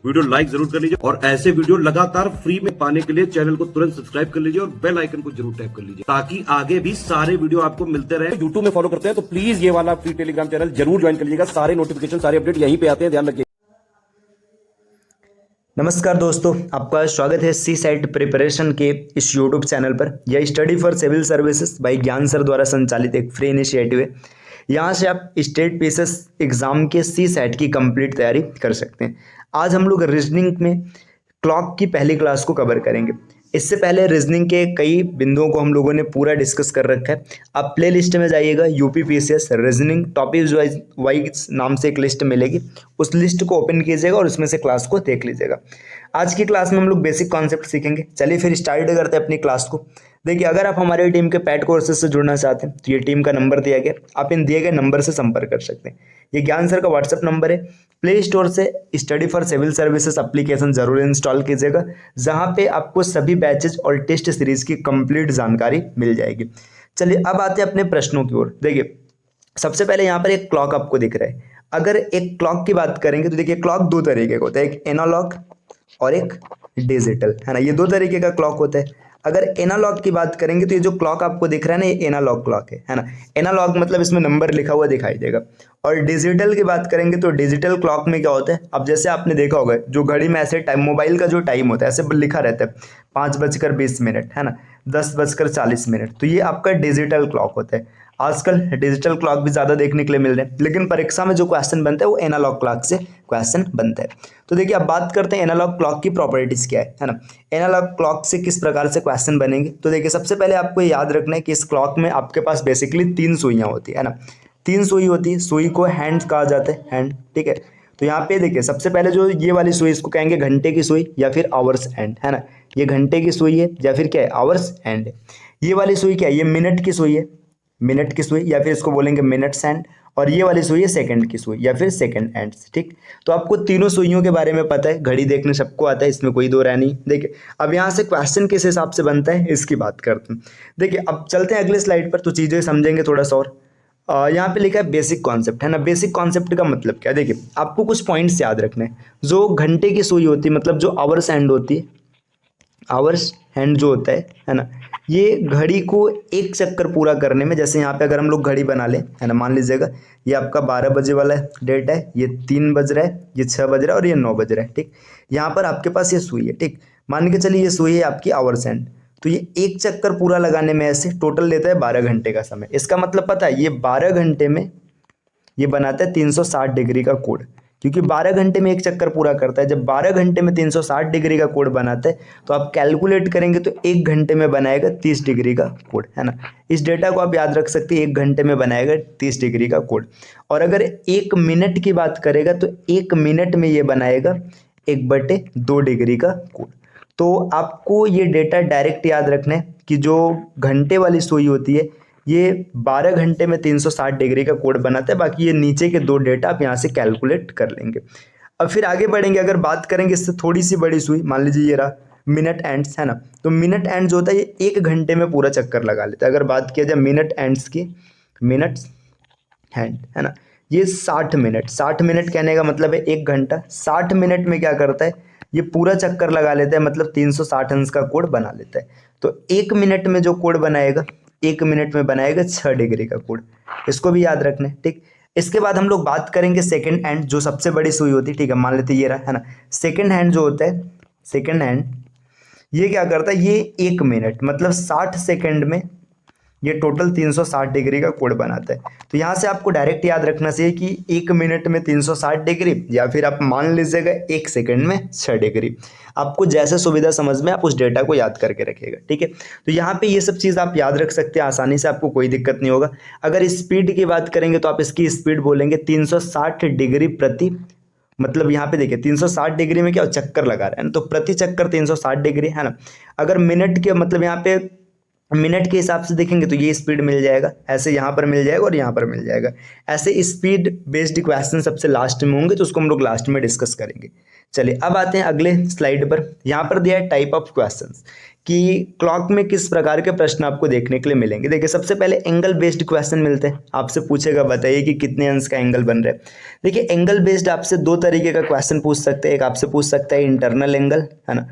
Video like जरूर कर लीजिए और ऐसे वीडियो लगातार फ्री में पाने के लिए चैनल को तुरंत सब्सक्राइब कर लीजिए और बेल आइकन को जरूर टैप कर लीजिए ताकि आगे भी सारे वीडियो आपको मिलते रहे। यूट्यूब में फॉलो करते हैं तो प्लीज ये वाला फ्री टेलीग्राम चैनल जरूर ज्वाइन कर लीजिएगा। सारे नोटिफिकेशन सारे अपडेट यहीं पे आते हैं, ध्यान रखिए। नमस्कार दोस्तों, आपका स्वागत है सी सेट प्रिपरेशन के इस यूट्यूब चैनल पर। यह study for civil services by Gyan sir द्वारा संचालित एक फ्री इनिशिएटिव है। यहाँ से आप स्टेट पीसेस एग्जाम के सी सेट की कंप्लीट तैयारी कर सकते हैं। आज हम लोग रीजनिंग में क्लॉक की पहली क्लास को कवर करेंगे। इससे पहले रीजनिंग के कई बिंदुओं को हम लोगों ने पूरा डिस्कस कर रखा है। आप प्ले लिस्ट में जाइएगा, UP PCS reasoning topics wise नाम से एक लिस्ट मिलेगी, उस लिस्ट को ओपन कीजिएगा और उसमें से क्लास को देख लीजिएगा। आज की क्लास में हम लोग बेसिक कॉन्सेप्ट सीखेंगे। चलिए फिर स्टार्ट करते हैं अपनी क्लास को। देखिए, अगर आप हमारे टीम के पैड कोर्सेज से जुड़ना चाहते हैं तो ये टीम का नंबर दिया गया, आप इन दिए गए नंबर से संपर्क कर सकते हैं। ये ज्ञान सर का व्हाट्सएप नंबर है। प्ले स्टोर से study for civil services application जरूर इंस्टॉल कीजिएगा, जहां पे आपको सभी बैचेज और टेस्ट सीरीज की कंप्लीट जानकारी मिल जाएगी। चलिए अब आते हैं अपने प्रश्नों की ओर। देखिए, सबसे पहले यहाँ पर एक क्लॉक आपको दिख रहा है। अगर एक क्लॉक की बात करेंगे तो देखिए, क्लॉक दो तरीके का होता है, एक एनालॉग और एक डिजिटल, है ना। ये दो तरीके का क्लॉक होता है। अगर एनालॉग की बात करेंगे तो ये जो क्लॉक आपको दिख रहा है ना, ये एनालॉग क्लॉक है ना। एनालॉग मतलब इसमें नंबर लिखा हुआ दिखाई देगा। और डिजिटल की बात करेंगे तो डिजिटल क्लॉक में क्या होता है, अब जैसे आपने देखा होगा जो घड़ी में ऐसे टाइम, मोबाइल का जो टाइम होता है ऐसे लिखा रहता है 5:20 है ना, 10:40, तो ये आपका डिजिटल क्लॉक होता है। आजकल डिजिटल क्लॉक भी ज़्यादा देखने के लिए मिल रहे हैं, लेकिन परीक्षा में जो क्वेश्चन बनता है वो एनालॉग क्लॉक से क्वेश्चन बनता है। तो देखिए, अब बात करते हैं एनालॉग क्लॉक की प्रॉपर्टीज़ क्या है ना। एनालॉग क्लॉक से किस प्रकार से क्वेश्चन बनेंगे, तो देखिए सबसे पहले आपको याद रखना है कि इस क्लॉक में आपके पास बेसिकली 3 सुइयाँ होती है ना। 3 सुई होती है। सुई को हैंड कहा जाता है, हैंड, ठीक है। तो यहाँ पे देखिए, सबसे पहले जो ये वाली सुई, इसको कहेंगे घंटे की सुई या फिर आवर्स एंड, है ना। ये घंटे की सुई है या फिर क्या है, आवर्स एंड है। ये वाली सुई क्या है, ये मिनट की सुई है, मिनट की सुई या फिर इसको बोलेंगे मिनट्स एंड। और ये वाली सुई है सेकंड की सुई या फिर सेकंड एंड्स, ठीक। तो आपको तीनों सुइयों के बारे में पता है, घड़ी देखने सबको आता है, इसमें कोई दो राय नहीं। देखिए, अब यहाँ से क्वेश्चन किस हिसाब से बनता है इसकी बात करते हैं। देखिए, अब चलते हैं अगले स्लाइड पर, तो चीज़ें समझेंगे थोड़ा सा और। यहाँ पे लिखा है बेसिक कॉन्सेप्ट, है ना। बेसिक कॉन्सेप्ट का मतलब क्या है, देखिए आपको कुछ पॉइंट्स याद रखने हैं। जो घंटे की सुई होती है, मतलब जो आवर्स एंड होती है, आवर्स हैंड जो होता है ना, ये घड़ी को एक चक्कर पूरा करने में, जैसे यहाँ पे अगर हम लोग घड़ी बना लें, है ना, मान लीजिएगा ये आपका 12 बजे वाला डेट है, ये 3 बज रहा है, ये 6 बज रहा है और ये 9 बज रहा है, ठीक। यहाँ पर आपके पास ये सुई है, ठीक। मान के चलिए ये सुई है आपकी आवर्स हैंड, तो ये एक चक्कर पूरा लगाने में ऐसे टोटल लेता है 12 घंटे का समय। इसका मतलब पता है, ये 12 घंटे में ये बनाता है 360 डिग्री का कोण, क्योंकि 12 घंटे में एक चक्कर पूरा करता है। जब 12 घंटे में 360 डिग्री का कोण बनाता है तो आप कैलकुलेट करेंगे तो एक घंटे में बनाएगा 30 डिग्री का कोण, है ना। इस डेटा को आप याद रख सकते हैं, एक घंटे में बनाएगा 30 डिग्री का कोण। और अगर एक मिनट की बात करेगा तो एक मिनट में ये बनाएगा 1/2 डिग्री का कोण। तो आपको ये डेटा डायरेक्ट याद रखना है कि जो घंटे वाली सुई होती है ये 12 घंटे में 360 डिग्री का कोण बनाता है। बाकी ये नीचे के दो डेटा आप यहाँ से कैलकुलेट कर लेंगे। अब फिर आगे बढ़ेंगे, अगर बात करेंगे इससे थोड़ी सी बड़ी सुई, मान लीजिए ये रहा मिनट एंड्स, है ना। तो मिनट एंड जो होता है ये 1 घंटे में पूरा चक्कर लगा लेता है। अगर बात किया जाए मिनट एंड्स की, मिनट्स हैंड, है ना, ये 60 मिनट, 60 मिनट कहने का मतलब है 1 घंटा। 60 मिनट में क्या करता है, ये पूरा चक्कर लगा लेता है, मतलब 360 अंश का कोण बना लेता है। तो 1 मिनट में जो कोण बनाएगा, 1 मिनट में बनाएगा 6 डिग्री का कोण। इसको भी याद रखना है, ठीक। इसके बाद हम लोग बात करेंगे सेकंड हैंड, जो सबसे बड़ी सुई होती है, ठीक है। मान लेते ये रहा, है ना। सेकंड हैंड जो होता है, सेकंड हैंड ये क्या करता है, ये 1 मिनट मतलब 60 सेकंड में ये टोटल 360 डिग्री का कोण बनाता है। तो यहाँ से आपको डायरेक्ट याद रखना चाहिए कि 1 मिनट में 360 डिग्री या फिर आप मान लीजिएगा 1 सेकंड में 6 डिग्री। आपको जैसे सुविधा समझ में, आप उस डेटा को याद करके रखिएगा, ठीक है। तो यहाँ पे ये सब चीज़ आप याद रख सकते हैं आसानी से, आपको कोई दिक्कत नहीं होगा। अगर स्पीड की बात करेंगे तो आप इसकी स्पीड बोलेंगे 360 डिग्री प्रति, मतलब यहाँ पे देखिए 360 डिग्री में क्या चक्कर लगा रहा है ना, तो प्रति चक्कर 360 डिग्री, है ना। अगर मिनट के मतलब यहाँ पे मिनट के हिसाब से देखेंगे तो ये स्पीड मिल जाएगा, ऐसे यहाँ पर मिल जाएगा और यहाँ पर मिल जाएगा। ऐसे स्पीड बेस्ड क्वेश्चन सबसे लास्ट में होंगे, तो उसको हम लोग लास्ट में डिस्कस करेंगे। चलिए अब आते हैं अगले स्लाइड पर। यहाँ पर दिया है टाइप ऑफ क्वेश्चंस, कि क्लॉक में किस प्रकार के प्रश्न आपको देखने के लिए मिलेंगे। देखिए सबसे पहले एंगल बेस्ड क्वेश्चन मिलते हैं, आपसे पूछेगा बताइए कि कितने अंश का एंगल बन रहा है। देखिए एंगल बेस्ड आपसे दो तरीके का क्वेश्चन पूछ सकते हैं, एक आपसे पूछ सकता है इंटरनल एंगल, है ना,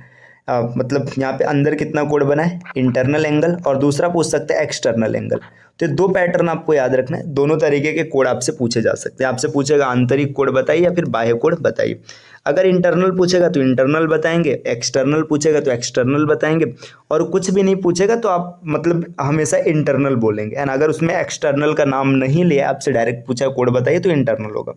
मतलब यहाँ पे अंदर कितना कोण बना है, इंटरनल एंगल, और दूसरा पूछ सकते हैं एक्सटर्नल एंगल। तो ये दो पैटर्न आपको याद रखना है, दोनों तरीके के कोण आपसे पूछे जा सकते हैं। आपसे पूछेगा आंतरिक कोण बताइए या फिर बाह्य कोण बताइए। अगर इंटरनल पूछेगा तो इंटरनल बताएंगे, एक्सटर्नल पूछेगा तो एक्सटर्नल बताएंगे, और कुछ भी नहीं पूछेगा तो आप मतलब हमेशा इंटरनल बोलेंगे, है ना। अगर उसमें एक्सटर्नल का नाम नहीं लिया, आपसे डायरेक्ट पूछा कोण बताइए तो इंटरनल होगा।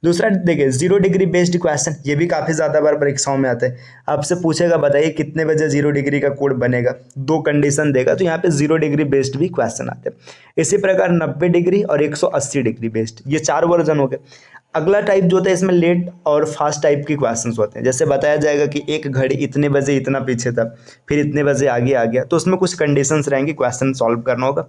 दूसरा देखिए 0 डिग्री बेस्ड क्वेश्चन, ये भी काफ़ी ज़्यादा बार परीक्षाओं में आता है। आपसे पूछेगा बताइए कितने बजे 0 डिग्री का कोण बनेगा, दो कंडीशन देगा, तो यहाँ पे 0 डिग्री बेस्ड भी क्वेश्चन आते हैं। इसी प्रकार 90 डिग्री और 180 डिग्री बेस्ड, ये 4 वर्जन हो गए। अगला टाइप जो होता है इसमें लेट और फास्ट टाइप के क्वेश्चंस होते हैं। जैसे बताया जाएगा कि एक घड़ी इतने बजे इतना पीछे था, फिर इतने बजे आगे आ गया, तो उसमें कुछ कंडीशंस रहेंगी, क्वेश्चन सॉल्व करना होगा।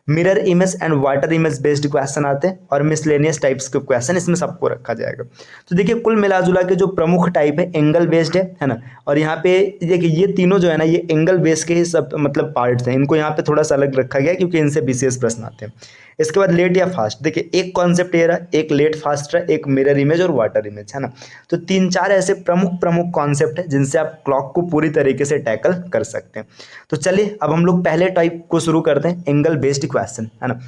Mirror image and water image based question आते हैं, और मिसलेनियस टाइप्स के क्वेश्चन इसमें सबको रखा जाएगा। तो देखिए कुल मिला जुला के जो प्रमुख टाइप है एंगल बेस्ड है ना। और यहाँ पे देखिए ये तीनों जो है ना, ये एंगल बेस्ड के ही सब मतलब पार्ट्स हैं, इनको यहाँ पे थोड़ा सा अलग रखा गया है क्योंकि इनसे विशेष प्रश्न आते हैं। इसके बाद लेट या फास्ट, देखिए एक कॉन्सेप्ट ये रहा, एक लेट फास्ट रहा, एक मिरर इमेज और वाटर इमेज, है ना। तो 3-4 ऐसे प्रमुख कॉन्सेप्ट है जिनसे आप क्लॉक को पूरी तरीके से टैकल कर सकते हैं। तो चलिए अब हम लोग पहले टाइप को शुरू करते हैं, एंगल बेस्ड क्वेश्चन, है ना।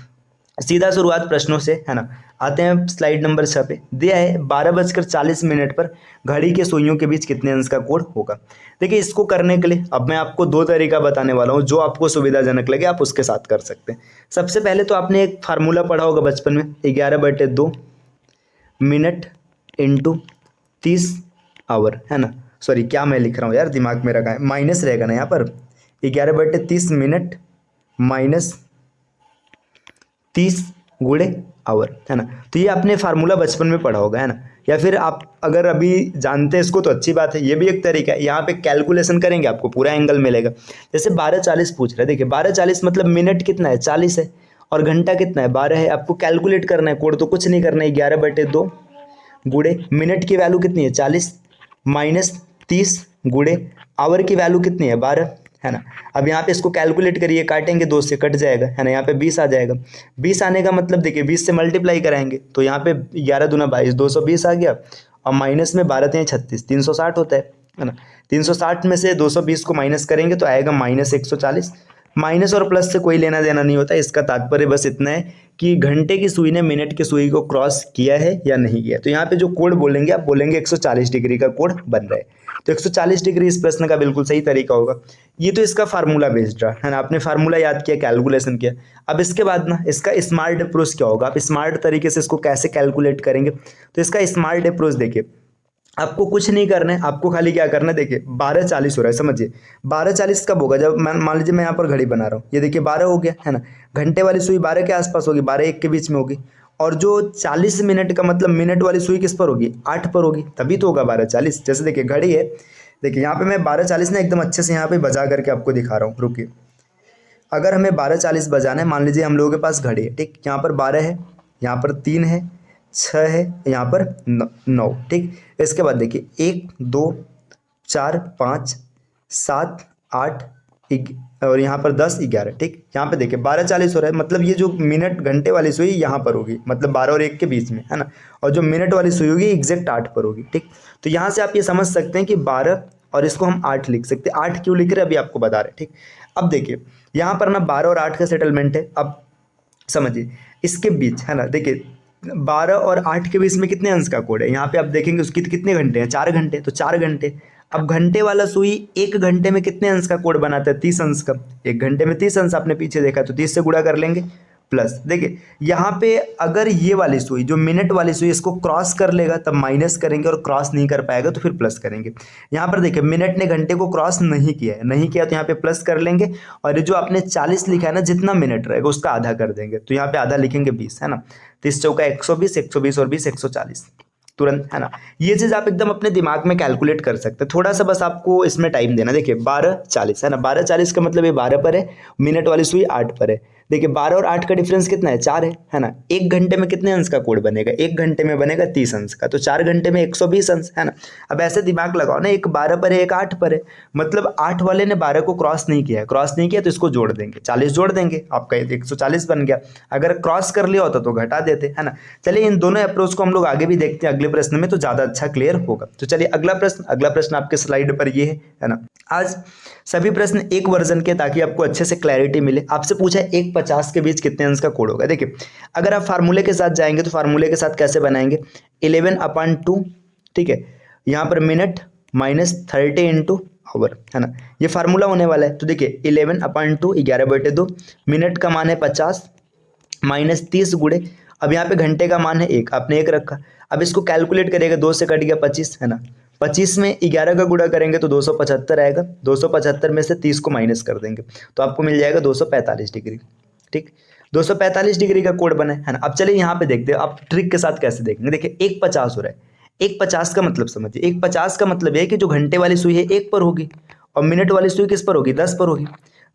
सीधा शुरुआत प्रश्नों से, है ना। आते हैं स्लाइड नंबर 6 पे, दिया है 12:40 पर घड़ी के सुइयों के बीच कितने अंश का कोण होगा। देखिए इसको करने के लिए अब मैं आपको दो तरीका बताने वाला हूँ, जो आपको सुविधाजनक लगे आप उसके साथ कर सकते हैं। सबसे पहले तो आपने एक फार्मूला पढ़ा होगा बचपन में, 11/2 मिनट इंटू 30 आवर, है ना। सॉरी क्या मैं लिख रहा हूँ यार, दिमाग में रखा है, माइनस रहेगा ना यहाँ पर, 11/30 मिनट माइनस 30 गुणे आवर, है ना। तो ये आपने फार्मूला बचपन में पढ़ा होगा, है ना। या फिर आप अगर अभी जानते हैं इसको तो अच्छी बात है, ये भी एक तरीका है। यहाँ पे कैलकुलेशन करेंगे आपको पूरा एंगल मिलेगा। जैसे 12:40 पूछ रहे हैं, देखिए 12:40 मतलब मिनट कितना है, 40 है, और घंटा कितना है, 12 है। आपको कैलकुलेट करना है, कोड तो कुछ नहीं करना है, 11/2 गुणे मिनट की वैल्यू कितनी है 40 माइनस 30 गुणे आवर की वैल्यू कितनी है 12, है ना। अब यहाँ पे इसको कैलकुलेट करिए, काटेंगे 2 से कट जाएगा, है ना। यहाँ पे 20 आ जाएगा। 20 आने का मतलब देखिए 20 से मल्टीप्लाई कराएंगे तो यहाँ पे 11 दूना 22, 220 आ गया, और माइनस में 12 × 36 360 होता है ना। 360 में से 220 को माइनस करेंगे तो आएगा -140। माइनस और प्लस से कोई लेना देना नहीं होता, इसका तात्पर्य बस इतना है कि घंटे की सुई ने मिनट की सुई को क्रॉस किया है या नहीं किया। तो यहाँ पे जो कोण बोलेंगे आप बोलेंगे 140 डिग्री का कोण बन रहा है। तो 140 डिग्री इस प्रश्न का बिल्कुल सही तरीका होगा। ये तो इसका फार्मूला बेस्ड रहा, है ना। आपने फार्मूला याद किया, कैलकुलेशन किया। अब इसके बाद ना इसका स्मार्ट अप्रोच क्या होगा, आप स्मार्ट तरीके से इसको कैसे कैलकुलेट करेंगे। तो इसका स्मार्ट अप्रोच देखिए, आपको कुछ नहीं करना है, आपको खाली क्या करना है, देखिए 12:40 हो रहा है, समझिए 12:40 कब होगा, जब मान लीजिए मैं यहाँ पर घड़ी बना रहा हूँ, ये देखिए 12 हो गया, है ना। घंटे वाली सुई 12 के आसपास होगी, 12-1 के बीच में होगी, और जो 40 मिनट का मतलब मिनट वाली सुई किस पर होगी, 8 पर होगी, तभी तो होगा 12:40। जैसे देखिए घड़ी है, देखिए यहाँ पे मैं 12:40 ना एकदम अच्छे से यहाँ पे बजा करके आपको दिखा रहा हूँ, रुकिए। अगर हमें 12:40 बजाना है, मान लीजिए हम लोगों के पास घड़ी है, ठीक, यहाँ पर 12 है, यहाँ पर 3 है, 6 है, यहाँ पर 9, ठीक। इसके बाद देखिए 1 2 4 5 7 8 और यहाँ पर 10 11, ठीक। यहाँ पे देखिए 12:40 हो रहा है, मतलब ये जो मिनट घंटे वाली सुई यहाँ पर होगी, मतलब 12 और 1 के बीच में, है ना। और जो मिनट वाली सुई होगी एग्जैक्ट 8 पर होगी, ठीक। तो यहाँ से आप ये समझ सकते हैं कि 12 और इसको हम 8 लिख सकते हैं। 8 क्यों लिख रहे हैं अभी आपको बता रहे हैं, ठीक। अब देखिए यहाँ पर ना 12 और 8 का सेटलमेंट है। अब समझिए इसके बीच, है ना, देखिए 12 और 8 के बीच में कितने अंश का कोड है, यहाँ पे आप देखेंगे उसकी कितने घंटे हैं, 4 घंटे, तो 4 घंटे। अब घंटे वाला सुई 1 घंटे में कितने अंश का कोड बनाता है, 30 अंश का। 1 घंटे में 30 अंश आपने पीछे देखा, तो 30 से गुणा कर लेंगे, प्लस देखिए यहाँ पे अगर ये वाली सुई जो मिनट वाली सुई इसको क्रॉस कर लेगा तब माइनस करेंगे, और क्रॉस नहीं कर पाएगा तो फिर प्लस करेंगे। यहाँ पर देखिए मिनट ने घंटे को क्रॉस नहीं किया है, नहीं किया तो यहाँ पे प्लस कर लेंगे, और ये जो आपने 40 लिखा है ना, जितना मिनट रहेगा उसका आधा कर देंगे, तो यहाँ पे आधा लिखेंगे 20, है ना। 30 चौका 120, 120 और 20 140 तुरंत, है ना। ये चीज़ आप एकदम अपने दिमाग में कैलकुलेट कर सकते हैं, थोड़ा सा बस आपको इसमें टाइम देना। देखिए 12:40 है ना, 12:40 का मतलब ये 12 पर है, मिनट वाली सुई 8 पर है। देखिए 12 और 8 का डिफरेंस कितना है, 4 है ना। 1 घंटे में कितने अंश का कोड बनेगा, 1 घंटे में बनेगा 30 अंश का, तो 4 घंटे में 120 अंश, है ना। अब ऐसे दिमाग लगाओ ना, एक 12 पर है एक 8 पर है, मतलब 8 वाले ने 12 को क्रॉस नहीं किया है, क्रॉस नहीं किया तो इसको जोड़ देंगे, 40 जोड़ देंगे, आपका 140 बन गया। अगर क्रॉस कर लिया होता तो घटा देते, है ना। चलिए इन दोनों अप्रोच को हम लोग आगे भी देखते हैं अगले प्रश्न में, तो ज़्यादा अच्छा क्लियर होगा। तो चलिए अगला प्रश्न आपके स्लाइड पर ये है ना। आज सभी प्रश्न एक वर्जन के, ताकि आपको अच्छे से क्लैरिटी मिले। आपसे पूछा है 1-50 के बीच कितने अंश का कोड होगा। देखिए अगर आप फार्मूले के साथ जाएंगे तो फार्मूले के साथ कैसे बनाएंगे, 11/2, ठीक है, यहाँ पर मिनट माइनस 30 इंटू आवर, है ना, ये फार्मूला होने वाला है। तो देखिए 11/2 11/2, मिनट का मान है 50 माइनस 30 गुणे, अब यहाँ पे घंटे का मान है 1, आपने 1 रखा। अब इसको कैलकुलेट करिएगा, 2 से कट गया 25, है ना। 25 में 11 का गुणा करेंगे तो 275 आएगा, 275 में से 30 को माइनस कर देंगे तो आपको मिल जाएगा 245 डिग्री, ठीक। 245 डिग्री का कोड बना है ना। अब चलिए यहाँ पे देखते हैं आप ट्रिक के साथ कैसे देखेंगे। देखिए 150 हो रहा है, 150 का मतलब समझिए, 150 का मतलब है कि जो घंटे वाली सुई है 1 पर होगी और मिनट वाली सुई किस पर होगी, 10 पर होगी।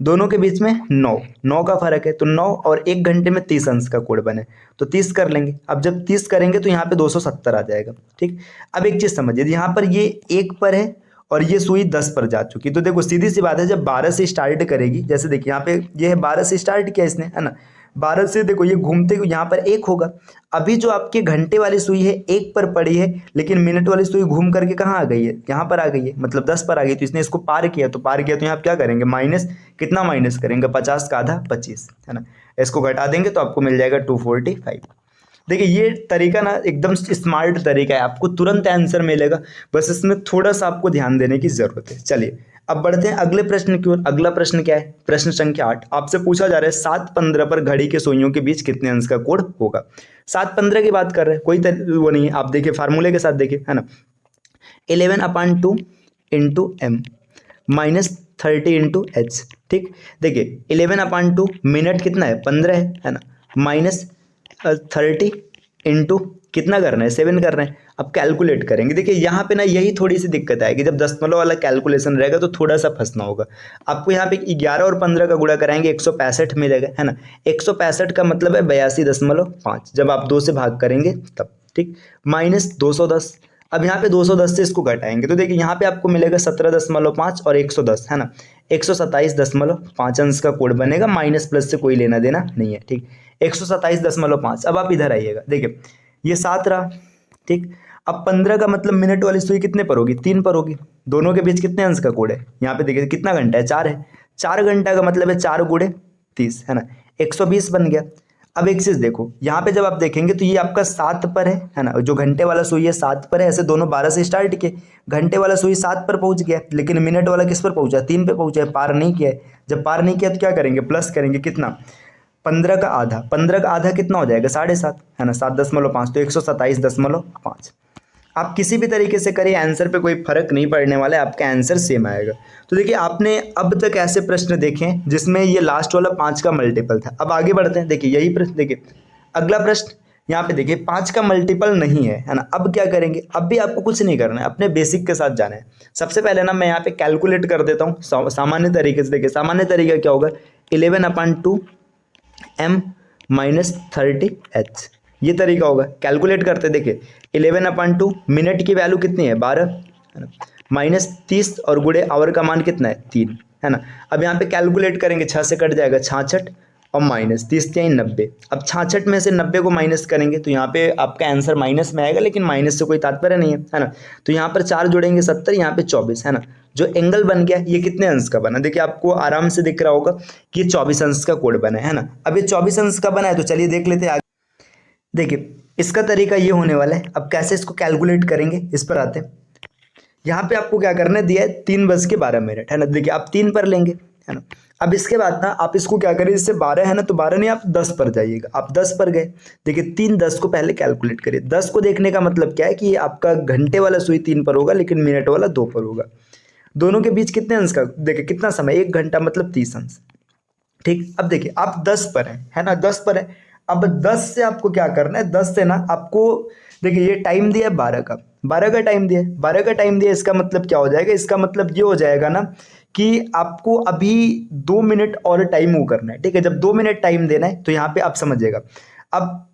दोनों के बीच में 9 का फर्क है, तो 9 और 1 घंटे में 30 अंश का कोड बने, तो 30 कर लेंगे। अब जब 30 करेंगे तो यहाँ पे 270 आ जाएगा, ठीक। अब एक चीज़ समझिए, यहाँ पर ये 1 पर है और ये सुई 10 पर जा चुकी, तो देखो सीधी सी बात है, जब 12 से स्टार्ट करेगी, जैसे देखिए यहाँ पे ये है 12 से स्टार्ट किया इसने, है ना, 12 से देखो ये घूमते यहाँ पर 1 होगा। अभी जो आपके घंटे वाली सुई है 1 पर पड़ी है, लेकिन मिनट वाली सुई घूम करके कहाँ आ गई है, यहाँ पर आ गई है, मतलब 10 पर आ गई, तो इसने इसको पार किया, तो यहाँ आप क्या करेंगे, माइनस, कितना माइनस करेंगे, 50 का आधा 25, है ना। इसको घटा देंगे तो आपको मिल जाएगा 245। देखिए ये तरीका ना एकदम स्मार्ट तरीका है, आपको तुरंत आंसर मिलेगा, बस इसमें थोड़ा सा आपको ध्यान देने की जरूरत है। चलिए अब बढ़ते हैं अगले प्रश्न की ओर। अगला प्रश्न क्या है, प्रश्न संख्या 8। आपसे पूछा जा रहा है 7:15 पर घड़ी के सुइयों के बीच कितने अंश का कोड होगा। 7:15 की बात कर रहे हैं, कोई वो नहीं है। आप देखिए फार्मूले के साथ देखिए, है ना, 11/2 into M minus 30 into H, ठीक। देखिए 11/2 मिनट कितना है, 15 है ना, माइनस 30 इंटू कितना करना है, 7 करना है। अब कैलकुलेट करेंगे, देखिए यहाँ पे ना यही थोड़ी सी दिक्कत आएगी, जब दशमलव वाला कैलकुलेशन रहेगा तो थोड़ा सा फंसना होगा आपको। यहाँ पे 11 और 15 का गुणा कराएंगे 165 मिलेगा, है ना। 165 का मतलब है 82.5, जब आप 2 से भाग करेंगे तब, ठीक, माइनस 210। अब यहाँ पे 210 से इसको घटाएंगे तो देखिए यहाँ पे आपको मिलेगा 17.5 और 110, है ना, 127.5 अंश का कोड बनेगा, माइनस प्लस से कोई लेना देना नहीं है, ठीक। 127.5। अब आप इधर आइएगा, देखिए ये 7 रहा, ठीक। अब 15 का मतलब मिनट वाली सुई कितने पर होगी, 3 पर होगी। दोनों के बीच कितने अंश का कोड है, यहाँ पे देखिए कितना घंटा है, 4 है। 4 घंटा का मतलब है 4 गुणे 30, है ना, 120 बन गया। अब एक चीज देखो, यहाँ पे जब आप देखेंगे तो ये आपका 7 पर है ना, जो घंटे वाला सुई है 7 पर है। ऐसे दोनों 12 से स्टार्ट किए, घंटे वाला सुई 7 पर पहुंच गया, लेकिन मिनट वाला किस पर पहुंचा, 3 पे पहुंचा है, पार नहीं किया है। जब पार नहीं किया तो क्या करेंगे, प्लस करेंगे, कितना, 15 का आधा, 15 का आधा कितना हो जाएगा, 7.5, है ना, 7.5, तो 127.5। आप किसी भी तरीके से करिए, आंसर पे कोई फर्क नहीं पड़ने वाला है, आपका आंसर सेम आएगा। तो देखिए आपने अब तक ऐसे प्रश्न देखे हैं जिसमें ये लास्ट वाला 5 का मल्टीपल था। अब आगे बढ़ते हैं, देखिए यही प्रश्न, देखिए अगला प्रश्न यहाँ पे देखिए 5 का मल्टीपल नहीं है ना। अब क्या करेंगे, अब भी आपको कुछ नहीं करना है, अपने बेसिक के साथ जाना है। सबसे पहले ना मैं यहाँ पे कैलकुलेट कर देता हूँ सामान्य तरीके से। देखिए सामान्य तरीका क्या होगा, 11/2 m माइनस 30 h, ये तरीका होगा। कैलकुलेट करते देखिए 11/2 मिनट की वैल्यू कितनी है, 12, है ना, माइनस 30 और गुणे आवर का मान कितना है, 3, है ना। अब यहाँ पे कैलकुलेट करेंगे, 6 से कट जाएगा 66 और माइनस 30 90। अब 66 में से 90 को माइनस करेंगे तो यहाँ पे आपका आंसर माइनस में आएगा, लेकिन माइनस से कोई तात्पर्य नहीं है ना। तो यहाँ पर 4 जोड़ेंगे 70, यहाँ पे 24, है ना। जो एंगल बन गया ये कितने अंश का बना, देखिए आपको आराम से दिख रहा होगा कि ये 24 अंश का कोड बना है ना। अब ये 24 अंश का बना है तो चलिए देख लेते हैं आगे। देखिए इसका तरीका ये होने वाला है। अब कैसे इसको कैलकुलेट करेंगे, इस पर आते हैं। यहाँ पे आपको क्या करना दिया है, 3:12, है ना। देखिए आप 3 पर लेंगे, है ना। अब इसके बाद ना आप इसको क्या करें, इससे 12 है ना, तो 12 नहीं आप 10 पर जाइएगा। आप 10 पर गए, देखिए 3 10 को पहले कैलकुलेट करिए। 10 को देखने का मतलब क्या है कि ये आपका घंटे वाला सुई 3 पर होगा, लेकिन मिनट वाला 2 पर होगा। दोनों के बीच कितने अंश का, देखिए कितना समय, 1 घंटा मतलब 30 अंश, ठीक। अब देखिए आप 10 पर हैं, है ना, 10 पर है। अब 10 से आपको क्या करना है, 10 से ना आपको देखिए ये टाइम दिया है 12 का, 12 का टाइम दिया है, 12 का टाइम दिया, इसका मतलब क्या हो जाएगा, इसका मतलब ये हो जाएगा ना कि आपको अभी 2 मिनट और टाइम वो करना है, ठीक है। जब 2 मिनट टाइम देना है तो यहाँ पे आप समझिएगा, अब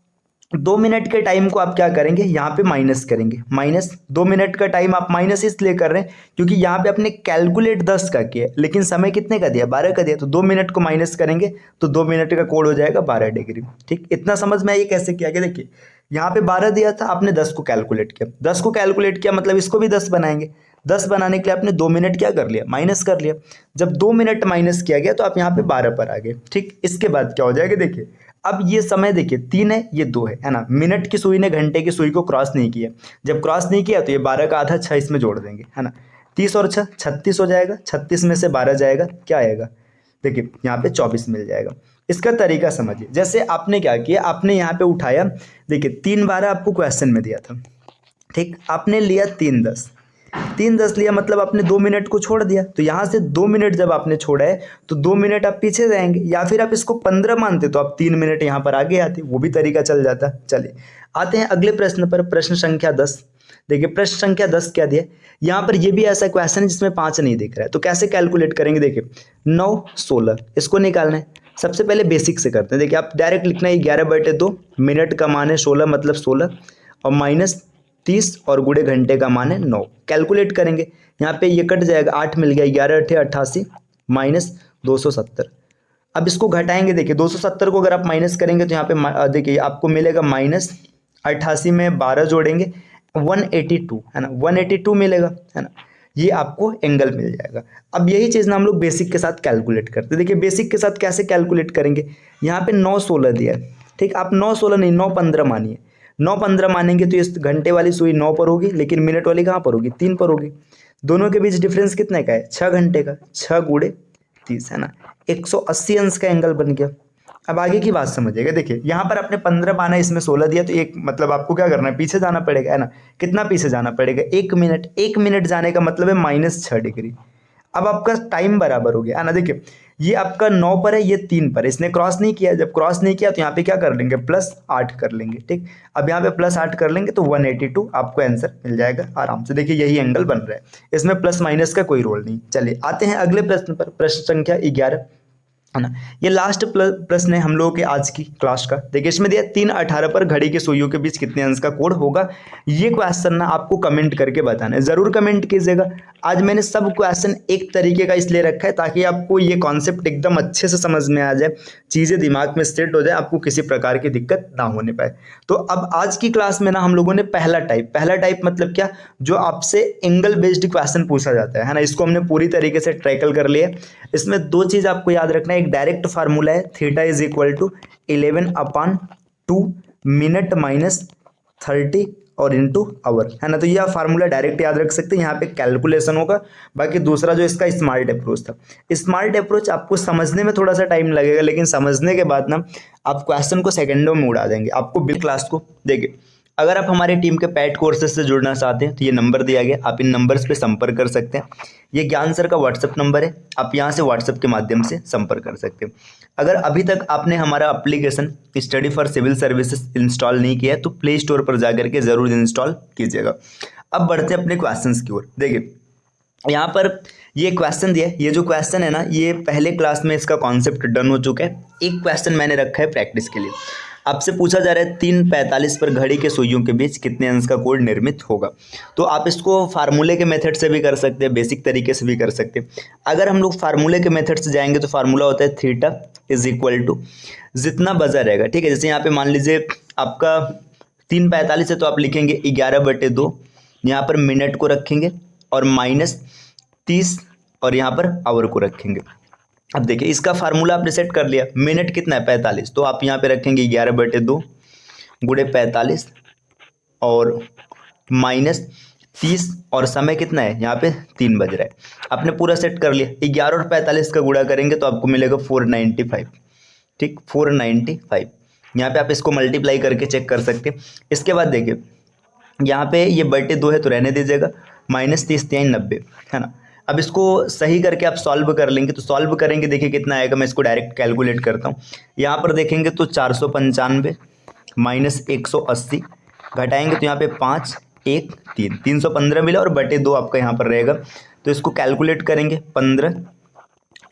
2 मिनट के टाइम को आप क्या करेंगे, यहाँ पे माइनस करेंगे। माइनस 2 मिनट का टाइम आप माइनस इसलिए कर रहे हैं क्योंकि यहाँ पे आपने कैलकुलेट 10 का किया लेकिन समय कितने का दिया, 12 का दिया। तो 2 मिनट को माइनस करेंगे तो 2 मिनट का कोड हो जाएगा 12 डिग्री। ठीक, इतना समझ में ये कैसे किया गया। देखिए यहाँ पे 12 दिया था, आपने 10 को कैलकुलेट किया। 10 को कैलकुलेट किया मतलब इसको भी 10 बनाएंगे। 10 बनाने के लिए आपने 2 मिनट क्या कर लिया, माइनस कर लिया। जब 2 मिनट माइनस किया गया तो आप यहाँ पे 12 पर आ गए। ठीक, इसके बाद क्या हो जाएगा, देखिए अब ये समय देखिए 3 है, ये 2 है ना। मिनट की सुई ने घंटे की सुई को क्रॉस नहीं किया। जब क्रॉस नहीं किया तो ये 12 का आधा 6 इसमें जोड़ देंगे, है ना। 30 और 6 36 हो जाएगा। 36 में से 12 जाएगा, क्या आएगा, देखिए यहाँ पे 24 मिल जाएगा। इसका तरीका समझिए, जैसे आपने क्या किया, आपने यहाँ पे उठाया, देखिए 3 12 आपको क्वेश्चन में दिया था। ठीक, आपने लिया 3 10। 3 10 लिया मतलब आपने 2 मिनट को छोड़ दिया। तो यहाँ से 2 मिनट जब आपने छोड़ा है तो 2 मिनट आप पीछे जाएंगे, या फिर आप इसको 15 मानते तो आप 3 मिनट यहाँ पर आगे आते, वो भी तरीका चल जाता। चलिए आते हैं अगले प्रश्न पर, प्रश्न संख्या 10। देखिए प्रश्न संख्या 10 क्या दिया, यहाँ पर ये भी ऐसा क्वेश्चन है जिसमें 5 नहीं दिख रहा है। तो कैसे कैलकुलेट करेंगे, देखिए 9 16 इसको निकालना है। सबसे पहले बेसिक से करते हैं। देखिए आप डायरेक्ट लिखना है 11/2, मिनट का मान है 16 मतलब 16, और माइनस 30 और गुणे घंटे का मान है 9। कैलकुलेट करेंगे, यहाँ पे ये कट जाएगा, 8 मिल गया, 11 8 88 माइनस 270। अब इसको घटाएंगे, देखिए 270 को अगर आप माइनस करेंगे तो यहाँ पे देखिए आपको मिलेगा माइनस 88 में 12 जोड़ेंगे 182, है ना, 182 मिलेगा, है ना। ये आपको एंगल मिल जाएगा। अब यही चीज़ ना हम लोग बेसिक के साथ कैलकुलेट करते हैं। देखिए बेसिक के साथ कैसे कैलकुलेट करेंगे, यहाँ पे 9 16 दिया है। ठीक, आप 9 16 नहीं 9 15 मानिए। 9 15 मानेंगे तो इस घंटे वाली सुई 9 पर होगी, लेकिन मिनट वाली कहाँ पर होगी, 3 पर होगी। दोनों के बीच डिफरेंस कितने का है, 6 घंटे का। 6 गुणे 30, है ना, 180 अंश का एंगल बन गया। अब आगे की बात समझिएगा, देखिए यहाँ पर आपने 15 माना, इसमें 16 दिया, तो एक मतलब आपको क्या करना है, पीछे जाना पड़ेगा, है ना। कितना पीछे जाना पड़ेगा, 1 मिनट। 1 मिनट जाने का मतलब है -6 डिग्री। अब आपका टाइम बराबर हो गया, है ना। देखिए ये आपका 9 पर है, ये 3 पर है, इसने क्रॉस नहीं किया। जब क्रॉस नहीं किया तो यहाँ पे क्या कर लेंगे, +8 कर लेंगे। ठीक, अब यहाँ पे +8 कर लेंगे तो 182 आपको आंसर मिल जाएगा आराम से। देखिए यही एंगल बन रहा है, इसमें प्लस माइनस का कोई रोल नहीं। चलिए आते हैं अगले प्रश्न पर, प्रश्न संख्या 11, है ना। ये लास्ट प्रश्न है हम लोगों के आज की क्लास का। देखिए इसमें दिया 3:18 पर घड़ी के सुइयों के बीच कितने अंश का कोण होगा। ये क्वेश्चन ना आपको कमेंट करके बताना है, जरूर कमेंट कीजिएगा। आज मैंने सब क्वेश्चन एक तरीके का इसलिए रखा है ताकि आपको ये कॉन्सेप्ट एकदम अच्छे से समझ में आ जाए, चीज़ें दिमाग में सेट हो जाए, आपको किसी प्रकार की दिक्कत ना होने पाए। तो अब आज की क्लास में ना हम लोगों ने पहला टाइप मतलब क्या, जो आपसे एंगल बेस्ड क्वेश्चन पूछा जाता है ना, इसको हमने पूरी तरीके से टैकल कर लिया। इसमें 2 चीज़ आपको याद रखना है। एक डायरेक्ट फार्मूला है, theta is equal to 11/2 minute minus 30 और इंटू आवर, है ना। तो यह फार्मूला डायरेक्ट याद रख सकते हैं, यहाँ पे कैलकुलेशन होगा। बाकी दूसरा जो इसका स्मार्ट अप्रोच था, स्मार्ट अप्रोच आपको समझने में थोड़ा सा टाइम लगेगा, लेकिन समझने के बाद ना आप क्वेश्चन को सेकंडों में उड़ा देंगे। आपको बिल क्लास को देखिए, अगर आप हमारी टीम के पैड कोर्सेज से जुड़ना चाहते हैं तो ये नंबर दिया गया, आप इन नंबर्स पे संपर्क कर सकते हैं। ये ज्ञान सर का व्हाट्सएप नंबर है, आप यहाँ से व्हाट्सएप के माध्यम से संपर्क कर सकते हैं। अगर अभी तक आपने हमारा application study for civil services install नहीं किया है तो प्ले स्टोर पर जाकर के ज़रूर इंस्टॉल कीजिएगा। अब बढ़ते हैं अपने क्वेश्चन की ओर। देखिए यहाँ पर ये क्वेश्चन दिया है, ये जो क्वेश्चन है ना, ये पहले क्लास में इसका कॉन्सेप्ट डन हो चुका है। एक क्वेश्चन मैंने रखा है प्रैक्टिस के लिए। आपसे पूछा जा रहा है 3:45 पर घड़ी के सुइयों के बीच कितने अंश का कोण निर्मित होगा। तो आप इसको फार्मूले के मेथड से भी कर सकते हैं, बेसिक तरीके से भी कर सकते हैं। अगर हम लोग फार्मूले के मेथड से जाएंगे तो फार्मूला होता है थीटा इज इक्वल टू जितना बजा रहेगा। ठीक है, जैसे यहाँ पे मान लीजिए आपका 3:45 है तो आप लिखेंगे 11/2, यहाँ पर मिनट को रखेंगे और -30 और यहाँ पर आवर को रखेंगे। अब देखिए इसका फार्मूला आपने सेट कर लिया। मिनट कितना है 45, तो आप यहाँ पे रखेंगे 11/2 गुणे 45 और -30 और समय कितना है यहाँ पे 3 बज रहा है। आपने पूरा सेट कर लिया। 11 और 45 का गुणा करेंगे तो आपको मिलेगा 495। ठीक, 495। यहाँ पे आप इसको मल्टीप्लाई करके चेक कर सकते हैं। इसके बाद देखिए यहाँ पे ये /2 है तो रहने दीजिएगा, -30 3 90, है ना। अब इसको सही करके आप सॉल्व कर लेंगे, तो सॉल्व करेंगे देखिए कितना आएगा। मैं इसको डायरेक्ट कैलकुलेट करता हूँ। यहाँ पर देखेंगे तो 495 -180 घटाएंगे तो यहाँ पे 5 1 3 315 मिला और बटे 2 आपका यहाँ पर रहेगा। तो इसको कैलकुलेट करेंगे 15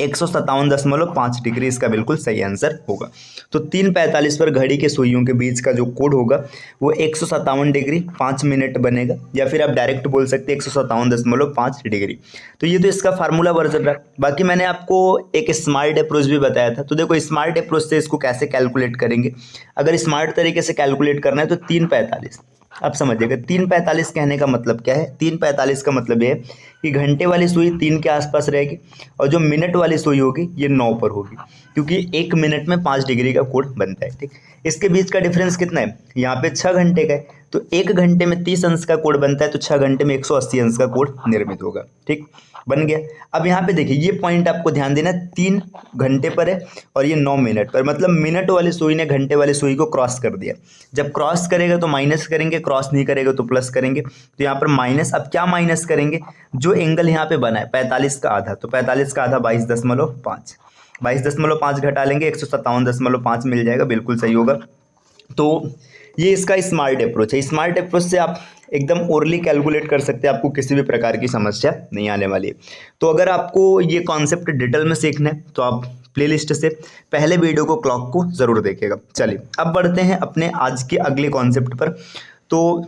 157.5 डिग्री इसका बिल्कुल सही आंसर होगा। तो 3:45 पर घड़ी के सुइयों के बीच का जो कोण होगा वो 157 डिग्री 5 मिनट बनेगा, या फिर आप डायरेक्ट बोल सकते हैं 157.5 डिग्री। तो ये तो इसका फार्मूला वर्जन रहा। बाकी मैंने आपको एक स्मार्ट अप्रोच भी बताया था। तो देखो स्मार्ट अप्रोच से इसको कैसे कैलकुलेट करेंगे। अगर स्मार्ट तरीके से कैलकुलेट करना है तो 3:45, अब समझिएगा 3:45 कहने का मतलब क्या है। 3:45 का मतलब ये है कि घंटे वाली सुई 3 के आसपास रहेगी और जो मिनट वाली सुई होगी ये 9 पर होगी, क्योंकि 1 मिनट में 5 डिग्री का कोण बनता है। ठीक, इसके बीच का डिफरेंस कितना है, यहाँ पे 6 घंटे का है। तो 1 घंटे में 30 अंश का कोण बनता है, तो 6 घंटे में 180 अंश का कोण निर्मित होगा। ठीक, बन गया। अब यहाँ पे देखिए ये पॉइंट आपको ध्यान देना, 3 घंटे पर है और ये 9 मिनट पर, मतलब मिनट वाली सुई ने घंटे वाली सुई को क्रॉस कर दिया। जब क्रॉस करेगा तो माइनस करेंगे, क्रॉस नहीं करेगा तो प्लस करेंगे। तो यहाँ पर माइनस, अब क्या माइनस करेंगे, जो एंगल यहाँ पे बना है 45 का आधा, तो 45 का आधा 22.5, 22.5 घटा लेंगे 157.5 मिल जाएगा, बिल्कुल सही होगा। तो ये इसका स्मार्ट अप्रोच है। स्मार्ट अप्रोच से आप एकदम ओरली कैलकुलेट कर सकते हैं, आपको किसी भी प्रकार की समस्या नहीं आने वाली है। तो अगर आपको ये कॉन्सेप्ट डिटेल में सीखना है तो आप प्लेलिस्ट से पहले वीडियो को, क्लॉक को ज़रूर देखिएगा। चलिए अब बढ़ते हैं अपने आज के अगले कॉन्सेप्ट पर। तो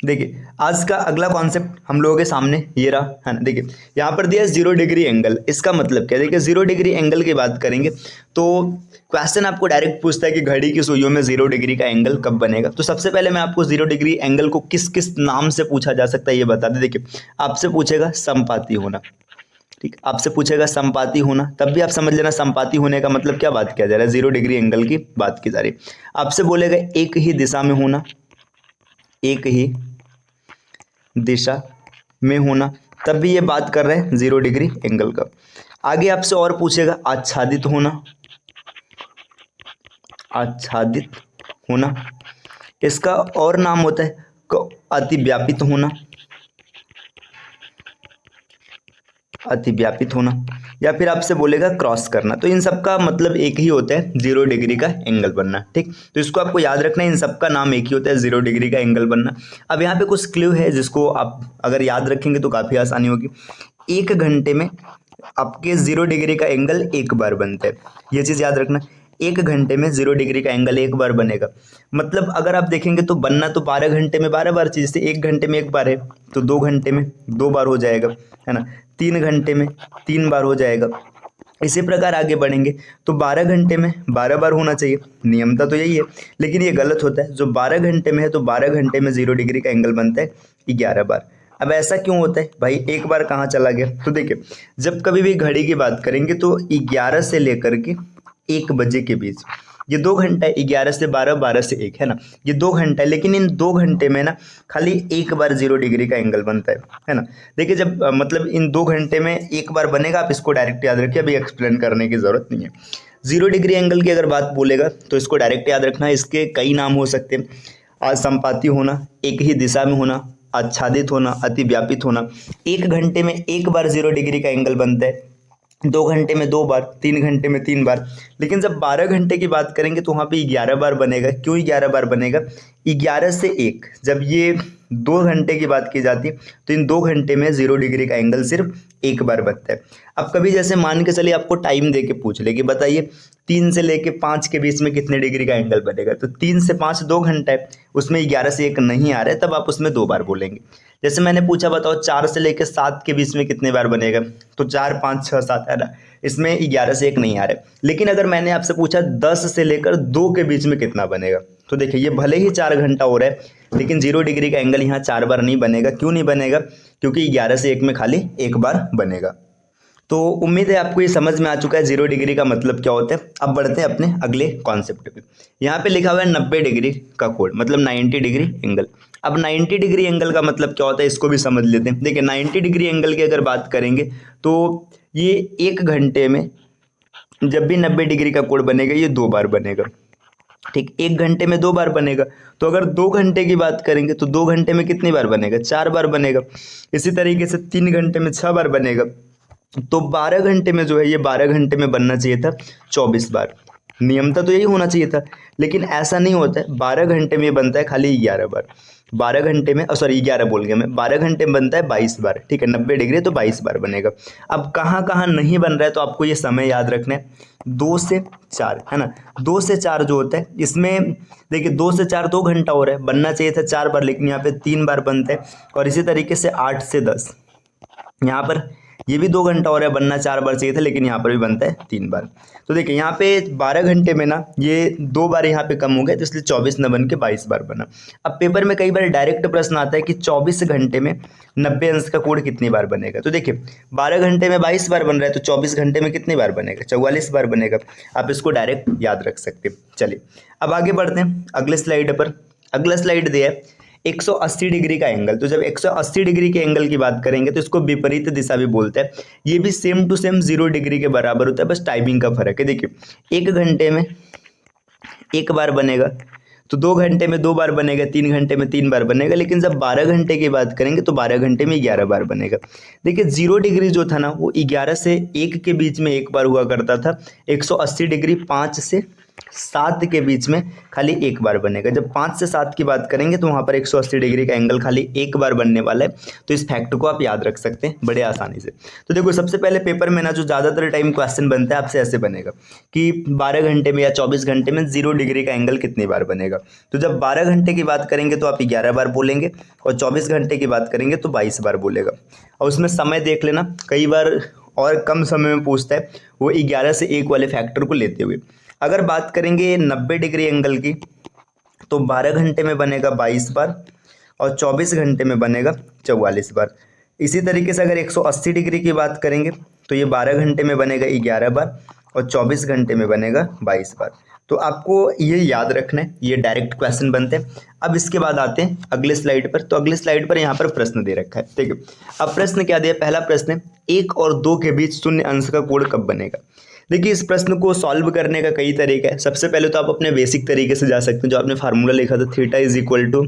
देखिए आज का अगला कॉन्सेप्ट हम लोगों के सामने ये रहा है ना। देखिए यहाँ पर दिया 0 डिग्री एंगल, इसका मतलब क्या है। देखिए 0 डिग्री एंगल की बात करेंगे तो क्वेश्चन आपको डायरेक्ट पूछता है कि घड़ी की सुइयों में 0 डिग्री का एंगल कब बनेगा। तो सबसे पहले मैं आपको 0 डिग्री एंगल को किस किस नाम से पूछा जा सकता है ये बता दें। देखिए आपसे पूछेगा समपाती होना, ठीक, आपसे पूछेगा समपाती होना, तब भी आप समझ लेना समपाती होने का मतलब क्या बात किया जा रहा है, 0 डिग्री एंगल की बात की जा रही है। आपसे बोलेगा एक ही दिशा में होना, एक ही दिशा में होना, तब भी ये बात कर रहे हैं 0 डिग्री एंगल का। आगे आपसे और पूछेगा आच्छादित होना, आच्छादित होना, इसका और नाम होता है अतिव्यापित होना, अतिव्यापित होना, या फिर आपसे बोलेगा क्रॉस करना। तो इन सब का मतलब एक ही होता है, 0 डिग्री का एंगल बनना। ठीक, तो इसको आपको याद रखना है, इन सब का नाम एक ही होता है, 0 डिग्री का एंगल बनना। अब यहाँ पे कुछ क्लू है जिसको आप अगर याद रखेंगे तो काफ़ी आसानी होगी। 1 घंटे में आपके 0 डिग्री का एंगल एक बार बनता है, ये चीज़ याद रखना। 1 घंटे में 0 डिग्री का एंगल एक बार बनेगा, मतलब अगर आप देखेंगे तो बनना तो 12 घंटे में 12 बार चीज़ से, 1 घंटे में एक बार है तो 2 घंटे में 2 बार हो जाएगा, है ना। 3 घंटे में 3 बार हो जाएगा। इसी प्रकार आगे बढ़ेंगे तो 12 घंटे में 12 बार होना चाहिए, नियमता तो यही है, लेकिन ये गलत होता है। जो 12 घंटे में है तो 12 घंटे में 0 डिग्री का एंगल बनता है 11 बार। अब ऐसा क्यों होता है भाई, एक बार कहाँ चला गया। तो देखिए जब कभी भी घड़ी की बात करेंगे तो 11 से लेकर के 1 बजे के बीच ये 2 घंटा है, 11 से 12, 12 से 1, है ना, ये 2 घंटा है। लेकिन इन 2 घंटे में ना खाली एक बार 0 डिग्री का एंगल बनता है ना। देखिए जब मतलब इन 2 घंटे में एक बार बनेगा, आप इसको डायरेक्ट याद रखिए, अभी एक्सप्लेन करने की जरूरत नहीं है। 0 डिग्री एंगल की अगर बात बोलेगा तो इसको डायरेक्ट याद रखना है। इसके कई नाम हो सकते हैं, असंपाती होना, एक ही दिशा में होना, आच्छादित होना, अतिव्यापित होना। 1 घंटे में एक बार 0 डिग्री का एंगल बनता है, 2 घंटे में 2 बार, 3 घंटे में 3 बार। लेकिन जब 12 घंटे की बात करेंगे तो वहाँ पे 11 बार बनेगा। क्यों 11 बार बनेगा, 11 से 1 जब ये 2 घंटे की बात की जाती है तो इन 2 घंटे में 0 डिग्री का एंगल सिर्फ एक बार बनता है। अब कभी जैसे मान के चलिए आपको टाइम दे के पूछ ले कि बताइए 3 से लेके 5 के बीच में कितने डिग्री का एंगल बनेगा, तो 3 से 5 2 घंटा है, उसमें 11 से 1 नहीं आ रहा है, तब आप उसमें 2 बार बोलेंगे। जैसे मैंने पूछा बताओ 4 से लेकर 7 के बीच में कितने बार बनेगा, तो 4 5 6 7 है ना, इसमें 11 से 1 नहीं आ रहा है। लेकिन अगर मैंने आपसे पूछा 10 से लेकर 2 के बीच में कितना बनेगा, तो देखिए ये भले ही 4 घंटा हो रहा है लेकिन 0 डिग्री का एंगल यहाँ 4 बार नहीं बनेगा। क्यों नहीं बनेगा, क्योंकि 11 से 1 में खाली एक बार बनेगा। तो उम्मीद है आपको ये समझ में आ चुका है 0 डिग्री का मतलब क्या होता है। अब बढ़ते हैं अपने अगले कॉन्सेप्ट पे। यहाँ पे लिखा हुआ है 90 डिग्री का कोण, मतलब 90 डिग्री एंगल। अब 90 डिग्री एंगल का मतलब क्या होता है इसको भी समझ लेते हैं। देखिए 90 डिग्री एंगल की अगर बात करेंगे तो ये 1 घंटे में जब भी 90 डिग्री का कोण बनेगा ये 2 बार बनेगा। ठीक, 1 घंटे में 2 बार बनेगा। तो अगर 2 घंटे की बात करेंगे तो 2 घंटे में कितनी बार बनेगा, 4 बार बनेगा। इसी तरीके से 3 घंटे में 6 बार बनेगा। तो 12 घंटे में जो है ये 12 घंटे में बनना चाहिए था 24 बार, नियमता तो यही होना चाहिए था, लेकिन ऐसा नहीं होता है। 12 घंटे में बनता है खाली 11 बार। 12 घंटे में, सॉरी 11 बोल गया मैं, 12 घंटे में बनता है 22 बार। ठीक है, 90 डिग्री तो 22 बार बनेगा। अब कहाँ कहाँ नहीं बन रहा है तो आपको ये समय याद रखना है। 2 से 4 है ना, 2 से 4 जो होता है इसमें देखिए 2 से 4 2 घंटा हो रहा है, बनना चाहिए था 4 बार, लेकिन यहाँ पे 3 बार बनता है। और इसी तरीके से 8 से 10 यहाँ पर ये भी 2 घंटा हो रहा है, बनना 4 बार चाहिए था, लेकिन यहाँ पर भी बनता है 3 बार। तो देखिए यहाँ पे 12 घंटे में ना ये 2 बार यहाँ पे कम हो गया, तो इसलिए 24 न बन के 22 बार बना। अब पेपर में कई बार डायरेक्ट प्रश्न आता है कि 24 घंटे में 90 अंश का कोण कितनी बार बनेगा। तो देखिए 12 घंटे में 22 बार बन रहा है, तो 24 घंटे में कितनी बार बनेगा, 44 बार बनेगा। आप इसको डायरेक्ट याद रख सकते हैं। चलिए अब आगे बढ़ते हैं अगले स्लाइड पर। अगला स्लाइड दिया है 180 डिग्री का एंगल। तो जब 180 डिग्री के एंगल की बात करेंगे तो इसको विपरीत दिशा भी बोलते हैं। ये भी सेम टू सेम 0 डिग्री के बराबर होता है, बस टाइमिंग का फर्क है। देखिए 1 घंटे में 1 बार बनेगा, तो 2 घंटे में 2 बार बनेगा, 3 घंटे में 3 बार बनेगा। लेकिन जब 12 घंटे की बात करेंगे तो 12 घंटे में 11 बार बनेगा। देखिए 0 डिग्री जो था ना वो 11 से 1 के बीच में 1 बार हुआ करता था। 180 डिग्री 5 से 7 के बीच में खाली 1 बार बनेगा। जब 5 से 7 की बात करेंगे तो वहाँ पर 180 डिग्री का एंगल खाली 1 बार बनने वाला है। तो इस फैक्ट को आप याद रख सकते हैं बड़े आसानी से। तो देखो सबसे पहले पेपर में ना जो ज़्यादातर टाइम क्वेश्चन बनता है आपसे ऐसे बनेगा कि 12 घंटे में या 24 घंटे में 0 डिग्री का एंगल कितनी बार बनेगा। तो जब 12 घंटे की बात करेंगे तो आप 11 बार बोलेंगे, और 24 घंटे की बात करेंगे तो 22 बार बोलेगा। और उसमें समय देख लेना, कई बार और कम समय में पूछता है वो 11 से 1 वाले फैक्टर को लेते हुए। अगर बात करेंगे 90 डिग्री एंगल की तो 12 घंटे में बनेगा 22 बार और 24 घंटे में बनेगा 44 बार। इसी तरीके से अगर 180 डिग्री की बात करेंगे तो ये 12 घंटे में बनेगा 11 बार और 24 घंटे में बनेगा 22 बार। तो आपको ये याद रखना है, ये डायरेक्ट क्वेश्चन बनते हैं। अब इसके बाद आते हैं अगले स्लाइड पर। तो अगले स्लाइड पर यहाँ पर प्रश्न दे रखा है। ठीक है, अब प्रश्न क्या दिया, पहला प्रश्न है 1 और 2 के बीच शून्य अंश का कोण कब बनेगा। देखिए इस प्रश्न को सॉल्व करने का कई तरीका है। सबसे पहले तो आप अपने बेसिक तरीके से जा सकते हैं, जो आपने फार्मूला लिखा था theta is equal to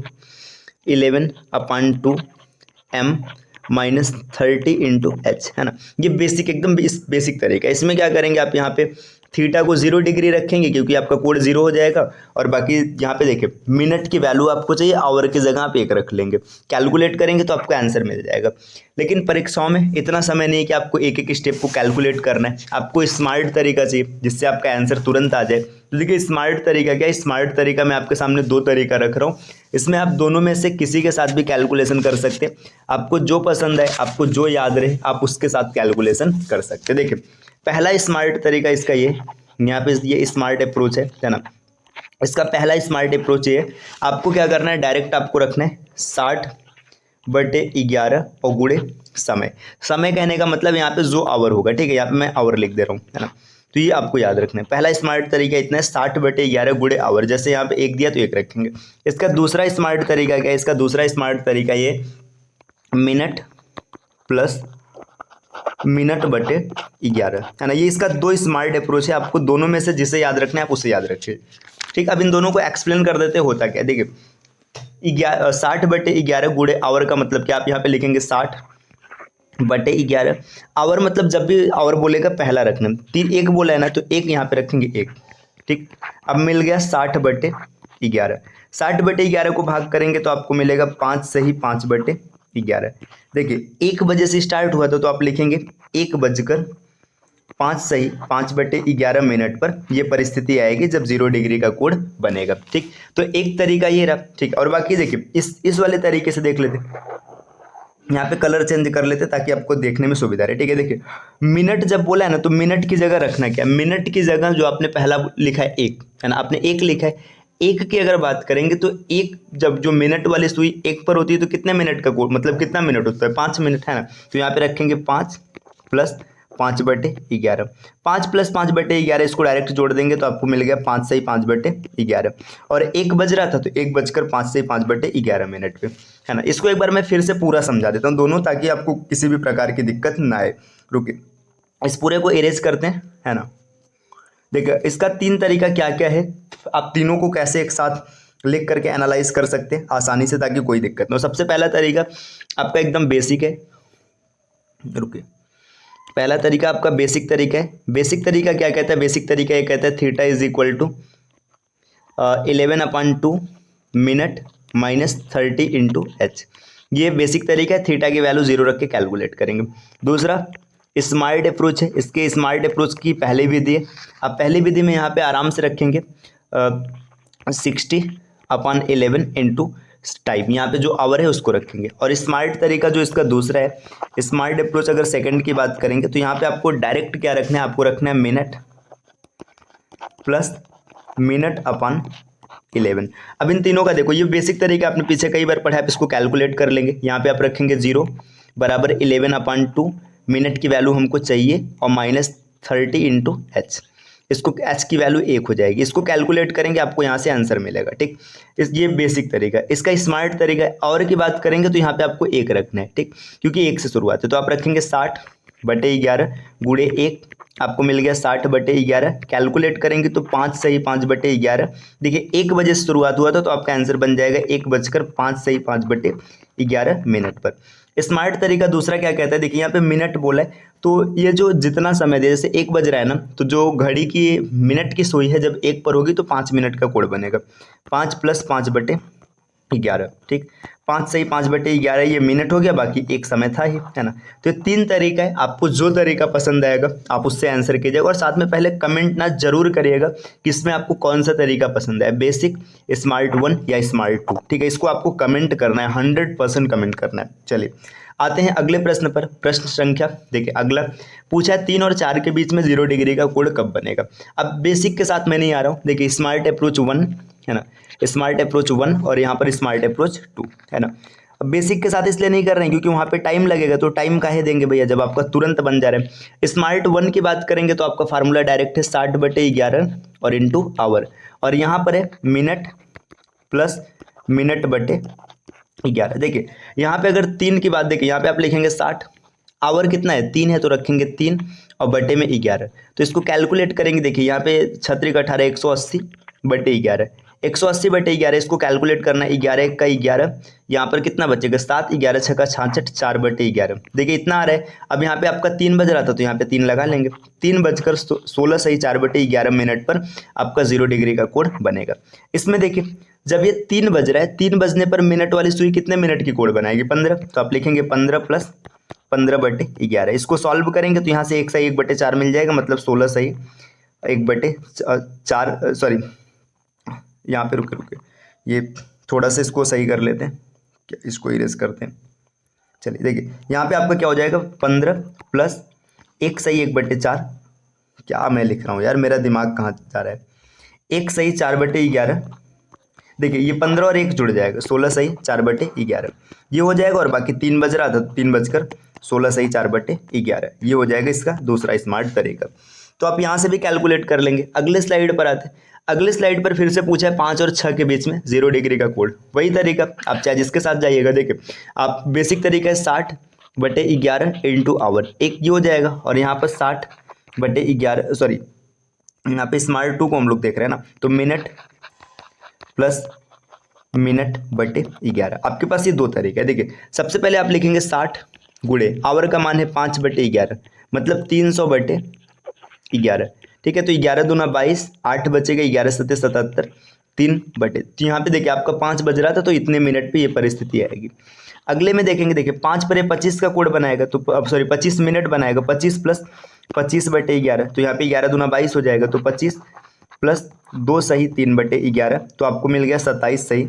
11/2 m minus 30 into H, है ना। ये बेसिक एकदम बेसिक तरीका है। इसमें क्या करेंगे आप यहाँ पे थीटा को 0 डिग्री रखेंगे क्योंकि आपका कोण 0 हो जाएगा, और बाकी यहाँ पे देखिए मिनट की वैल्यू आपको चाहिए, आवर की जगह आप 1 रख लेंगे। कैलकुलेट करेंगे तो आपको आंसर मिल जाएगा। लेकिन परीक्षाओं में इतना समय नहीं है कि आपको एक एक स्टेप को कैलकुलेट करना है। आपको स्मार्ट तरीका चाहिए जिससे आपका आंसर तुरंत आ जाए। तो देखिए स्मार्ट तरीका क्या है, स्मार्ट तरीका मैं आपके सामने 2 तरीका रख रहा हूँ। इसमें आप दोनों में से किसी के साथ भी कैलकुलेशन कर सकते हैं। आपको जो पसंद है, आपको जो याद रहे, आप उसके साथ कैलकुलेशन कर सकते हैं। देखिए पहला स्मार्ट तरीका इसका ये, यहाँ पे ये स्मार्ट अप्रोच है ना। इसका पहला स्मार्ट अप्रोच ये है, आपको क्या करना है, डायरेक्ट आपको रखना है 60/11 और गुणे समय। समय कहने का मतलब यहाँ पे जो आवर होगा, ठीक है, यहाँ पे मैं आवर लिख दे रहा हूँ, है ना। तो ये आपको याद रखना है। पहला स्मार्ट तरीका इतना है 60/11 गुणे आवर। जैसे यहाँ पे 1 दिया तो 1 रखेंगे। इसका दूसरा स्मार्ट तरीका क्या है, इसका दूसरा स्मार्ट तरीका ये मिनट प्लस मिनट बटे 11, है ना। ये इसका 2 स्मार्ट अप्रोच है। आपको दोनों में से जिसे याद रखना है आप उसे याद रखिए। ठीक, अब इन दोनों को एक्सप्लेन कर देते होता क्या। देखिए 60/11 गुणे आवर का मतलब क्या, आप यहाँ पे लिखेंगे 60/11। आवर मतलब जब भी आवर बोलेगा पहला रखना, 1 बोला है ना तो 1 यहाँ पे रखेंगे 1। ठीक, अब मिल गया 60/11। 60/11 को भाग करेंगे तो आपको मिलेगा 5 सही 5/11। देखिए 1 बजे से स्टार्ट हुआ था तो आप लिखेंगे 1:05 सही 5/11 मिनट पर ये परिस्थिति आएगी जब 0 डिग्री का कोण बनेगा। ठीक, तो एक तरीका ये रहा। ठीक, और बाकी देखिए इस वाले तरीके से देख लेते, यहाँ पे कलर चेंज कर लेते ताकि आपको देखने में सुविधा रहे। ठीक है, देखिए मिनट जब बोला है ना तो मिनट की जगह रखना क्या, मिनट की जगह जो आपने पहला लिखा है 1, है ना, आपने 1 लिखा है। 1 की अगर बात करेंगे तो 1 जब जो मिनट वाली सुई 1 पर होती है तो कितने मिनट का कोण, मतलब कितना मिनट होता है, 5 मिनट, है ना। तो यहाँ पे रखेंगे 5 प्लस 5/11। 5 प्लस 5/11 इसको डायरेक्ट जोड़ देंगे तो आपको मिल गया 5 सही 5/11। और 1 बज रहा था तो 1:05 सही 5/11 मिनट पे, है ना। इसको एक बार मैं फिर से पूरा समझा देता हूँ दोनों, ताकि आपको किसी भी प्रकार की दिक्कत ना आए। रुकिए इस पूरे को इरेज करते हैं, है ना। देखिए इसका 3 तरीका क्या क्या है, आप तीनों को कैसे एक साथ लिख करके एनालाइज कर सकते हैं आसानी से, ताकि कोई दिक्कत ना हो। सबसे पहला तरीका आपका एकदम बेसिक है। रुकिए पहला तरीका आपका बेसिक तरीका है। बेसिक तरीका क्या कहता है? बेसिक तरीका ये कहता है theta is equal to 11/2 minute minus 30 into H. ये बेसिक तरीका है, थीटा की वैल्यू 0 रख के कैलकुलेट करेंगे। दूसरा स्मार्ट अप्रोच है। इसके स्मार्ट अप्रोच की पहली विधि है। अब पहली विधि में यहाँ पे आराम से रखेंगे 60/11 इंटू टाइम, यहाँ पे जो आवर है उसको रखेंगे। और स्मार्ट तरीका जो इसका दूसरा है, स्मार्ट अप्रोच अगर सेकंड की बात करेंगे तो यहाँ पे आपको डायरेक्ट क्या रखना है? आपको रखना है मिनट प्लस मिनट अपॉन 11। अब इन तीनों का देखो, ये बेसिक तरीका आपने पीछे कई बार पढ़ा है, आप इसको कैलकुलेट कर लेंगे। यहाँ पे आप रखेंगे 0 बराबर 11/2 मिनट की वैल्यू हमको चाहिए और माइनस 30 इंटू एच। इसको एच की वैल्यू 1 हो जाएगी। इसको कैलकुलेट करेंगे, आपको यहाँ से आंसर मिलेगा। ठीक, ये बेसिक तरीका है। इसका स्मार्ट तरीका है, और की बात करेंगे तो यहाँ पे आपको 1 रखना है। ठीक, क्योंकि 1 से शुरुआत है, तो आप रखेंगे 60/11 गुणे 1, आपको मिल गया 60/11। कैलकुलेट करेंगे तो 5 सही 5/11। देखिए 1 बजे से शुरुआत हुआ था, तो आपका आंसर बन जाएगा 1 बजकर 5 सही 5/11 मिनट पर। स्मार्ट तरीका दूसरा क्या कहता है? देखिए यहाँ पे मिनट बोला है, तो ये जो जितना समय दे, जैसे 1 बज रहा है ना, तो जो घड़ी की मिनट की सुई है जब 1 पर होगी तो 5 मिनट का कोड बनेगा। 5 + 5/11। ठीक, 5 सही 5/11 ये मिनट हो गया, बाकी एक समय था ही, है ना। तो ये 3 तरीका है, आपको जो तरीका पसंद आएगा आप उससे आंसर कीजिएगा। और साथ में पहले कमेंट ना जरूर करिएगा कि इसमें आपको कौन सा तरीका पसंद है, बेसिक, स्मार्ट 1 या स्मार्ट 2। ठीक है, इसको आपको कमेंट करना है, 100% कमेंट करना है। चलिए आते हैं अगले प्रश्न पर। प्रश्न संख्या देखिए अगला पूछा है 3 और 4 के बीच में 0 डिग्री का कोण कब बनेगा। अब बेसिक के साथ मैं नहीं आ रहा हूँ। देखिए स्मार्ट अप्रोच 1 है ना, स्मार्ट अप्रोच 1 और यहाँ पर स्मार्ट अप्रोच 2 है ना। अब बेसिक के साथ इसलिए नहीं कर रहे हैं क्योंकि वहाँ पे टाइम लगेगा, तो टाइम काहे देंगे भैया जब आपका तुरंत बन जा रहा है। स्मार्ट 1 की बात करेंगे तो आपका फार्मूला डायरेक्ट है 60/11 और इंटू आवर, और यहाँ पर है मिनट प्लस मिनट/11। देखिए यहाँ पे अगर 3 की बात देखिए, यहाँ पे आप लिखेंगे 60, आवर कितना है 3 है, तो रखेंगे 3 और बटे में 11। तो इसको कैलकुलेट करेंगे। देखिए यहाँ पे 36 18 180/11, 180/11 इसको कैलकुलेट करना है। 11 1 का 11, यहाँ पर कितना बचेगा 7, 11 6 का 66, 4/11। देखिए इतना आ रहा है। अब यहाँ पे आपका 3 बज रहा था तो यहाँ पे 3 लगा लेंगे। 3 बजकर 16 सही 4/11 मिनट पर आपका 0 डिग्री का कोण बनेगा। इसमें देखिए जब ये 3 बज रहा है, 3 बजने पर मिनट वाली सुई कितने मिनट की कोण बनाएगी 15, तो आप लिखेंगे 15 + 15/11। इसको सॉल्व करेंगे तो यहाँ से 1 सही 1/4 मिल जाएगा, मतलब 16 सही 1/4, सॉरी यहाँ पे रुके ये थोड़ा सा इसको सही कर लेते हैं, इसको इरेज करते हैं। चलिए देखिए यहाँ पे आपका क्या हो जाएगा 15 + 1 सही 1/4, क्या मैं लिख रहा हूँ यार, मेरा दिमाग कहाँ जा रहा है। 1 सही 4/11, देखिए ये 15 और 1 जुड़ जाएगा, 16 सही 4/11 ये हो जाएगा। और बाकी 3 बज रहा था, 3 बजकर 16 सही 4/11 ये हो जाएगा इसका दूसरा स्मार्ट तरीका। तो आप यहाँ से भी कैलकुलेट कर लेंगे। अगले स्लाइड पर आते हैं। अगले स्लाइड पर फिर से पूछा है 5 और 6 के बीच में 0 डिग्री का कोण। वही तरीका आप चाहे जिसके साथ जाइएगा। देखिए आप बेसिक तरीका है 60/11 इंटू आवर, एक ये हो जाएगा, और यहाँ पर 60/11, सॉरी यहाँ पे स्मार्ट 2 को हम लोग देख रहे हैं ना, तो मिनट प्लस मिनट/11। आपके पास ये 2 तरीके हैं। देखिए सबसे पहले आप लिखेंगे 60 गुणे आवर का मान है 5/11, मतलब 300/11। ठीक है, तो 11 दूना 22, 8 बचेगा, 11 सत्ते 77, 3 बटे। तो यहाँ पे देखिए आपका 5 बज रहा था तो इतने मिनट पे ये परिस्थिति आएगी। अगले में देखेंगे, देखिए 5 पर 25 का कोड बनाएगा, तो सॉरी 25 मिनट बनाएगा, 25 + 25/11, तो यहाँ पे 11 दूना 22 हो जाएगा, तो 25 + 2 सही 3/11, तो आपको मिल गया 27 सही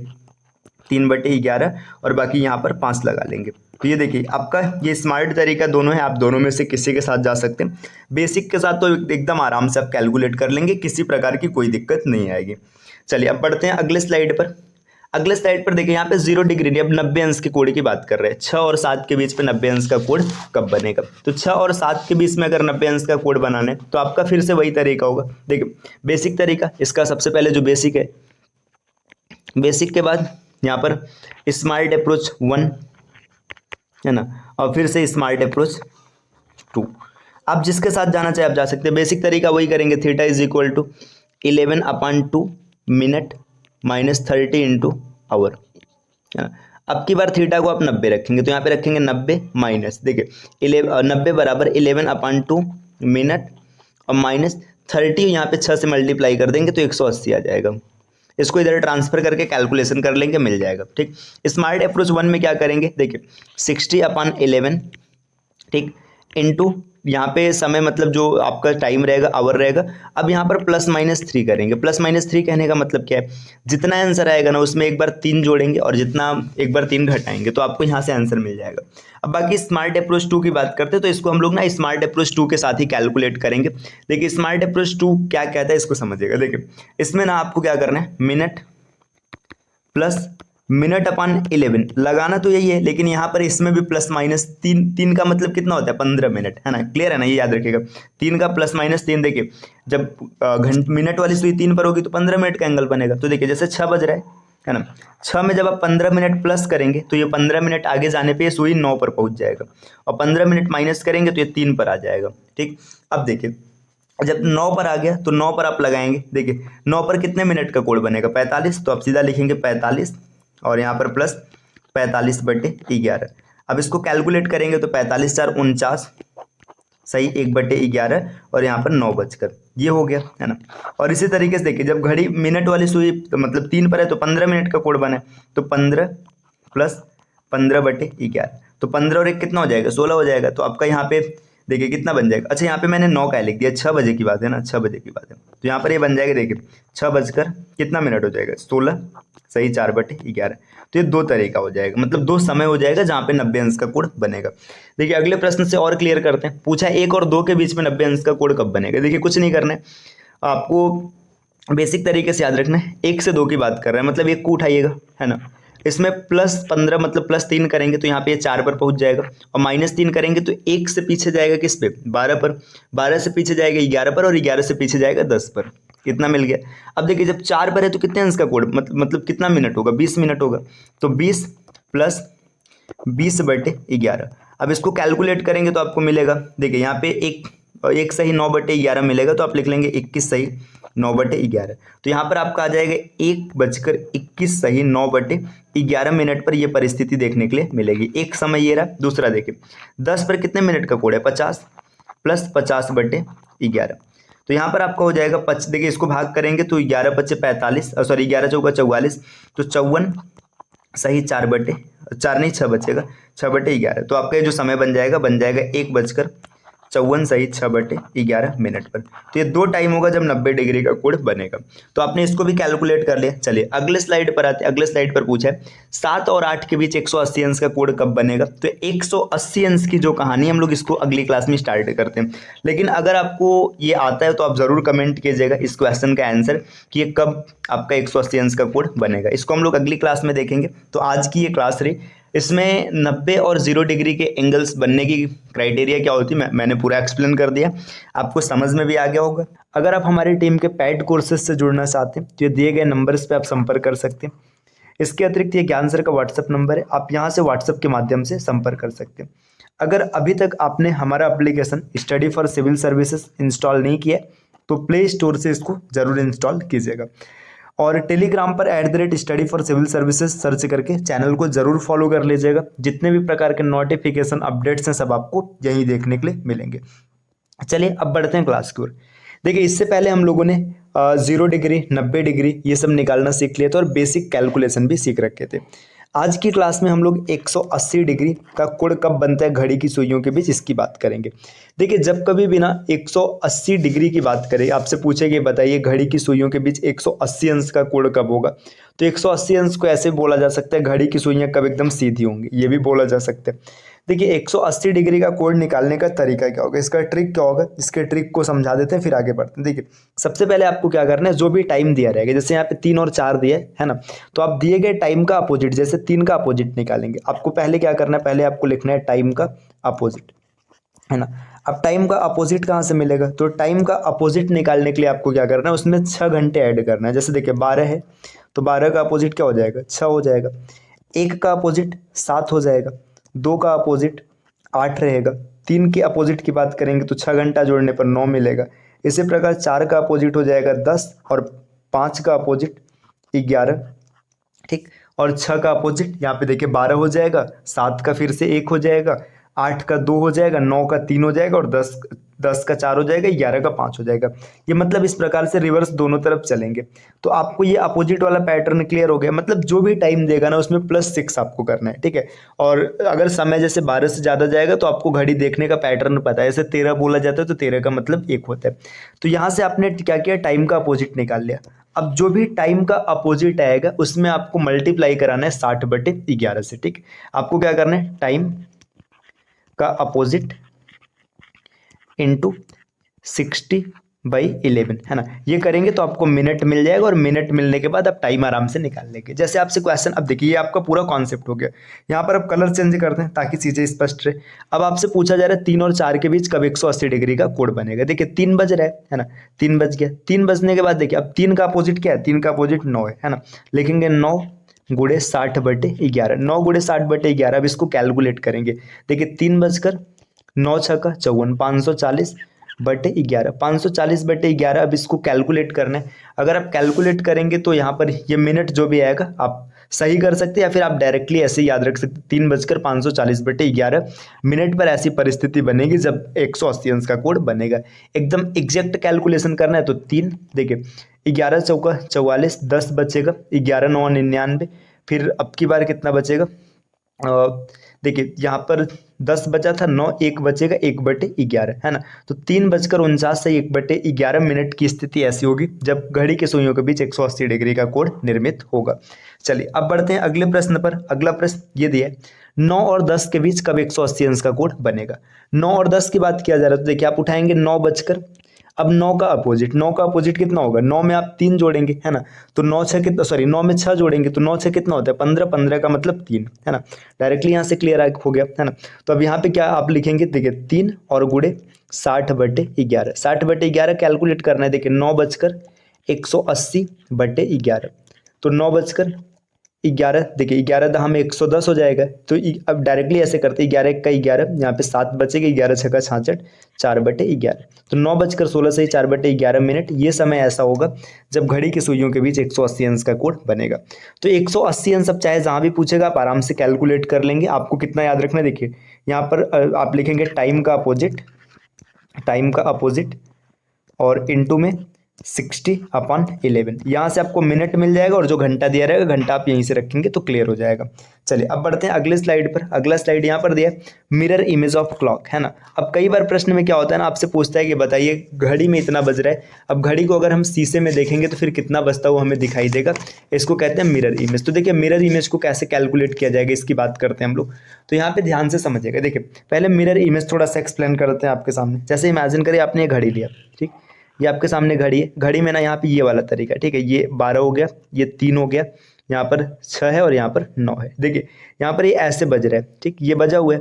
3/11, और बाकी यहाँ पर 5 लगा लेंगे। तो ये देखिए आपका ये स्मार्ट तरीका दोनों है, आप दोनों में से किसी के साथ जा सकते हैं। बेसिक के साथ तो एकदम आराम से आप कैलकुलेट कर लेंगे, किसी प्रकार की कोई दिक्कत नहीं आएगी। चलिए अब बढ़ते हैं अगले स्लाइड पर। अगले स्लाइड पर देखिए यहाँ पे 0 डिग्री, अब 90 अंश के कोण की बात कर रहे हैं। 6 और 7 के बीच पे 90 अंश का कोण कब बनेगा। तो 6 और 7 के बीच में अगर 90 अंश का कोण बनाना है तो आपका फिर से वही तरीका होगा। देखिए बेसिक तरीका, इसका सबसे पहले जो बेसिक है, बेसिक के बाद यहाँ पर स्मार्ट अप्रोच 1 है ना, और फिर से स्मार्ट अप्रोच 2। आप जिसके साथ जाना चाहे आप जा सकते हैं। बेसिक तरीका वही करेंगे, theta is equal to 11/2 minute minus 30 into hour. अब की बार थीटा को आप 90 रखेंगे, तो यहाँ पे रखेंगे 90 माइनस, देखिए 90 बराबर 11/2 मिनट और माइनस 30 यहाँ पे 6 से मल्टीप्लाई कर देंगे तो 180 आ जाएगा। इसको इधर ट्रांसफर करके कैलकुलेशन कर लेंगे, मिल जाएगा। ठीक, स्मार्ट अप्रोच 1 में क्या करेंगे, देखिए 60/11, ठीक, इनटू यहाँ पे समय मतलब जो आपका टाइम रहेगा आवर रहेगा। अब यहाँ पर +-3 करेंगे। +-3 कहने का मतलब क्या है, जितना आंसर आएगा ना उसमें एक बार 3 जोड़ेंगे और जितना एक बार 3 घटाएंगे तो आपको यहाँ से आंसर मिल जाएगा। अब बाकी स्मार्ट अप्रोच 2 की बात करते हैं तो इसको हम लोग ना स्मार्ट अप्रोच 2 के साथ ही कैलकुलेट करेंगे। देखिए स्मार्ट अप्रोच 2 क्या कहता है इसको समझिएगा। देखिए इसमें ना आपको क्या करना है, मिनट प्लस मिनट/11 लगाना तो यही है, लेकिन यहाँ पर इसमें भी +-3, 3 का मतलब कितना होता है 15 मिनट, है ना, क्लियर है ना, ये याद रखिएगा। 3 का +-3, देखिए जब मिनट वाली सुई 3 पर होगी तो 15 मिनट का एंगल बनेगा। तो देखिए जैसे 6 बज रहा है ना, 6 में जब आप 15 मिनट प्लस करेंगे तो ये 15 मिनट आगे जाने पे ये सुई 9 पर पहुंच जाएगा और 15 मिनट माइनस करेंगे तो ये 3 पर आ जाएगा। ठीक, अब देखिए जब 9 पर आ गया तो 9 पर आप लगाएंगे, देखिए 9 पर कितने मिनट का कोण बनेगा 45, तो आप सीधा लिखेंगे 45 और यहाँ पर प्लस 45/11। अब इसको कैलकुलेट करेंगे तो 45×4 = 49, सही, 1/11 और यहाँ पर 9 बजकर, ये हो गया, है ना। और इसी तरीके से देखिए जब घड़ी मिनट वाली सुई तो मतलब 3 पर है तो 15 मिनट का कोण बना है, तो 15 + 15/11, तो 15 और 1 कितना हो जाएगा 16 हो जाएगा। तो आपका यहाँ पे देखिए कितना बन जाएगा, अच्छा यहाँ पे मैंने 9 का लिख दिया, 6 बजे की बात है ना, 6 बजे की बात है, तो यहाँ पर ये बन जाएगा, देखिए 6 बजकर कितना मिनट हो जाएगा 16, सही, 4/11। तो ये 2 तरीका हो जाएगा, मतलब 2 समय हो जाएगा जहाँ पे 90 अंश का कोण बनेगा। देखिए अगले प्रश्न से और क्लियर करते हैं। पूछा 1 और 2 के बीच में 90 अंश का कोण कब बनेगा। देखिए कुछ नहीं करना है, आपको बेसिक तरीके से याद रखना है। 1 से 2 की बात कर रहे हैं, मतलब 1 को उठाइएगा, है ना, इसमें +15 मतलब +3 करेंगे तो यहाँ पे ये 4 पर पहुंच जाएगा और -3 करेंगे तो 1 से पीछे जाएगा किस पे 12 पर, 12 से पीछे जाएगा 11 पर और 11 से पीछे जाएगा 10 पर, कितना मिल गया। अब देखिए जब 4 पर है तो कितने अंश का कोण मतलब कितना मिनट होगा 20 मिनट होगा, तो 20 + 20/11। अब इसको कैलकुलेट करेंगे तो आपको मिलेगा, देखिए यहाँ पे एक सही 9/11 मिलेगा, तो आप लिख लेंगे 21 सही 9/11। तो यहाँ पर आपका आ जाएगा 1:21 सही 9/11 मिनट पर यह परिस्थिति देखने के लिए मिलेगी। एक समय ये रहा। दूसरा देखिए 10 पर कितने मिनट का कोण है 50 + 50/11, तो यहाँ पर आपका हो जाएगा देखिए इसको भाग करेंगे तो 11×5 = 45, सॉरी 11×4 = 44, तो 54 सही 4 नहीं 6 बचेगा 6/11। तो आपका जो समय बन जाएगा 1:54 सही 6/11 मिनट पर। तो ये 2 टाइम होगा जब 90 डिग्री का कोण बनेगा। तो आपने इसको भी कैलकुलेट कर लिया। चलिए अगले स्लाइड पर आते हैं। अगले स्लाइड पर पूछा है 7 और 8 के बीच 180 अंश का कोण कब बनेगा। तो 180 अंश की जो कहानी हम लोग इसको अगली क्लास में स्टार्ट करते हैं, लेकिन अगर आपको ये आता है तो आप जरूर कमेंट कीजिएगा इस क्वेश्चन का आंसर कि ये कब आपका 180 अंश का कोण बनेगा। इसको हम लोग अगली क्लास में देखेंगे। तो आज की ये क्लास रही, इसमें 90 और 0 डिग्री के एंगल्स बनने की क्राइटेरिया क्या होती है मैंने पूरा एक्सप्लेन कर दिया, आपको समझ में भी आ गया होगा। अगर आप हमारी टीम के पेड कोर्सेज से जुड़ना चाहते हैं तो ये दिए गए नंबर्स पे आप संपर्क कर सकते हैं। इसके अतिरिक्त ये ज्ञान सर का व्हाट्सएप नंबर है, आप यहाँ से व्हाट्सएप के माध्यम से संपर्क कर सकते हैं। अगर अभी तक आपने हमारा application study for civil services install नहीं किया तो प्ले स्टोर से इसको जरूर इंस्टॉल कीजिएगा और टेलीग्राम पर @study for civil services search करके चैनल को जरूर फॉलो कर लीजिएगा। जितने भी प्रकार के नोटिफिकेशन अपडेट्स हैं सब आपको यहीं देखने के लिए मिलेंगे। चलिए अब बढ़ते हैं क्लास की ओर। देखिए इससे पहले हम लोगों ने 0 डिग्री 90 डिग्री ये सब निकालना सीख लिया था और बेसिक कैलकुलेशन भी सीख रखे थे। आज की क्लास में हम लोग 180 डिग्री का कोण कब बनता है घड़ी की सुइयों के बीच इसकी बात करेंगे। देखिए जब कभी भी ना 180 डिग्री की बात करें, आपसे पूछेंगे बताइए घड़ी की सुइयों के बीच 180 अंश का कोण कब होगा, तो 180 अंश को ऐसे बोला जा सकता है घड़ी की सुइयां कब एकदम सीधी होंगी, ये भी बोला जा सकता है। देखिए 180 डिग्री का कोण निकालने का तरीका क्या होगा, इसका ट्रिक क्या होगा, इसके ट्रिक को समझा देते हैं फिर आगे बढ़ते हैं। देखिए सबसे पहले आपको क्या करना है, जो भी टाइम दिया रहेगा, जैसे यहाँ पे 3 और 4 दिया है ना, तो आप दिए गए टाइम का अपोजिट, जैसे 3 का अपोजिट निकालेंगे, आपको पहले क्या करना है, पहले आपको लिखना है टाइम का अपोजिट, है ना। अब टाइम का अपोजिट कहाँ से मिलेगा, तो टाइम का अपोजिट निकालने के लिए आपको क्या करना है, उसमें 6 घंटे ऐड करना है। जैसे देखिए 12 है तो 12 का अपोजिट क्या हो जाएगा 6 हो जाएगा, 1 का अपोजिट 7 हो जाएगा, 2 का अपोजिट 8 रहेगा, 3 के अपोजिट की बात करेंगे तो 6 घंटा जोड़ने पर 9 मिलेगा। इसी प्रकार 4 का अपोजिट हो जाएगा 10 और 5 का अपोजिट 11, ठीक। और 6 का अपोजिट यहाँ पे देखिए 12 हो जाएगा, 7 का फिर से 1 हो जाएगा, 8 का 2 हो जाएगा, 9 का 3 हो जाएगा और 10 का 4 हो जाएगा, 11 का 5 हो जाएगा। ये मतलब इस प्रकार से रिवर्स दोनों तरफ चलेंगे। तो आपको ये अपोजिट वाला पैटर्न क्लियर हो गया। मतलब जो भी टाइम देगा ना उसमें +6 आपको करना है, ठीक है। और अगर समय जैसे 12 से ज़्यादा जाएगा तो आपको घड़ी देखने का पैटर्न पता है, जैसे 13 बोला जाता है तो 13 का मतलब 1 होता है। तो यहाँ से आपने क्या किया, टाइम का अपोजिट निकाल लिया। अब जो भी टाइम का अपोजिट आएगा उसमें आपको मल्टीप्लाई कराना है 60/11 से, ठीक। आपको क्या करना है, टाइम का अपोजिट इंटू 60/11 है ना। ये करेंगे तो आपको मिनट मिल जाएगा और मिनट मिलने के बाद आप टाइम आराम से निकाल लेंगे। जैसे आपसे क्वेश्चन, अब देखिए ये आपका पूरा कॉन्सेप्ट हो गया। यहाँ पर अब कलर चेंज करते हैं ताकि चीज़ें स्पष्ट रहे। अब आपसे पूछा जा रहा है 3 और 4 के बीच कब 180 डिग्री का कोण बनेगा। देखिए 3 बज रहा है ना, 3 बज गया। 3 बजने के बाद देखिए अब 3 का अपोजिट क्या है, 3 का अपोजिट 9 है ना। लिखेंगे 9 गुणे 60/11, 9 गुणे 60/11। अब इसको कैलकुलेट करेंगे। देखिए 3 बजकर 9 छक्का 54, 540/11, 540/11। अब इसको कैलकुलेट करना है। अगर आप कैलकुलेट करेंगे तो यहाँ पर ये मिनट जो भी आएगा आप सही कर सकते हैं या फिर आप डायरेक्टली ऐसे ही याद रख सकते। 3 बजकर 540/11 मिनट पर ऐसी परिस्थिति बनेगी जब 180 अंश का कोण बनेगा। एकदम एग्जैक्ट कैलकुलेशन करना है तो 3, देखिए 11 चौका 44, 10 बचेगा, 11 9 99। फिर अब की बार कितना बचेगा, देखिए यहाँ पर 10 बचा था, 9 1 बचेगा, 1/11 है ना। तो 3 बजकर 49 से 1/11 मिनट की स्थिति ऐसी होगी जब घड़ी के सुइयों के बीच 180 डिग्री का कोण निर्मित होगा। चलिए अब बढ़ते हैं अगले प्रश्न पर। अगला प्रश्न ये दिया है, 9 और 10 के बीच कब 180 अंश का कोण बनेगा। 9 और 10 की बात किया जा रहा है तो देखिए आप उठाएंगे 9 बजकर, अब 9 का अपोजिट, 9 का अपोजिट कितना होगा, 9 में आप 3 जोड़ेंगे है ना। तो 9 6 कितना, सॉरी 9 में 6 जोड़ेंगे तो 9 6 कितना होता है 15, 15 का मतलब 3 है ना। डायरेक्टली यहाँ से क्लियर हो गया है ना। तो अब यहाँ पे क्या आप लिखेंगे, देखिए 3 और गुणे 60/11, 60/11 कैलकुलेट करना है। देखिए 9 बजकर 180/11, तो 9 बजकर 11, देखिए 11 दहा में 110 हो जाएगा। तो अब डायरेक्टली ऐसे करते हैं, 11 1 का 11, यहाँ पे 7 बचेगा, 11 6 का 66, 4/11। तो 9 बजकर 16 से 4/11 मिनट ये समय ऐसा होगा जब घड़ी की सुइयों के बीच 180 अंश का कोण बनेगा। तो 180 अंश अब चाहे जहाँ भी पूछेगा आप आराम से कैलकुलेट कर लेंगे। आपको कितना याद रखना है, देखिए यहाँ पर आप लिखेंगे टाइम का अपोजिट और इंटू में 60/11। यहाँ से आपको मिनट मिल जाएगा और जो घंटा दिया रहेगा घंटा आप यहीं से रखेंगे तो क्लियर हो जाएगा। चलिए अब बढ़ते हैं अगले स्लाइड पर। अगला स्लाइड यहाँ पर दिया मिरर इमेज ऑफ क्लॉक है ना। अब कई बार प्रश्न में क्या होता है ना, आपसे पूछता है कि बताइए घड़ी में इतना बज रहा है। अब घड़ी को अगर हम शीशे में देखेंगे तो फिर कितना बजता हुआ हमें दिखाई देगा, इसको कहते हैं मिरर इमेज। तो देखिए मिरर इमेज को कैसे कैलकुलेट किया जाएगा इसकी बात करते हैं हम लोग। तो यहाँ पे ध्यान से समझिएगा। देखिए पहले मिरर इमेज थोड़ा सा एक्सप्लेन करते हैं आपके सामने। जैसे इमेजिन करिए आपने ये घड़ी लिया, ठीक, ये आपके सामने घड़ी है। घड़ी में ना यहाँ पे ये वाला तरीका, ठीक है, ये 12 हो गया, ये 3 हो गया, यहाँ पर 6 है और यहाँ पर 9 है। देखिए यहाँ पर ये ऐसे बज रहा है, ठीक, ये बजा हुआ है।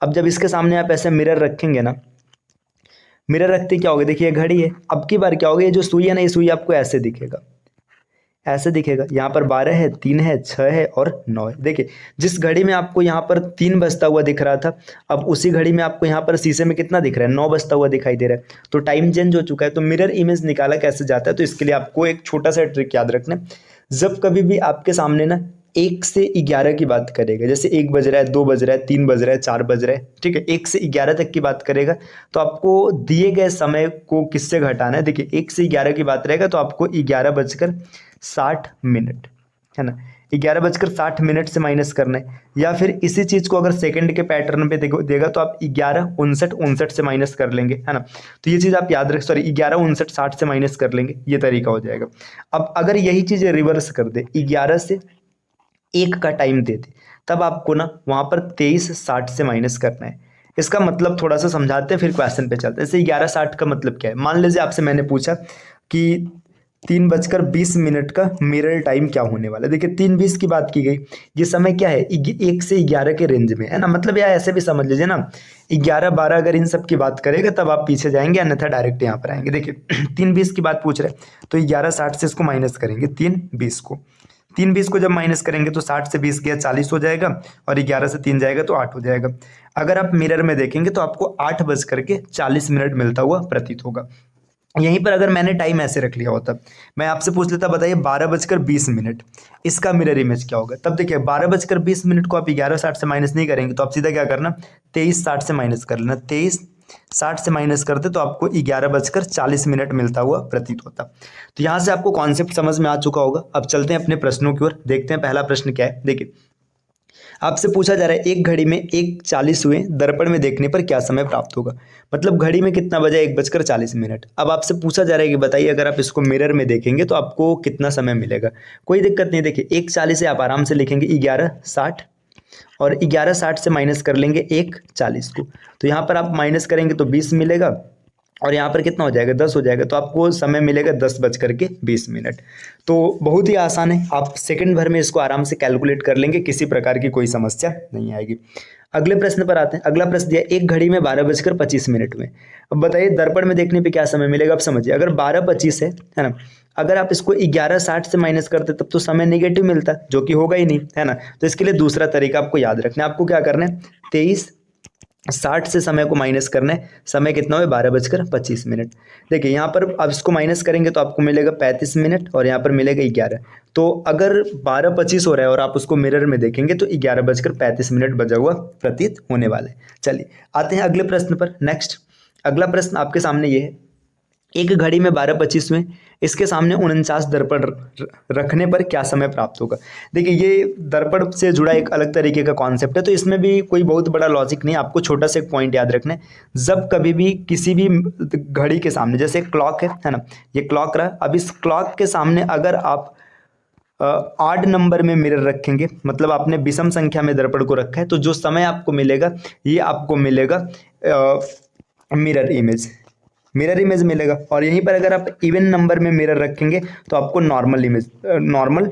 अब जब इसके सामने आप ऐसे मिरर रखेंगे ना, मिरर रखते क्या होगा, देखिए घड़ी है। अब की बार क्या होगा, ये जो सुई है ना, ये सुई आपको ऐसे दिखेगा, ऐसे दिखेगा। यहाँ पर 12 है, 3 है, 6 है और 9 है। देखिए जिस घड़ी में आपको यहाँ पर 3 बजता हुआ दिख रहा था, अब उसी घड़ी में आपको यहाँ पर शीशे में कितना दिख रहा है, 9 बजता हुआ दिखाई दे रहा है। तो टाइम चेंज हो चुका है। तो मिरर इमेज निकाला कैसे जाता है, तो इसके लिए आपको एक छोटा सा ट्रिक याद रखना है। जब कभी भी आपके सामने ना 1 से 11 की बात करेगा, जैसे 1 बज रहा है, 2 बज रहा है, 3 बज रहा है, 4 बज रहा है, ठीक है, 1 से 11 तक की बात करेगा तो आपको दिए गए समय को किससे घटाना है। देखिए 1 से 11 की बात रहेगा तो आपको 11 बजकर 60 मिनट है ना, 11 बजकर 60 मिनट से माइनस करना है। या फिर इसी चीज़ को अगर सेकंड के पैटर्न पे देगा तो आप 11:59 से माइनस कर लेंगे है ना। तो ये चीज़ आप याद रख, सॉरी 11:59 से माइनस कर लेंगे, ये तरीका हो जाएगा। अब अगर यही चीज़ रिवर्स कर दे, 11 से 1 का टाइम दे दे, तब आपको ना वहाँ पर 23:60 से माइनस करना है। इसका मतलब थोड़ा सा समझाते हैं फिर क्वेश्चन पे चलते हैं। जैसे 11:60 का मतलब क्या है, मान लीजिए आपसे मैंने पूछा कि 3:20 का मिरर टाइम क्या होने वाला है। देखिए 3:20 की बात की गई, ये समय क्या है 1 से 11 के रेंज में है ना। मतलब यार ऐसे भी समझ लीजिए ना, 11 12 अगर इन सब की बात करेगा तब आप पीछे जाएंगे, अन्यथा डायरेक्ट यहाँ पर आएंगे। देखिए 3:20 की बात पूछ रहे हैं तो 11:60 से इसको माइनस करेंगे, 3:20 को जब माइनस करेंगे तो 60 से 20 गया 40 हो जाएगा और 11 से 3 जाएगा तो 8 हो जाएगा। अगर आप मिरर में देखेंगे तो आपको 8:40 मिनट मिलता हुआ प्रतीत होगा। यहीं पर अगर मैंने टाइम ऐसे रख लिया होता, मैं आपसे पूछ लेता बताइए 12:20, इसका मिरर इमेज क्या होगा। तब देखिए 12:20 को आप 11:60 से माइनस नहीं करेंगे, तो आप सीधा क्या करना 23:60 से माइनस कर लेना। 23:60 से माइनस करते तो आपको 11:40 मिलता हुआ प्रतीत होता। तो यहाँ से आपको कॉन्सेप्ट समझ में आ चुका होगा। अब चलते हैं अपने प्रश्नों की ओर, देखते हैं पहला प्रश्न क्या है। देखिए आपसे पूछा जा रहा है एक घड़ी में 1:40 हुए, दर्पण में देखने पर क्या समय प्राप्त होगा। मतलब घड़ी में कितना बजा 1:40। अब आपसे पूछा जा रहा है कि बताइए अगर आप इसको मिरर में देखेंगे तो आपको कितना समय मिलेगा। कोई दिक्कत नहीं, देखिए 1:40 से आप आराम से लिखेंगे 11:60 और 11:60 से माइनस कर लेंगे 1:40 को, तो यहाँ पर आप माइनस करेंगे तो 20 मिलेगा और यहाँ पर कितना हो जाएगा 10 हो जाएगा, तो आपको समय मिलेगा 10:20। तो बहुत ही आसान है, आप सेकंड भर में इसको आराम से कैलकुलेट कर लेंगे, किसी प्रकार की कोई समस्या नहीं आएगी। अगले प्रश्न पर आते हैं। अगला प्रश्न दिया एक घड़ी में 12:25 में। अब बताइए दर्पण में देखने पे क्या समय मिलेगा। अब समझिए अगर 12:25 है ना, अगर आप इसको 11:60 से माइनस करते तब तो समय नेगेटिव मिलता, जो कि होगा ही नहीं, है ना। तो इसके लिए दूसरा तरीका आपको याद रखना है। आपको क्या करना है 23:60 से समय को माइनस करना है। समय कितना हुआ 12:25। देखिए यहाँ पर आप इसको माइनस करेंगे तो आपको मिलेगा 35 मिनट और यहाँ पर मिलेगा 11। तो अगर 12:25 हो रहा है और आप उसको मिरर में देखेंगे तो 11:35 बजा हुआ प्रतीत होने वाला है। चलिए आते हैं अगले प्रश्न पर। नेक्स्ट अगला प्रश्न आपके सामने ये है, एक घड़ी में 12:25 में इसके सामने 49 दर्पण रखने पर क्या समय प्राप्त होगा। देखिए ये दर्पण से जुड़ा एक अलग तरीके का कॉन्सेप्ट है, तो इसमें भी कोई बहुत बड़ा लॉजिक नहीं है। आपको छोटा सा एक पॉइंट याद रखना है, जब कभी भी किसी भी घड़ी के सामने, जैसे क्लॉक है ना, ये क्लॉक रहा, अब इस क्लॉक के सामने अगर आप आड नंबर में मिरर रखेंगे, मतलब आपने विषम संख्या में दर्पण को रखा है, तो जो समय आपको मिलेगा ये आपको मिलेगा मिरर इमेज मिलेगा। और यहीं पर अगर आप इवन नंबर में मिरर रखेंगे तो आपको नॉर्मल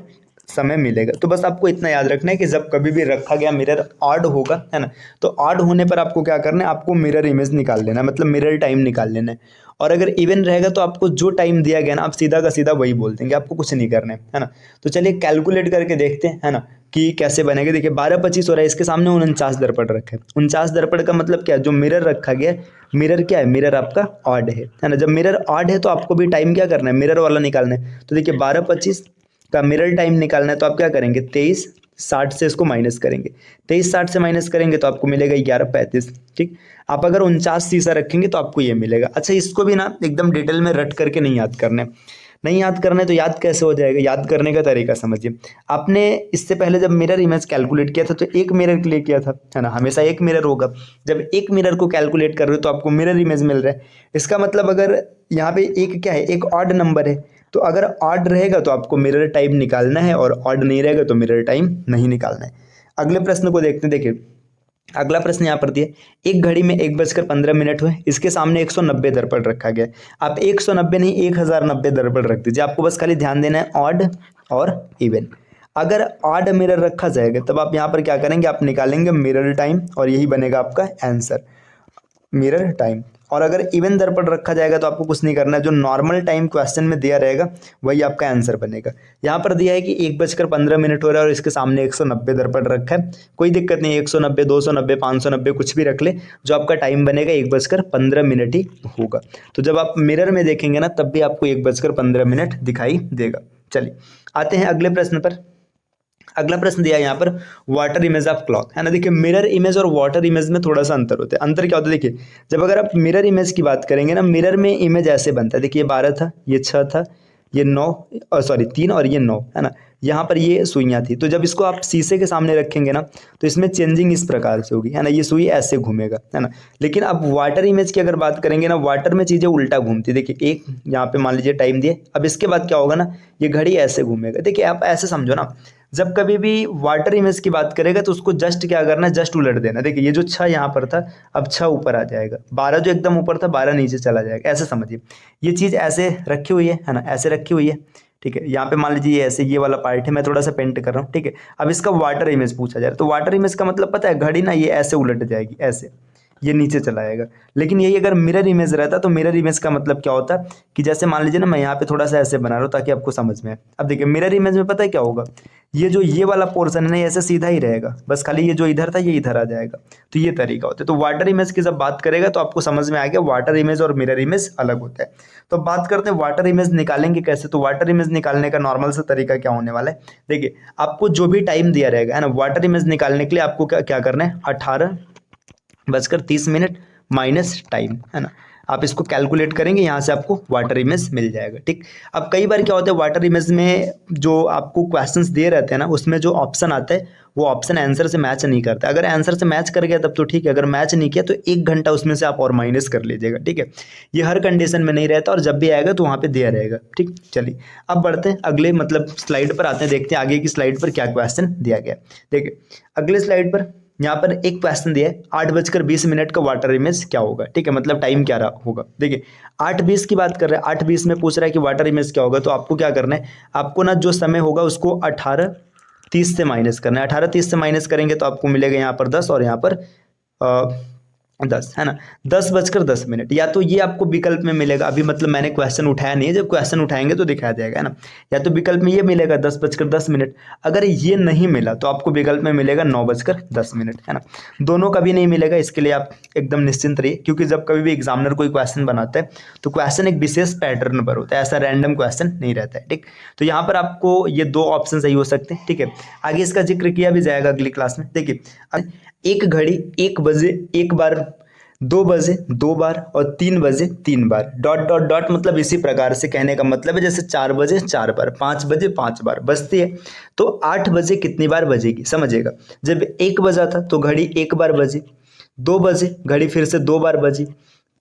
समय मिलेगा। तो बस आपको इतना याद रखना है कि जब कभी भी रखा गया मिरर ऑड होगा, है ना, तो ऑड होने पर आपको क्या करना है, आपको मिरर इमेज निकाल लेना है, मतलब मिरर टाइम निकाल लेना है। और अगर इवन रहेगा तो आपको जो टाइम दिया गया ना, आप सीधा का सीधा वही बोल देंगे, आपको कुछ नहीं करना है ना। तो चलिए कैलकुलेट करके देखते हैं, है ना, कि कैसे बनेगा। देखिए 12:25 हो रहा है, इसके सामने 49 दर्पण रखे। 49 दर्पण का मतलब क्या है, जो मिरर रखा गया मिरर क्या है, मिरर आपका ऑड है ना। जब मिरर ऑड है तो आपको भी टाइम क्या करना है, मिरर वाला निकालना है। तो देखिए 12:25 का मिरर टाइम निकालना है, तो आप क्या करेंगे 23:60 से इसको माइनस करेंगे। 23:60 से माइनस करेंगे तो आपको मिलेगा 11:35। ठीक, आप अगर 49 शीशा रखेंगे तो आपको ये मिलेगा। अच्छा इसको भी ना एकदम डिटेल में रट करके नहीं याद करना है, नहीं याद करना है तो याद कैसे हो जाएगा, याद करने का तरीका समझिए। आपने इससे पहले जब मिरर इमेज कैलकुलेट किया था तो एक मिरर के लिए किया था, है ना, हमेशा एक मिरर होगा। जब एक मिरर को कैलकुलेट कर रहे हो तो आपको मिरर इमेज मिल रहा है। इसका मतलब अगर यहाँ पे एक क्या है, एक ऑड नंबर है, तो अगर ऑड रहेगा तो आपको मिरर टाइम निकालना है और ऑड नहीं रहेगा तो मिरर टाइम नहीं निकालना है। अगले प्रश्न को देखते हैं। देखिए अगला प्रश्न यहाँ पर दिया, एक घड़ी में 1:15 हुए, इसके सामने 190 दर्पण रखा गया। आप 190 नहीं 1090 दर्पण रख दीजिए, आपको बस खाली ध्यान देना है ऑड और इवन। अगर ऑड मिरर रखा जाएगा तब आप यहाँ पर क्या करेंगे, आप निकालेंगे मिरर टाइम और यही बनेगा आपका आंसर, मिरर टाइम। और अगर इवन दर्पण रखा जाएगा तो आपको कुछ नहीं करना है, जो नॉर्मल टाइम क्वेश्चन में दिया रहेगा वही आपका आंसर बनेगा। यहाँ पर दिया है कि 1:15 हो रहा है और इसके सामने 190 दर्पण रखा है, कोई दिक्कत नहीं, 190 290 590 कुछ भी रख ले, जो आपका टाइम बनेगा 1:15 ही होगा। तो जब आप मिरर में देखेंगे ना तब भी आपको 1:15 दिखाई देगा। चलिए आते हैं अगले प्रश्न पर। अगला प्रश्न दिया है यहाँ पर वाटर इमेज ऑफ क्लॉक, है ना। देखिए मिरर इमेज और वाटर इमेज में थोड़ा सा अंतर होता है। अंतर क्या होता है, देखिए जब अगर आप मिरर इमेज की बात करेंगे ना, मिरर में इमेज ऐसे बनता है। देखिए ये 12 था, ये 6 था, ये 3 और ये 9, है ना। यहाँ पर ये सुइयाँ थी, तो जब इसको आप शीशे के सामने रखेंगे ना तो इसमें चेंजिंग इस प्रकार से होगी, है ना, ये सुई ऐसे घूमेगा, है ना। लेकिन अब वाटर इमेज की अगर बात करेंगे ना, वाटर में चीज़ें उल्टा घूमती। देखिए एक यहाँ पे मान लीजिए टाइम दिए, अब इसके बाद क्या होगा ना, ये घड़ी ऐसे घूमेगा। देखिए आप ऐसे समझो ना, जब कभी भी वाटर इमेज की बात करेगा तो उसको जस्ट क्या करना है, जस्ट उलट देना। देखिए ये जो 6 यहाँ पर था अब 6 ऊपर आ जाएगा, 12 जो एकदम ऊपर था 12 नीचे चला जाएगा, ऐसे समझिए। ये चीज़ ऐसे रखी हुई है ना, ऐसे रखी हुई है, ठीक है। यहाँ पे मान लीजिए ये ऐसे, ये वाला पार्ट है, मैं थोड़ा सा पेंट कर रहा हूँ, ठीक है। अब इसका वाटर इमेज पूछा जा रहा है, तो वाटर इमेज का मतलब पता है, घड़ी ना ये ऐसे उलट जाएगी, ऐसे ये नीचे चला जाएगा। लेकिन यही अगर मिरर इमेज रहता तो मिरर इमेज का मतलब क्या होता कि जैसे मान लीजिए ना, मैं यहाँ पे थोड़ा सा ऐसे बना रहा हूँ ताकि आपको समझ में आए। अब देखिए मिरर इमेज में पता है क्या होगा, ये जो ये वाला पोर्शन है ना ऐसे सीधा ही रहेगा, बस खाली ये जो इधर था ये इधर आ जाएगा। तो ये तरीका होता है। तो वाटर इमेज की जब बात करेगा तो आपको समझ में आ गया वाटर इमेज और मिरर इमेज अलग होता है। तो बात करते हैं वाटर इमेज निकालेंगे कैसे। तो वाटर इमेज निकालने का नॉर्मल सा तरीका क्या होने वाला है, देखिए आपको जो भी टाइम दिया रहेगा है ना, वाटर इमेज निकालने के लिए आपको क्या करना है, 18:30 माइनस टाइम है ना, आप इसको कैलकुलेट करेंगे, यहाँ से आपको वाटर इमेज मिल जाएगा। ठीक, अब कई बार क्या होता है वाटर इमेज में जो आपको क्वेश्चंस दिए रहते हैं ना, उसमें जो ऑप्शन आता है वो ऑप्शन आंसर से मैच नहीं करता। अगर आंसर से मैच कर गया तब तो ठीक है, अगर मैच नहीं किया तो 1 घंटा उसमें से आप और माइनस कर लीजिएगा। ठीक है, ये हर कंडीशन में नहीं रहता और जब भी आएगा तो वहाँ पे दिया रहेगा। ठीक, चलिए अब बढ़ते हैं अगले मतलब स्लाइड पर आते हैं, देखते हैं आगे की स्लाइड पर क्या क्वेश्चन दिया गया। देखिए अगले स्लाइड पर यहाँ पर एक क्वेश्चन दिया है 8:20 का वाटर इमेज क्या होगा। ठीक है, मतलब टाइम क्या रहा होगा। देखिए 8:20 की बात कर रहे हैं, 8:20 में पूछ रहा है कि वाटर इमेज क्या होगा। तो आपको क्या करना है, आपको ना जो समय होगा उसको 18:30 से माइनस करना है। 18:30 से माइनस करेंगे तो आपको मिलेगा यहाँ पर 10 और यहाँ पर 10 है ना, 10:10 या तो ये आपको विकल्प में मिलेगा। अभी मतलब मैंने क्वेश्चन उठाया नहीं है, जब क्वेश्चन उठाएंगे तो दिखाया जाएगा है ना। या तो विकल्प में ये मिलेगा 10:10, अगर ये नहीं मिला तो आपको विकल्प में मिलेगा 9:10 है ना। दोनों कभी नहीं मिलेगा, इसके लिए आप एकदम निश्चिंत रहिए, क्योंकि जब कभी भी एग्जामिनर कोई क्वेश्चन बनाता है तो क्वेश्चन एक विशेष पैटर्न पर होता है, ऐसा रैंडम क्वेश्चन नहीं रहता है। ठीक, तो यहाँ पर आपको ये 2 ऑप्शन सही हो सकते हैं। ठीक है, आगे इसका जिक्र किया भी जाएगा अगली क्लास में। देखिए एक घड़ी 1 बजे 1 बार, 2 बजे 2 बार और 3 बजे 3 बार, डॉट डॉट डॉट मतलब इसी प्रकार से कहने का मतलब है जैसे 4 बजे 4 बार, 5 बजे 5 बार बजती है। तो 8 बजे कितनी बार बजेगी समझिएगा। जब 1 बजा था तो घड़ी 1 बार बजी, 2 बजे घड़ी फिर से 2 बार बजी,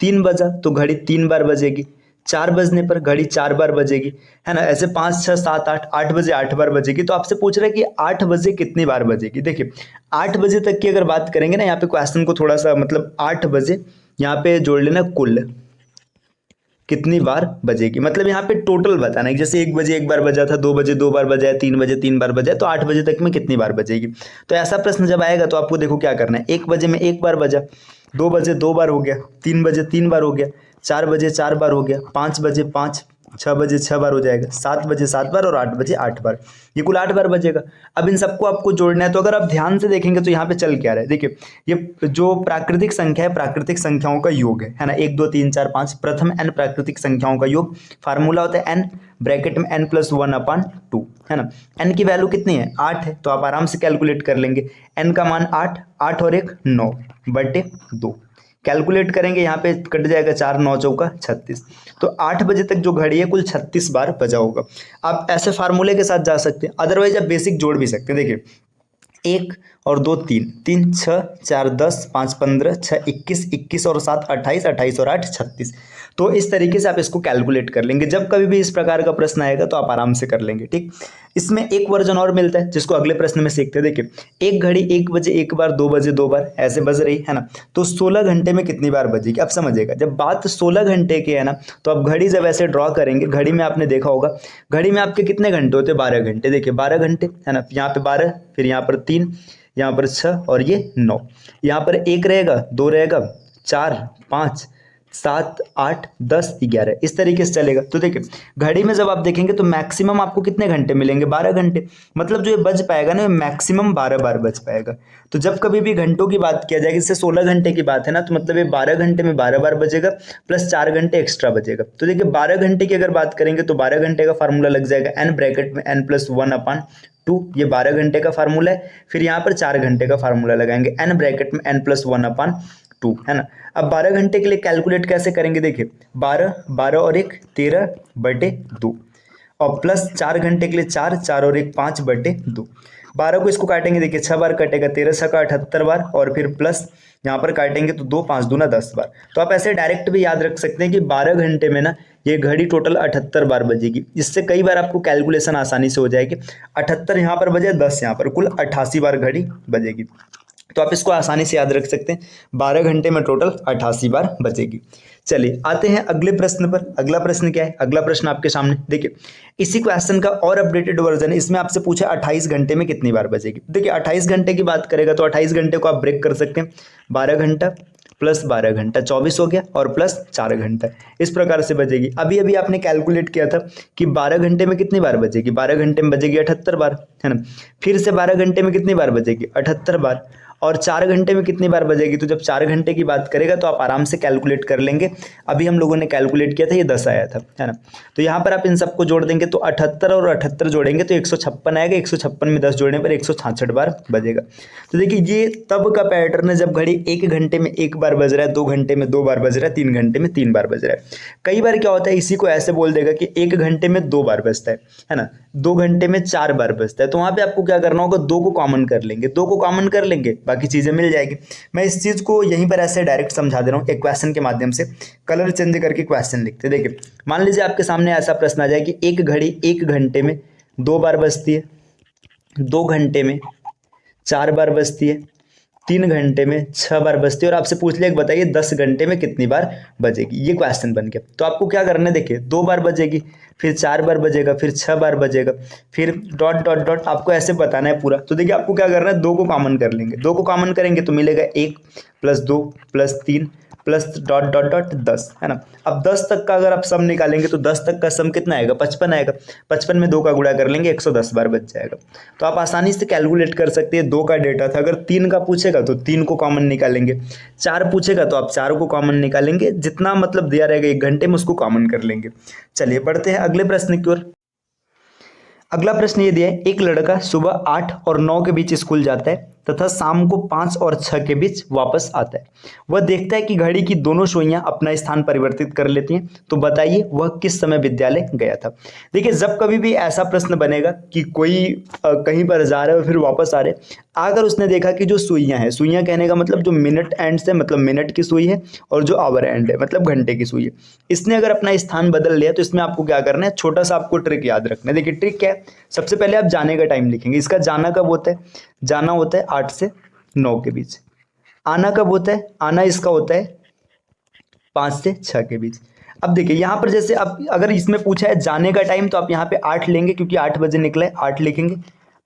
3 बजा तो घड़ी 3 बार बजेगी, 4 बजने पर घड़ी 4 बार बजेगी है ना। ऐसे 5 6 7 8, 8 बजे 8 बार बजेगी। तो आपसे पूछ रहा है कि 8 बजे कितनी बार बजेगी। देखिए 8 बजे तक की अगर बात करेंगे ना, यहाँ पे क्वेश्चन को थोड़ा सा मतलब 8 बजे यहाँ पे जोड़ लेना, कुल कितनी बार बजेगी, मतलब यहाँ पे टोटल बताना है। जैसे 1 बजे 1 बार बजा था, 2 बजे 2 बार बजा है, 3 बजे 3 बार बजा है, तो 8 बजे तक में कितनी बार बजेगी। तो ऐसा प्रश्न जब आएगा तो आपको देखो क्या करना है, 1 बजे में 1 बार बजा, 2 बजे 2 बार हो गया, 3 बजे 3 बार हो गया, 4 बजे 4 बार हो गया, 5 बजे 5, 6 बजे 6 बार हो जाएगा, 7 बजे 7 बार और 8 बजे 8 बार, ये कुल 8 बार बजेगा। अब इन सबको आपको जोड़ना है। तो अगर आप ध्यान से देखेंगे तो यहाँ पे चल क्या रहा है, देखिए ये जो प्राकृतिक संख्या है, प्राकृतिक संख्याओं का योग है ना, 1 2 3 4 5, प्रथम n प्राकृतिक संख्याओं का योग, फार्मूला होता है n ब्रैकेट में n+1/2 है ना। n की वैल्यू कितनी है 8 है, तो आप आराम से कैलकुलेट कर लेंगे। n का मान 8, 8 और 1 9/2 कैलकुलेट करेंगे, यहाँ पे कट जाएगा 4 9 चौका 36। तो 8 बजे तक जो घड़ी है कुल 36 बार बजा होगा। आप ऐसे फार्मूले के साथ जा सकते हैं, अदरवाइज आप बेसिक जोड़ भी सकते हैं। देखिए 1 और 2 3, 3 6 4 10 5 15 6 21, 21 और 7 28, 28 और 8 36। तो इस तरीके से आप इसको कैलकुलेट कर लेंगे। जब कभी भी इस प्रकार का प्रश्न आएगा तो आप आराम से कर लेंगे। ठीक, इसमें एक वर्जन और मिलता है जिसको अगले प्रश्न में सीखते हैं। देखिए एक घड़ी 1 बजे 1 बार, 2 बजे 2 बार ऐसे बज रही है ना, तो 16 घंटे में कितनी बार बजेगी। अब समझिएगा जब बात 16 घंटे की है ना, तो अब घड़ी जब ऐसे ड्रॉ करेंगे, घड़ी में आपने देखा होगा घड़ी में आपके कितने घंटे होते हैं, 12 घंटे। देखिए 12 घंटे है ना, यहाँ पे 12, फिर यहाँ पर 3, यहाँ पर 6 और ये 9, यहाँ पर 1 रहेगा, 2 रहेगा, 4 5 7 8 10 11, इस तरीके से चलेगा। तो देखिए घड़ी में जब आप देखेंगे तो मैक्सिमम आपको कितने घंटे मिलेंगे, 12 घंटे। मतलब जो ये बज पाएगा ना, मैक्सिमम 12 बार बज पाएगा। तो जब कभी भी घंटों की बात किया जाएगी, जैसे 16 घंटे की बात है ना, तो मतलब ये 12 घंटे में 12 बार बजेगा प्लस 4 घंटे एक्स्ट्रा बजेगा। तो देखिए 12 घंटे की अगर बात करेंगे तो 12 घंटे का फार्मूला लग जाएगा n ब्रैकेट में n+1/2, ये 12 घंटे का फार्मूला है। फिर यहाँ पर 4 घंटे का फार्मूला लगाएंगे n ब्रैकेट में n+1/2 है ना। अब 12 घंटे के लिए कैलकुलेट कैसे करेंगे, देखिए 12 12 और 1 13/2 और प्लस 4 घंटे के लिए 4 4 और 1 5/2। 12 को इसको काटेंगे, देखिए 6 बार कटेगा, 13 6 का 78 बार और फिर प्लस यहाँ पर काटेंगे तो 2 5 दूना 10 बार। तो आप ऐसे डायरेक्ट भी याद रख सकते हैं कि 12 घंटे में ना ये घड़ी टोटल 78 बार बजेगी। इससे कई बार आपको कैलकुलेशन आसानी से हो जाएगी। 78 यहाँ पर बजे, 10 यहाँ पर, कुल 88 बार घड़ी बजेगी। तो आप इसको आसानी से याद रख सकते हैं, 12 घंटे में टोटल 88 बार बचेगी। चलिए आते हैं अगले प्रश्न पर। अगला प्रश्न क्या है, अगला प्रश्न आपके सामने देखिए, इसी क्वेश्चन का और अपडेटेड वर्जन है। इसमें आपसे पूछा 28 घंटे में कितनी बार बचेगी। देखिए 28 घंटे की बात करेगा तो 28 घंटे को आप ब्रेक कर सकते हैं, 12 घंटा प्लस 12 घंटा, 24 हो गया, और प्लस 4 घंटा, इस प्रकार से बजेगी। अभी अभी आपने कैलकुलेट किया था कि 12 घंटे में कितनी बार बजेगी, 12 घंटे में बजेगी 78 बार, है ना। फिर से 12 घंटे में कितनी बार बजेगी, 78 बार, और 4 घंटे में कितनी बार बजेगी। तो जब 4 घंटे की बात करेगा तो आप आराम से कैलकुलेट कर लेंगे। अभी हम लोगों ने कैलकुलेट किया था, ये 10 आया था, है ना। तो यहाँ पर आप इन सबको जोड़ देंगे तो 78 और 78 जोड़ेंगे तो 156 आएगा, 156 में 10 जोड़ने पर 166 बार बजेगा। तो देखिए ये तब का पैटर्न है जब घड़ी 1 घंटे में 1 बार बज रहा है, 2 घंटे में 2 बार बज रहा है, 3 घंटे में 3 बार बज रहा है। कई बार क्या होता है, इसी को ऐसे बोल देगा कि 1 घंटे में 2 बार बजता है ना, 2 घंटे में 4 बार बजता है। तो वहाँ पे आपको क्या करना होगा, 2 को कॉमन कर लेंगे, 2 को कॉमन कर लेंगे, बाकी चीज़ें मिल जाएगी। मैं इस चीज़ को यहीं पर ऐसे डायरेक्ट समझा दे रहा हूँ, एक क्वेश्चन के माध्यम से कलर चेंज करके क्वेश्चन लिखते। देखिए मान लीजिए आपके सामने ऐसा प्रश्न आ जाए कि एक घड़ी 1 घंटे में 2 बार बजती है, 2 घंटे में 4 बार बजती है, 3 घंटे में 6 बार बजती है, और आपसे पूछ लिया कि बताइए 10 घंटे में कितनी बार बजेगी। ये क्वेश्चन बन गया। तो आपको क्या करना है, देखिए 2 बार बजेगी, फिर 4 बार बजेगा, फिर 6 बार बजेगा, फिर डॉट डॉट डॉट, आपको ऐसे बताना है पूरा। तो देखिए आपको क्या करना है, 2 को कॉमन कर लेंगे, 2 को कॉमन करेंगे तो मिलेगा 1 plus 2 plus 3 plus dot dot dot 10, है ना। अब 10 तक का अगर आप सम निकालेंगे तो 10 तक का सम कितना आएगा, 55 आएगा। 55 में 2 का गुणा कर लेंगे, 110 बार बच जाएगा। तो आप आसानी से कैलकुलेट कर सकते हैं। 2 का डेटा था, अगर 3 का पूछेगा तो 3 को कॉमन निकालेंगे, 4 पूछेगा तो आप 4 को कॉमन निकालेंगे, जितना मतलब दिया रहेगा 1 घंटे में उसको कॉमन कर लेंगे। चलिए बढ़ते हैं अगले प्रश्न की ओर। अगला प्रश्न ये दिया है, एक लड़का सुबह 8 और 9 के बीच स्कूल जाता है तथा शाम को 5 और 6 के बीच वापस आता है। वह देखता है कि घड़ी की दोनों सुइयां अपना स्थान परिवर्तित कर लेती हैं। तो बताइए वह किस समय विद्यालय गया था। देखिए जब कभी भी ऐसा प्रश्न बनेगा कि कोई कहीं पर जा रहा है और फिर वापस आ रहे, अगर उसने देखा कि जो सुइयां हैं, सुइयां कहने का मतलब जो मिनट एंड से मतलब मिनट की सुई है, और जो आवर एंड है मतलब घंटे की सुई है, इसने अगर अपना स्थान बदल लिया तो इसमें आपको क्या करना है, छोटा सा आपको ट्रिक याद रखना है। देखिए ट्रिक क्या है, सबसे पहले आप जाने का टाइम लिखेंगे। इसका जाना कब होता है, जाना होता है 8 से 9 के बीच। आना कब होता है, आना इसका होता है 5 से 6 के बीच। अब देखिए यहाँ पर जैसे अब अगर इसमें पूछा है जाने का टाइम, तो आप यहाँ पे 8 लेंगे क्योंकि 8 बजे निकला है, 8 लिखेंगे,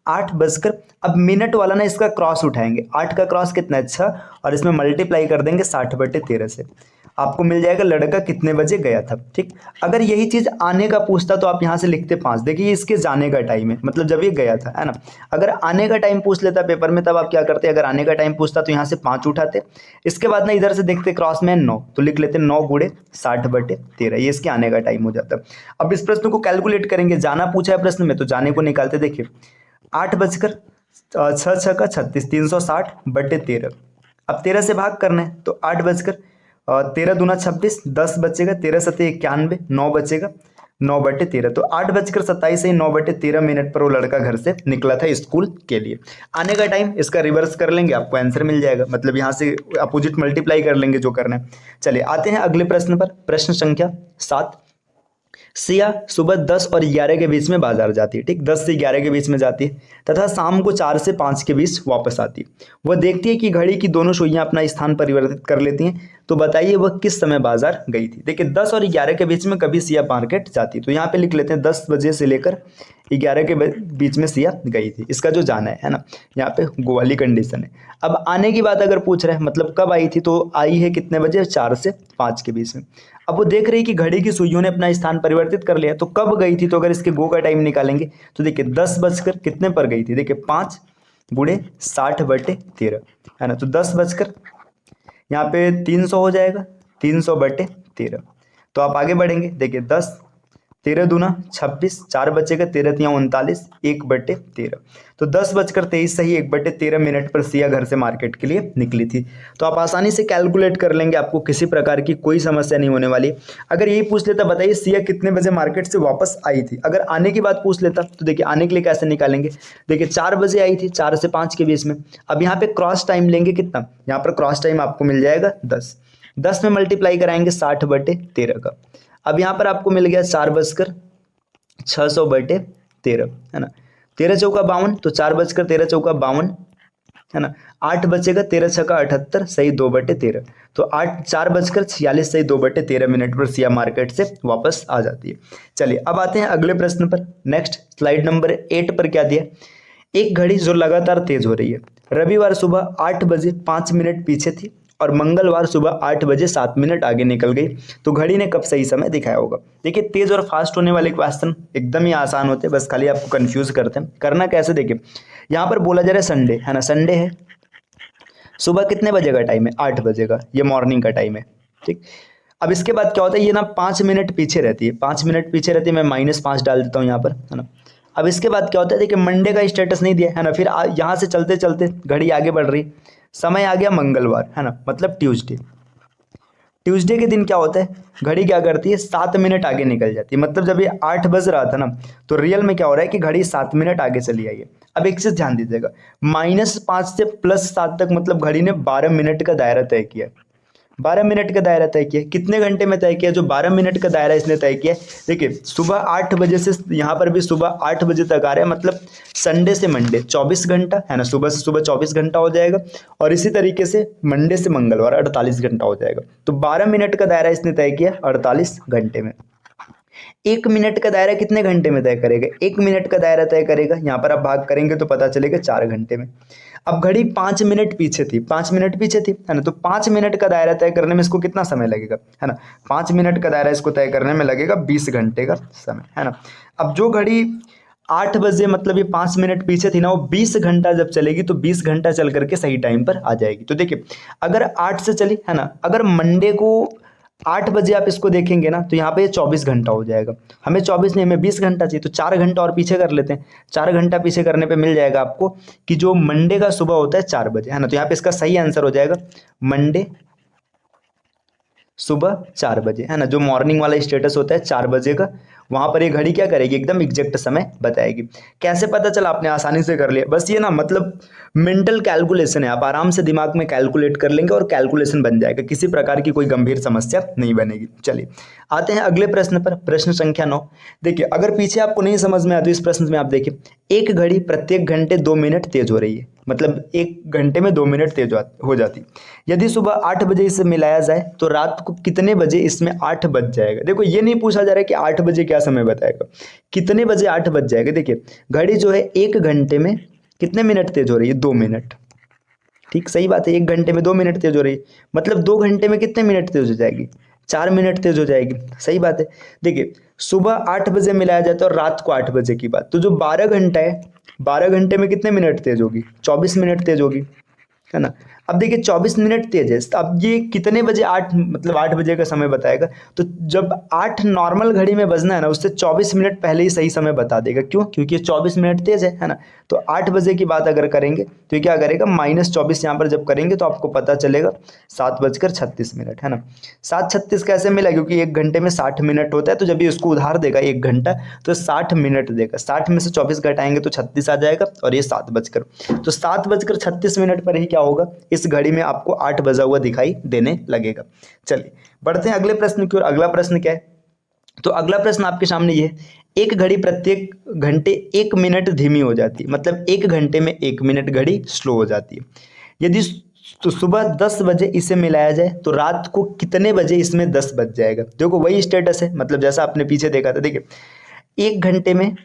8 बजकर। अब मिनट वाला ना इसका क्रॉस उठाएंगे, 8 का क्रॉस कितना है, 6, और इसमें मल्टीप्लाई कर देंगे 60/13 से, आपको मिल जाएगा लड़का कितने बजे गया था। ठीक, अगर यही चीज आने का पूछता तो आप यहाँ से लिखते 5। देखिए इसके जाने का टाइम है, मतलब जब ये गया था, है ना। अगर आने का टाइम पूछ लेता पेपर में तब आप क्या करते, अगर आने का टाइम पूछता तो यहाँ से 5 उठाते, इसके बाद ना इधर से देखते क्रॉस में 9, तो लिख लेते 9 गुणे 60/13, ये इसके आने का टाइम हो जाता। अब इस प्रश्न को कैलकुलेट करेंगे, जाना पूछा है प्रश्न में तो जाने को निकालते। देखिए 8 बजकर 6 का 36, 360/13। अब 13 से भाग करना है तो 8 बजकर 13 दूना 26, 10 बचेगा, 13 सत्ते 91, 9 बचेगा, 9/13। तो 8 बजकर 27 से 9/13 मिनट पर वो लड़का घर से निकला था स्कूल के लिए। आने का टाइम इसका रिवर्स कर लेंगे, आपको आंसर मिल जाएगा, मतलब यहाँ से अपोजिट मल्टीप्लाई कर लेंगे जो करना है। चलिए आते हैं अगले प्रश्न पर, प्रश्न संख्या 7। सिया सुबह 10 और 11 के बीच में बाजार जाती है। ठीक, 10 से 11 के बीच में जाती है तथा शाम को 4 से 5 के बीच वापस आती है। वह देखती है कि घड़ी की दोनों सुइयां अपना स्थान परिवर्तित कर लेती हैं। तो बताइए वह किस समय बाजार गई थी। देखिए 10 और 11 के बीच में कभी सिया मार्केट जाती है, तो यहाँ पे लिख लेते हैं 10 बजे से लेकर 11 के बीच में सिया गई थी। इसका जो जाना है ना, यहाँ पे गो वाली कंडीशन है। अब आने की बात अगर पूछ रहे हैं, मतलब कब आई थी, तो आई है कितने बजे, 4 से 5 के बीच में। अब वो देख रही है कि घड़ी की सुइयों ने अपना स्थान परिवर्तित कर लिया, तो कब गई थी, तो अगर इसके गो का टाइम निकालेंगे तो देखिए 10 बजकर कितने पर गई थी, देखिए 5 गुणे 60/13, है ना। तो 10 बजकर यहाँ पे 300 हो जाएगा, 300/13। तो आप आगे बढ़ेंगे, देखिए 10, 13 दूना 26, 4 बचेगा, 13 तिया 39, 1/13। तो 10 बजकर 23 सही 1/13 मिनट पर सिया घर से मार्केट के लिए निकली थी। तो आप आसानी से कैलकुलेट कर लेंगे, आपको किसी प्रकार की कोई समस्या नहीं होने वाली। अगर यही पूछ लेता बताइए सिया कितने बजे मार्केट से वापस आई थी, अगर आने की बात पूछ लेता तो देखिए आने के लिए कैसे निकालेंगे। देखिए 4 बजे आई थी, 4 से 5 के बीच में। अब यहाँ पे क्रॉस टाइम लेंगे कितना, यहाँ पर क्रॉस टाइम आपको मिल जाएगा 10, 10 में मल्टीप्लाई कराएंगे 60/13 का। अब यहाँ पर आपको मिल गया 4 बजकर 600/13, है ना। 13 चौका 52, तो 4 बजकर 13 चौका 52, है ना। 8 बचेगा, 13 छक्का 78 सही 2/13। तो 4 बजकर 46 सही 2/13 मिनट पर सिया मार्केट से वापस आ जाती है। चलिए अब आते हैं अगले प्रश्न पर। नेक्स्ट स्लाइड नंबर 8 पर क्या दिया, एक घड़ी जो लगातार तेज हो रही है, रविवार सुबह 8 बजे 5 मिनट पीछे थी और मंगलवार सुबह 8 बजे 7 मिनट आगे निकल गई, तो घड़ी ने कब सही समय दिखाया होगा। देखिए तेज और फास्ट होने वाले क्वेश्चन एकदम ही आसान होते हैं, बस खाली आपको कंफ्यूज करते हैं। करना कैसे, देखिए यहाँ पर बोला जा रहा है संडे है ना, संडे है, सुबह कितने बजे का टाइम है, 8 बजे का, ये मॉर्निंग का टाइम है, ठीक। अब इसके बाद क्या होता है, ये ना 5 मिनट पीछे रहती है, 5 मिनट पीछे रहती है, मैं -5 डाल देता हूँ यहाँ पर, है ना। अब इसके बाद क्या होता है, देखिए मंडे का स्टेटस नहीं दिया है ना, फिर यहाँ से चलते चलते घड़ी आगे बढ़ रही, समय आ गया मंगलवार, है ना, मतलब ट्यूसडे। ट्यूसडे के दिन क्या होता है, घड़ी क्या करती है, 7 मिनट आगे निकल जाती है। मतलब जब ये 8 बज रहा था ना, तो रियल में क्या हो रहा है कि घड़ी 7 मिनट आगे चली आई है। अब एक चीज ध्यान दीजिएगा, -5 से +7 तक मतलब घड़ी ने 12 मिनट का दायरा तय किया, 12 मिनट का दायरा तय किया। कितने घंटे में तय किया, जो 12 मिनट का दायरा इसने तय किया। देखिए सुबह 8 बजे से यहाँ पर भी सुबह 8 बजे तक आ रहा है, मतलब संडे से मंडे 24 घंटा, है ना, सुबह से सुबह 24 घंटा हो जाएगा। और इसी तरीके से मंडे से मंगलवार 48 घंटा हो जाएगा। तो 12 मिनट का दायरा इसने तय किया 48 घंटे में। 1 मिनट का दायरा कितने घंटे में तय करेगा, 1 मिनट का दायरा तय करेगा, यहाँ पर आप भाग करेंगे तो पता चलेगा 4 घंटे में। अब घड़ी 5 मिनट पीछे थी, 5 मिनट पीछे थी, है ना, तो 5 मिनट का दायरा तय करने में इसको कितना समय लगेगा, है ना, 5 मिनट का दायरा इसको तय करने में लगेगा 20 घंटे का समय, है ना। अब जो घड़ी 8 बजे मतलब ये 5 मिनट पीछे थी ना, वो 20 घंटा जब चलेगी तो 20 घंटा चल करके सही टाइम पर आ जाएगी। तो देखिए अगर 8 से चली, है ना, अगर मंडे को 8 बजे आप इसको देखेंगे ना, तो यहाँ पे 24 घंटा हो जाएगा। हमें 24 नहीं, हमें 20 घंटा चाहिए, तो 4 घंटा और पीछे कर लेते हैं। 4 घंटा पीछे करने पे मिल जाएगा आपको कि जो मंडे का सुबह होता है 4 बजे, है ना। तो यहाँ पे इसका सही आंसर हो जाएगा मंडे सुबह 4 बजे, है ना। जो मॉर्निंग वाला स्टेटस होता है 4 बजे का, वहां पर ये घड़ी क्या करेगी, एकदम एग्जैक्ट समय बताएगी। कैसे पता चला, आपने आसानी से कर लिया। बस ये ना मतलब मेंटल कैलकुलेशन है, आप आराम से दिमाग में कैलकुलेट कर लेंगे और कैलकुलेशन बन जाएगा, किसी प्रकार की कोई गंभीर समस्या नहीं बनेगी। चलिए आते हैं अगले प्रश्न पर, प्रश्न संख्या 9। देखिए अगर पीछे आपको नहीं समझ में आता, इस प्रश्न में आप देखिए, एक घड़ी प्रत्येक घंटे 2 मिनट तेज हो रही है, मतलब 1 घंटे में 2 मिनट तेज हो जाती। यदि सुबह 8 बजे इसे मिलाया जाए तो रात को कितने बजे इसमें 8 बज जाएगा। देखो ये नहीं पूछा जा रहा है कि 8 बजे क्या समय बताएगा, कितने बजे 8 बज जाएगा। देखिए घड़ी जो है 1 घंटे में कितने मिनट तेज हो रही है, 2 मिनट, ठीक, सही बात है। 1 घंटे में 2 मिनट तेज हो रही है, मतलब 2 घंटे में कितने मिनट तेज हो जाएगी, 4 मिनट तेज हो जाएगी, सही बात है। देखिए सुबह 8 बजे मिलाया जाता है और रात को 8 बजे की बात, तो जो 12 घंटा है, 12 घंटे में कितने मिनट तेज होगी, 24 मिनट तेज होगी, है ना। अब देखिए 24 मिनट तेज है, अब ये कितने बजे 8 मतलब 8 बजे का समय बताएगा। तो जब 8 नॉर्मल घड़ी में बजना है ना, उससे 24 मिनट पहले ही सही समय बता देगा। क्यों, क्योंकि ये 24 मिनट तेज है ना। तो 8 बजे की बात अगर करेंगे तो ये क्या करेगा, -24 यहाँ पर जब करेंगे तो आपको पता चलेगा 7:36, है ना। 7:36 कैसे मिला, क्योंकि 1 घंटे में 60 मिनट होता है, तो जब ये उसको उधार देगा 1 घंटा तो 60 मिनट देगा, 60 में से 24 घटाएंगे तो 36 आ जाएगा, और ये 7 बजकर, तो 7:36 पर ही क्या होगा, इस घड़ी में आपको 8 बजा हुआ दिखाई देने लगेगा। चलिए बढ़ते हैं अगले प्रश्न की ओर। अगला प्रश्न क्या है, तो अगला प्रश्न आपके सामने ये है, एक घड़ी प्रत्येक घंटे 1 मिनट धीमी हो जाती है, मतलब 1 घंटे में 1 मिनट घड़ी स्लो हो जाती है। यदि तो सुबह 10 बजे इसे मिलाया जाए तो रात को कितने बजे इसमें 10 बज जाएगा। देखो वही स्टेटस है, मतलब जैसा आपने पीछे देखा था। देखिए 1 घंटे में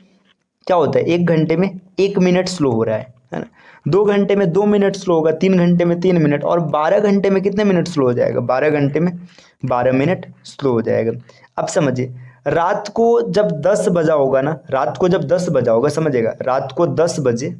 क्या होता है, 1 घंटे में 1 मिनट स्लो हो रहा है ना। 2 घंटे में 2 मिनट स्लो होगा, 3 घंटे में 3 मिनट, और 12 घंटे में कितने मिनट स्लो हो जाएगा, 12 घंटे में 12 मिनट स्लो हो जाएगा। अब समझिए रात को जब 10 बजा होगा ना, रात को जब 10 बजा होगा, समझिएगा रात को 10 बजे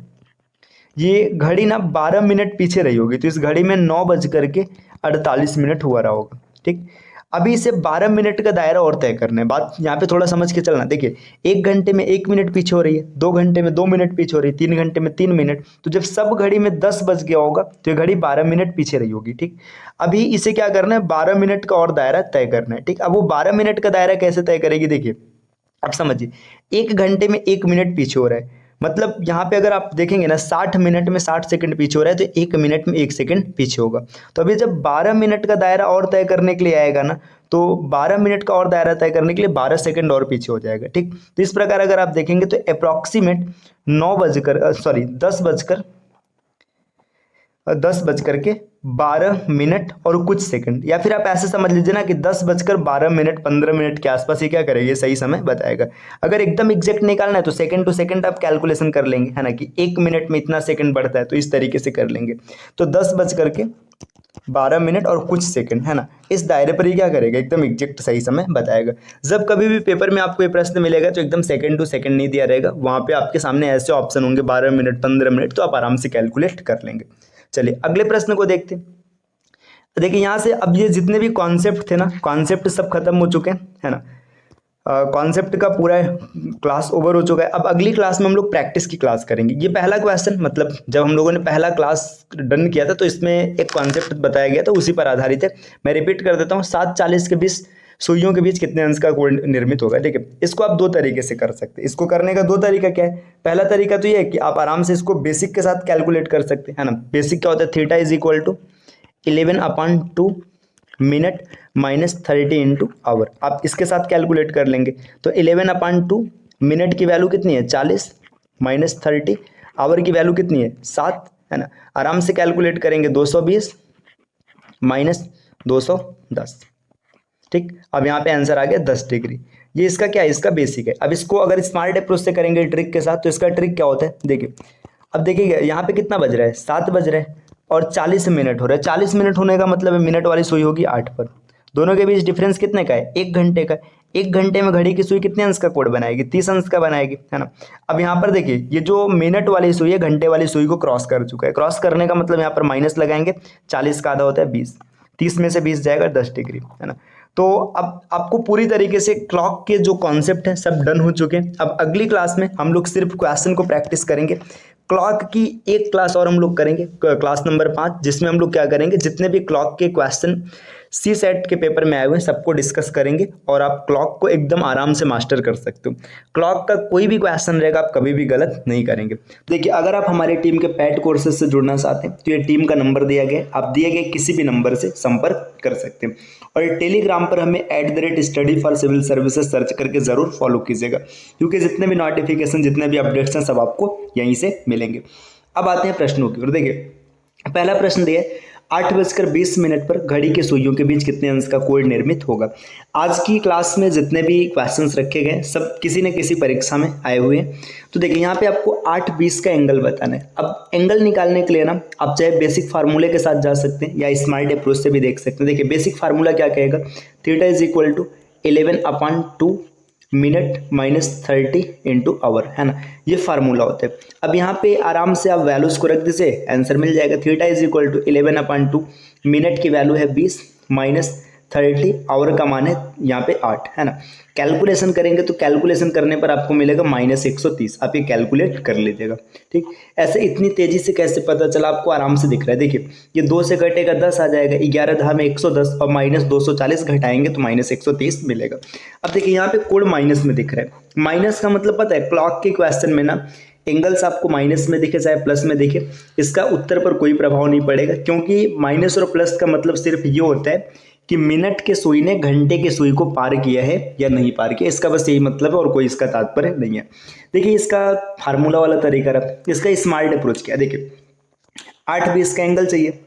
ये घड़ी ना 12 मिनट पीछे रही होगी, तो इस घड़ी में 9:48 हुआ रहा होगा, ठीक। अभी इसे 12 मिनट का दायरा और तय करना है। बात यहाँ पे थोड़ा समझ के चलना। देखिए 1 घंटे में 1 मिनट पीछे हो रही है, 2 घंटे में 2 मिनट पीछे हो रही है, 3 घंटे में 3 मिनट, तो जब सब घड़ी में 10 बज गया होगा तो ये घड़ी 12 मिनट पीछे रही होगी, ठीक। अभी इसे क्या करना है, 12 मिनट का और दायरा तय करना है, ठीक। अब वो 12 मिनट का दायरा कैसे तय करेगी, देखिए अब समझिए 1 घंटे में 1 मिनट पीछे हो रहा है, मतलब यहाँ पे अगर आप देखेंगे ना 60 मिनट में 60 सेकंड पीछे हो रहा है, तो 1 मिनट में 1 सेकंड पीछे होगा। तो अभी जब 12 मिनट का दायरा और तय करने के लिए आएगा ना, तो 12 मिनट का और दायरा तय करने के लिए 12 सेकंड और पीछे हो जाएगा, ठीक। तो इस प्रकार अगर आप देखेंगे तो अप्रॉक्सीमेट 10:12 मिनट और कुछ सेकंड, या फिर आप ऐसे समझ लीजिए ना कि 10:12 मिनट 15 मिनट के आसपास ये क्या करेगा, सही समय बताएगा। अगर एकदम एग्जैक्ट निकालना है तो सेकंड टू सेकंड आप कैलकुलेशन कर लेंगे, है ना, कि 1 मिनट में इतना सेकंड बढ़ता है, तो इस तरीके से कर लेंगे। तो 10:12 12 मिनट और कुछ सेकंड, है ना। इस दायरे पर ही क्या करेगा, एकदम एग्जैक्ट सही समय बताएगा। जब कभी भी पेपर में आपको ये प्रश्न मिलेगा तो एकदम सेकंड टू सेकंड नहीं दिया रहेगा, वहाँ पे आपके सामने ऐसे ऑप्शन होंगे 12 मिनट 15 मिनट, तो आप आराम से कैलकुलेट कर लेंगे। चलिए अगले प्रश्न को देखते हैं। देखिए यहाँ से अब ये जितने भी कॉन्सेप्ट थे ना, कॉन्सेप्ट सब खत्म हो चुके हैं, है ना। कॉन्सेप्ट का पूरा क्लास ओवर हो चुका है। अब अगली क्लास में हम लोग प्रैक्टिस की क्लास करेंगे। ये पहला क्वेश्चन, मतलब जब हम लोगों ने पहला क्लास डन किया था तो इसमें एक कॉन्सेप्ट बताया गया था, उसी पर आधारित है। मैं रिपीट कर देता हूँ, 7:40 के 20 सुइयों के बीच कितने अंश का कोण निर्मित होगा। ठीक है, इसको आप दो तरीके से कर सकते हैं। इसको करने का दो तरीका क्या है। पहला तरीका तो ये है कि आप आराम से इसको बेसिक के साथ कैलकुलेट कर सकते हैं, है ना। बेसिक क्या होता है, theta is equal to 11/2 minute minus 30 into hour. आप इसके साथ कैलकुलेट कर लेंगे तो 11/2 मिनट की वैल्यू कितनी है 40 माइनस 30 आवर की वैल्यू कितनी है 7, है ना। आराम से कैलकुलेट करेंगे 220 माइनस 210। ठीक, अब यहाँ पे आंसर आ गया 10 डिग्री। ये इसका क्या है, इसका बेसिक है। अब इसको अगर स्मार्ट अप्रोच से करेंगे ट्रिक के साथ, तो इसका ट्रिक क्या होता है देखिए। अब देखिए यहाँ पे कितना बज रहा है, 7 बज रहा है और 40 मिनट हो रहा है। 40 मिनट होने का मतलब मिनट वाली सुई होगी 8 पर। दोनों के बीच डिफरेंस कितने का है, 1 घंटे का। 1 घंटे में घड़ी की सुई कितने अंश का कोण बनाएगी, 30 अंश का बनाएगी, है ना। अब यहाँ पर देखिए, ये जो मिनट वाली सुई है घंटे वाली सुई को क्रॉस कर चुका है। क्रॉस करने का मतलब यहाँ पर माइनस लगाएंगे, 40 का आधा होता है 20, 30 में से 20 जाएगा 10 डिग्री, है ना। तो अब आपको पूरी तरीके से क्लॉक के जो कॉन्सेप्ट हैं सब डन हो चुके हैं। अब अगली क्लास में हम लोग सिर्फ क्वेश्चन को प्रैक्टिस करेंगे। क्लॉक की एक क्लास और हम लोग करेंगे, क्लास नंबर 5, जिसमें हम लोग क्या करेंगे, जितने भी क्लॉक के क्वेश्चन सी सेट के पेपर में आए हुए हैं सबको डिस्कस करेंगे और आप क्लॉक को एकदम आराम से मास्टर कर सकते हो। क्लॉक का कोई भी क्वेश्चन रहेगा आप कभी भी गलत नहीं करेंगे। देखिए, अगर आप हमारी टीम के पेड कोर्सेज से जुड़ना चाहते हैं तो ये टीम का नंबर दिया गया है, आप दिए गए किसी भी नंबर से संपर्क कर सकते हैं। और टेलीग्राम पर हमें @study for civil services search करके जरूर फॉलो कीजिएगा, क्योंकि जितने भी नोटिफिकेशन, जितने भी अपडेट्स हैं सब आपको यहीं से मिलेंगे। अब आते हैं प्रश्नों की ओर। देखिए, पहला प्रश्न दिया है, 8:20 पर घड़ी के सुइयों के बीच कितने अंश का कोण निर्मित होगा। आज की क्लास में जितने भी क्वेश्चंस रखे गए सब किसी न किसी परीक्षा में आए हुए हैं। तो देखिए, यहाँ पे आपको 8:20 का एंगल बताना है। अब एंगल निकालने के लिए ना आप चाहे बेसिक फार्मूले के साथ जा सकते हैं या स्मार्ट अप्रोच से भी देख सकते हैं। देखिए, बेसिक फार्मूला क्या कहेगा, theta is equal to 11/2 minute minus 30 into hour, है ना। ये फार्मूला होता है। अब यहाँ पे आराम से आप वैल्यूज को रख दीजिए, आंसर मिल जाएगा। Theta is equal to 11/2 minute की वैल्यू है 20 माइनस 30 आवर का मान है यहाँ पे 8, है ना। कैलकुलेशन करेंगे तो कैलकुलेशन करने पर आपको मिलेगा -130। आप ये कैलकुलेट कर लीजिएगा। ठीक, ऐसे इतनी तेजी से कैसे पता चला आपको, आराम से दिख रहा है। देखिए, ये 2 से घटेगा 10 आ जाएगा, 11 10 में 110 और -240 घटाएंगे तो -130 मिलेगा। अब देखिए, यहाँ पे कोड माइनस में दिख रहा है। माइनस का मतलब पता है, क्लॉक के क्वेश्चन में ना एंगल्स आपको माइनस में दिखे चाहे प्लस में दिखे, इसका उत्तर पर कोई प्रभाव नहीं पड़ेगा, क्योंकि माइनस और प्लस का मतलब सिर्फ ये होता है कि मिनट के सुई ने घंटे के सुई को पार किया है या नहीं पार किया, इसका बस यही मतलब है और कोई इसका तात्पर्य नहीं है। देखिए, इसका फार्मूला वाला तरीका रहा, इसका स्मार्ट अप्रोच क्या है। देखिए, 8:20 का एंगल चाहिए।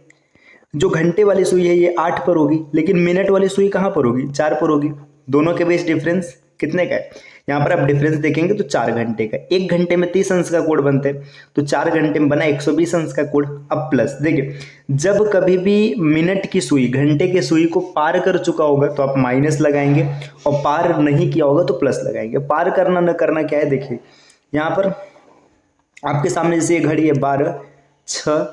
जो घंटे वाली सुई है ये 8 पर होगी, लेकिन मिनट वाली सुई कहाँ पर होगी, 4 पर होगी। दोनों के बीच डिफरेंस कितने का है, यहाँ पर आप डिफरेंस देखेंगे तो 4 घंटे का। 1 घंटे में 30 अंश का कोण बनते हैं, तो 4 घंटे में बना 120 अंश का कोण। अब प्लस, देखिए, जब कभी भी मिनट की सुई घंटे के सुई को पार कर चुका होगा तो आप माइनस लगाएंगे, और पार नहीं किया होगा तो प्लस लगाएंगे। पार करना न करना क्या है, देखिए यहाँ पर आपके सामने जैसे ये घड़ी है 12 6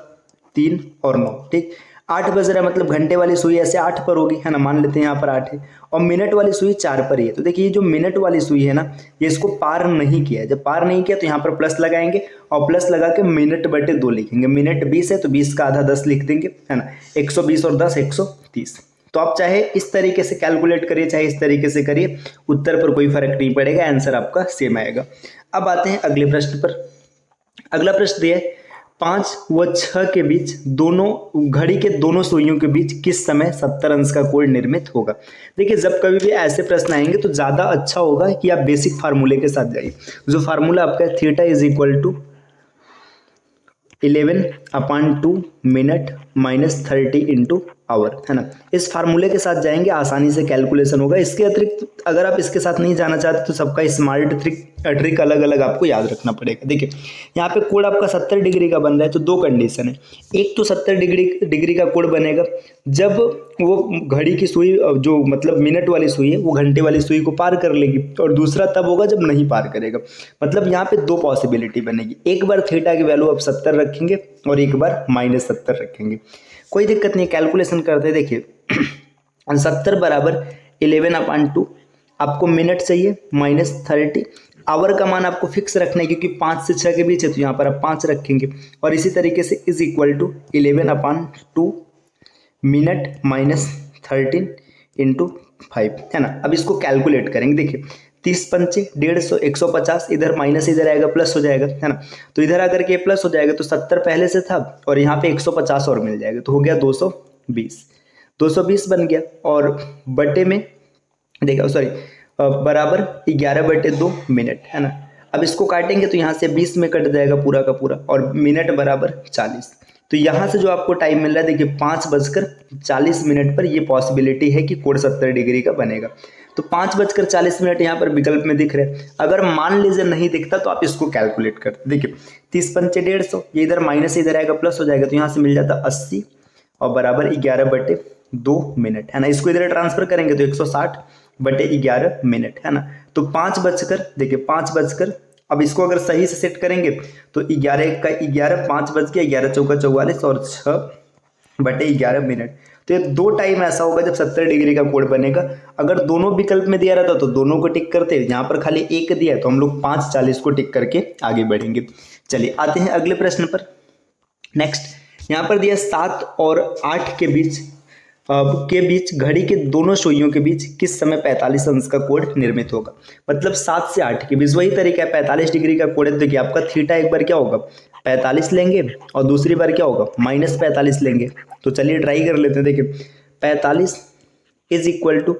3 और 9, ठीक। 8 बज रहा है मतलब घंटे वाली सुई ऐसे 8 पर होगी, है ना। मान लेते हैं यहाँ पर 8 है, और मिनट वाली सुई 4 पर ही है। तो देखिए, ये जो मिनट वाली सुई है ना, ये इसको पार नहीं किया है। जब पार नहीं किया तो यहाँ पर प्लस लगाएंगे, और प्लस लगा के मिनट बटे 2 लिखेंगे। मिनट 20 है तो 20 का आधा 10 लिख देंगे, है ना। 120 और 10 130। तो आप चाहे इस तरीके से कैलकुलेट करिए, चाहे इस तरीके से करिए, उत्तर पर कोई फर्क नहीं पड़ेगा, आंसर आपका सेम आएगा। अब आते हैं अगले प्रश्न पर। अगला प्रश्न दिया है, 5 व 6 के बीच दोनों घड़ी के दोनों सुइयों के बीच किस समय 70 अंश का कोण निर्मित होगा। देखिए, जब कभी भी ऐसे प्रश्न आएंगे तो ज़्यादा अच्छा होगा कि आप बेसिक फार्मूले के साथ जाइए। जो फार्मूला आपका है, theta is equal to 11/2 minute minus 30 into hour, है ना। इस फार्मूले के साथ जाएंगे, आसानी से कैलकुलेशन होगा। इसके अतिरिक्त अगर आप इसके साथ नहीं जाना चाहते तो सबका स्मार्ट ट्रिक अलग अलग आपको याद रखना पड़ेगा। देखिए यहाँ पे कोण आपका 70 डिग्री का बन रहा है, तो दो कंडीशन है। एक तो 70 डिग्री का कोण बनेगा जब वो घड़ी की सुई, जो मतलब मिनट वाली सुई है, वो घंटे वाली सुई को पार कर लेगी, और दूसरा तब होगा जब नहीं पार करेगा। मतलब यहाँ पे दो पॉसिबिलिटी बनेगी, एक बार थीटा की वैल्यू आप 70 रखेंगे और एक बार -70 रखेंगे। कोई दिक्कत नहीं, कैलकुलेशन करते हैं। देखिए 70 बराबर 11/2, आपको मिनट चाहिए -30, आवर का मान आपको फिक्स रखना है क्योंकि 5 से 6 के बीच है, तो यहाँ पर आप 5 रखेंगे। और इसी तरीके से is equal to 11/2 minute -13 into 5, है ना। अब इसको कैलकुलेट करेंगे। देखिए 30 पंचे 150, 150, इधर माइनस इधर आएगा प्लस हो जाएगा, है ना। तो इधर आकर के प्लस हो जाएगा, तो 70 पहले से था और यहाँ पे 150 और मिल जाएगा, तो हो गया 220 बन गया। और बटे में देखा, सॉरी, बराबर 11/2 मिनट, है ना। अब इसको काटेंगे तो यहाँ से 20 में कट जाएगा पूरा का पूरा, और मिनट बराबर 40। तो यहाँ से जो आपको टाइम मिल रहा है, देखिए 5:40 पर ये पॉसिबिलिटी है कि कोण 70 डिग्री का बनेगा। तो 5:40 यहाँ पर विकल्प में दिख रहे हैं। अगर मान लीजिए नहीं दिखता तो आप इसको कैलकुलेट करते। देखिए 30 पंचे 150, ये इधर माइनस इधर आएगा प्लस हो जाएगा, तो यहाँ से मिल जाता 80 और बराबर 11/2 मिनट, है ना। इसको इधर ट्रांसफर करेंगे तो 160/11 मिनट, है ना। तो 5 देखिए 5 अब इसको अगर सही से सेट करेंगे तो 11 का 11, 5 बज गया, 11 चौका 44 और 6/11 मिनट। तो ये दो टाइम ऐसा होगा जब 70 डिग्री का कोण बनेगा। अगर दोनों विकल्प में दिया रहता तो दोनों को टिक करते, यहाँ पर खाली एक दिया है तो हम लोग 5:40 को टिक करके आगे बढ़ेंगे। चलिए आते हैं अगले प्रश्न पर। नेक्स्ट यहाँ पर दिया 7 और 8 के बीच घड़ी के दोनों सुइयों के बीच किस समय 45 अंश का कोण निर्मित होगा। मतलब 7 से 8 के बीच वही तरीका है, 45 डिग्री का कोण है। देखिए आपका थीटा एक बार क्या होगा 45 लेंगे और दूसरी बार क्या होगा -45 लेंगे। तो चलिए ट्राई कर लेते हैं। देखिए 45 इज इक्वल टू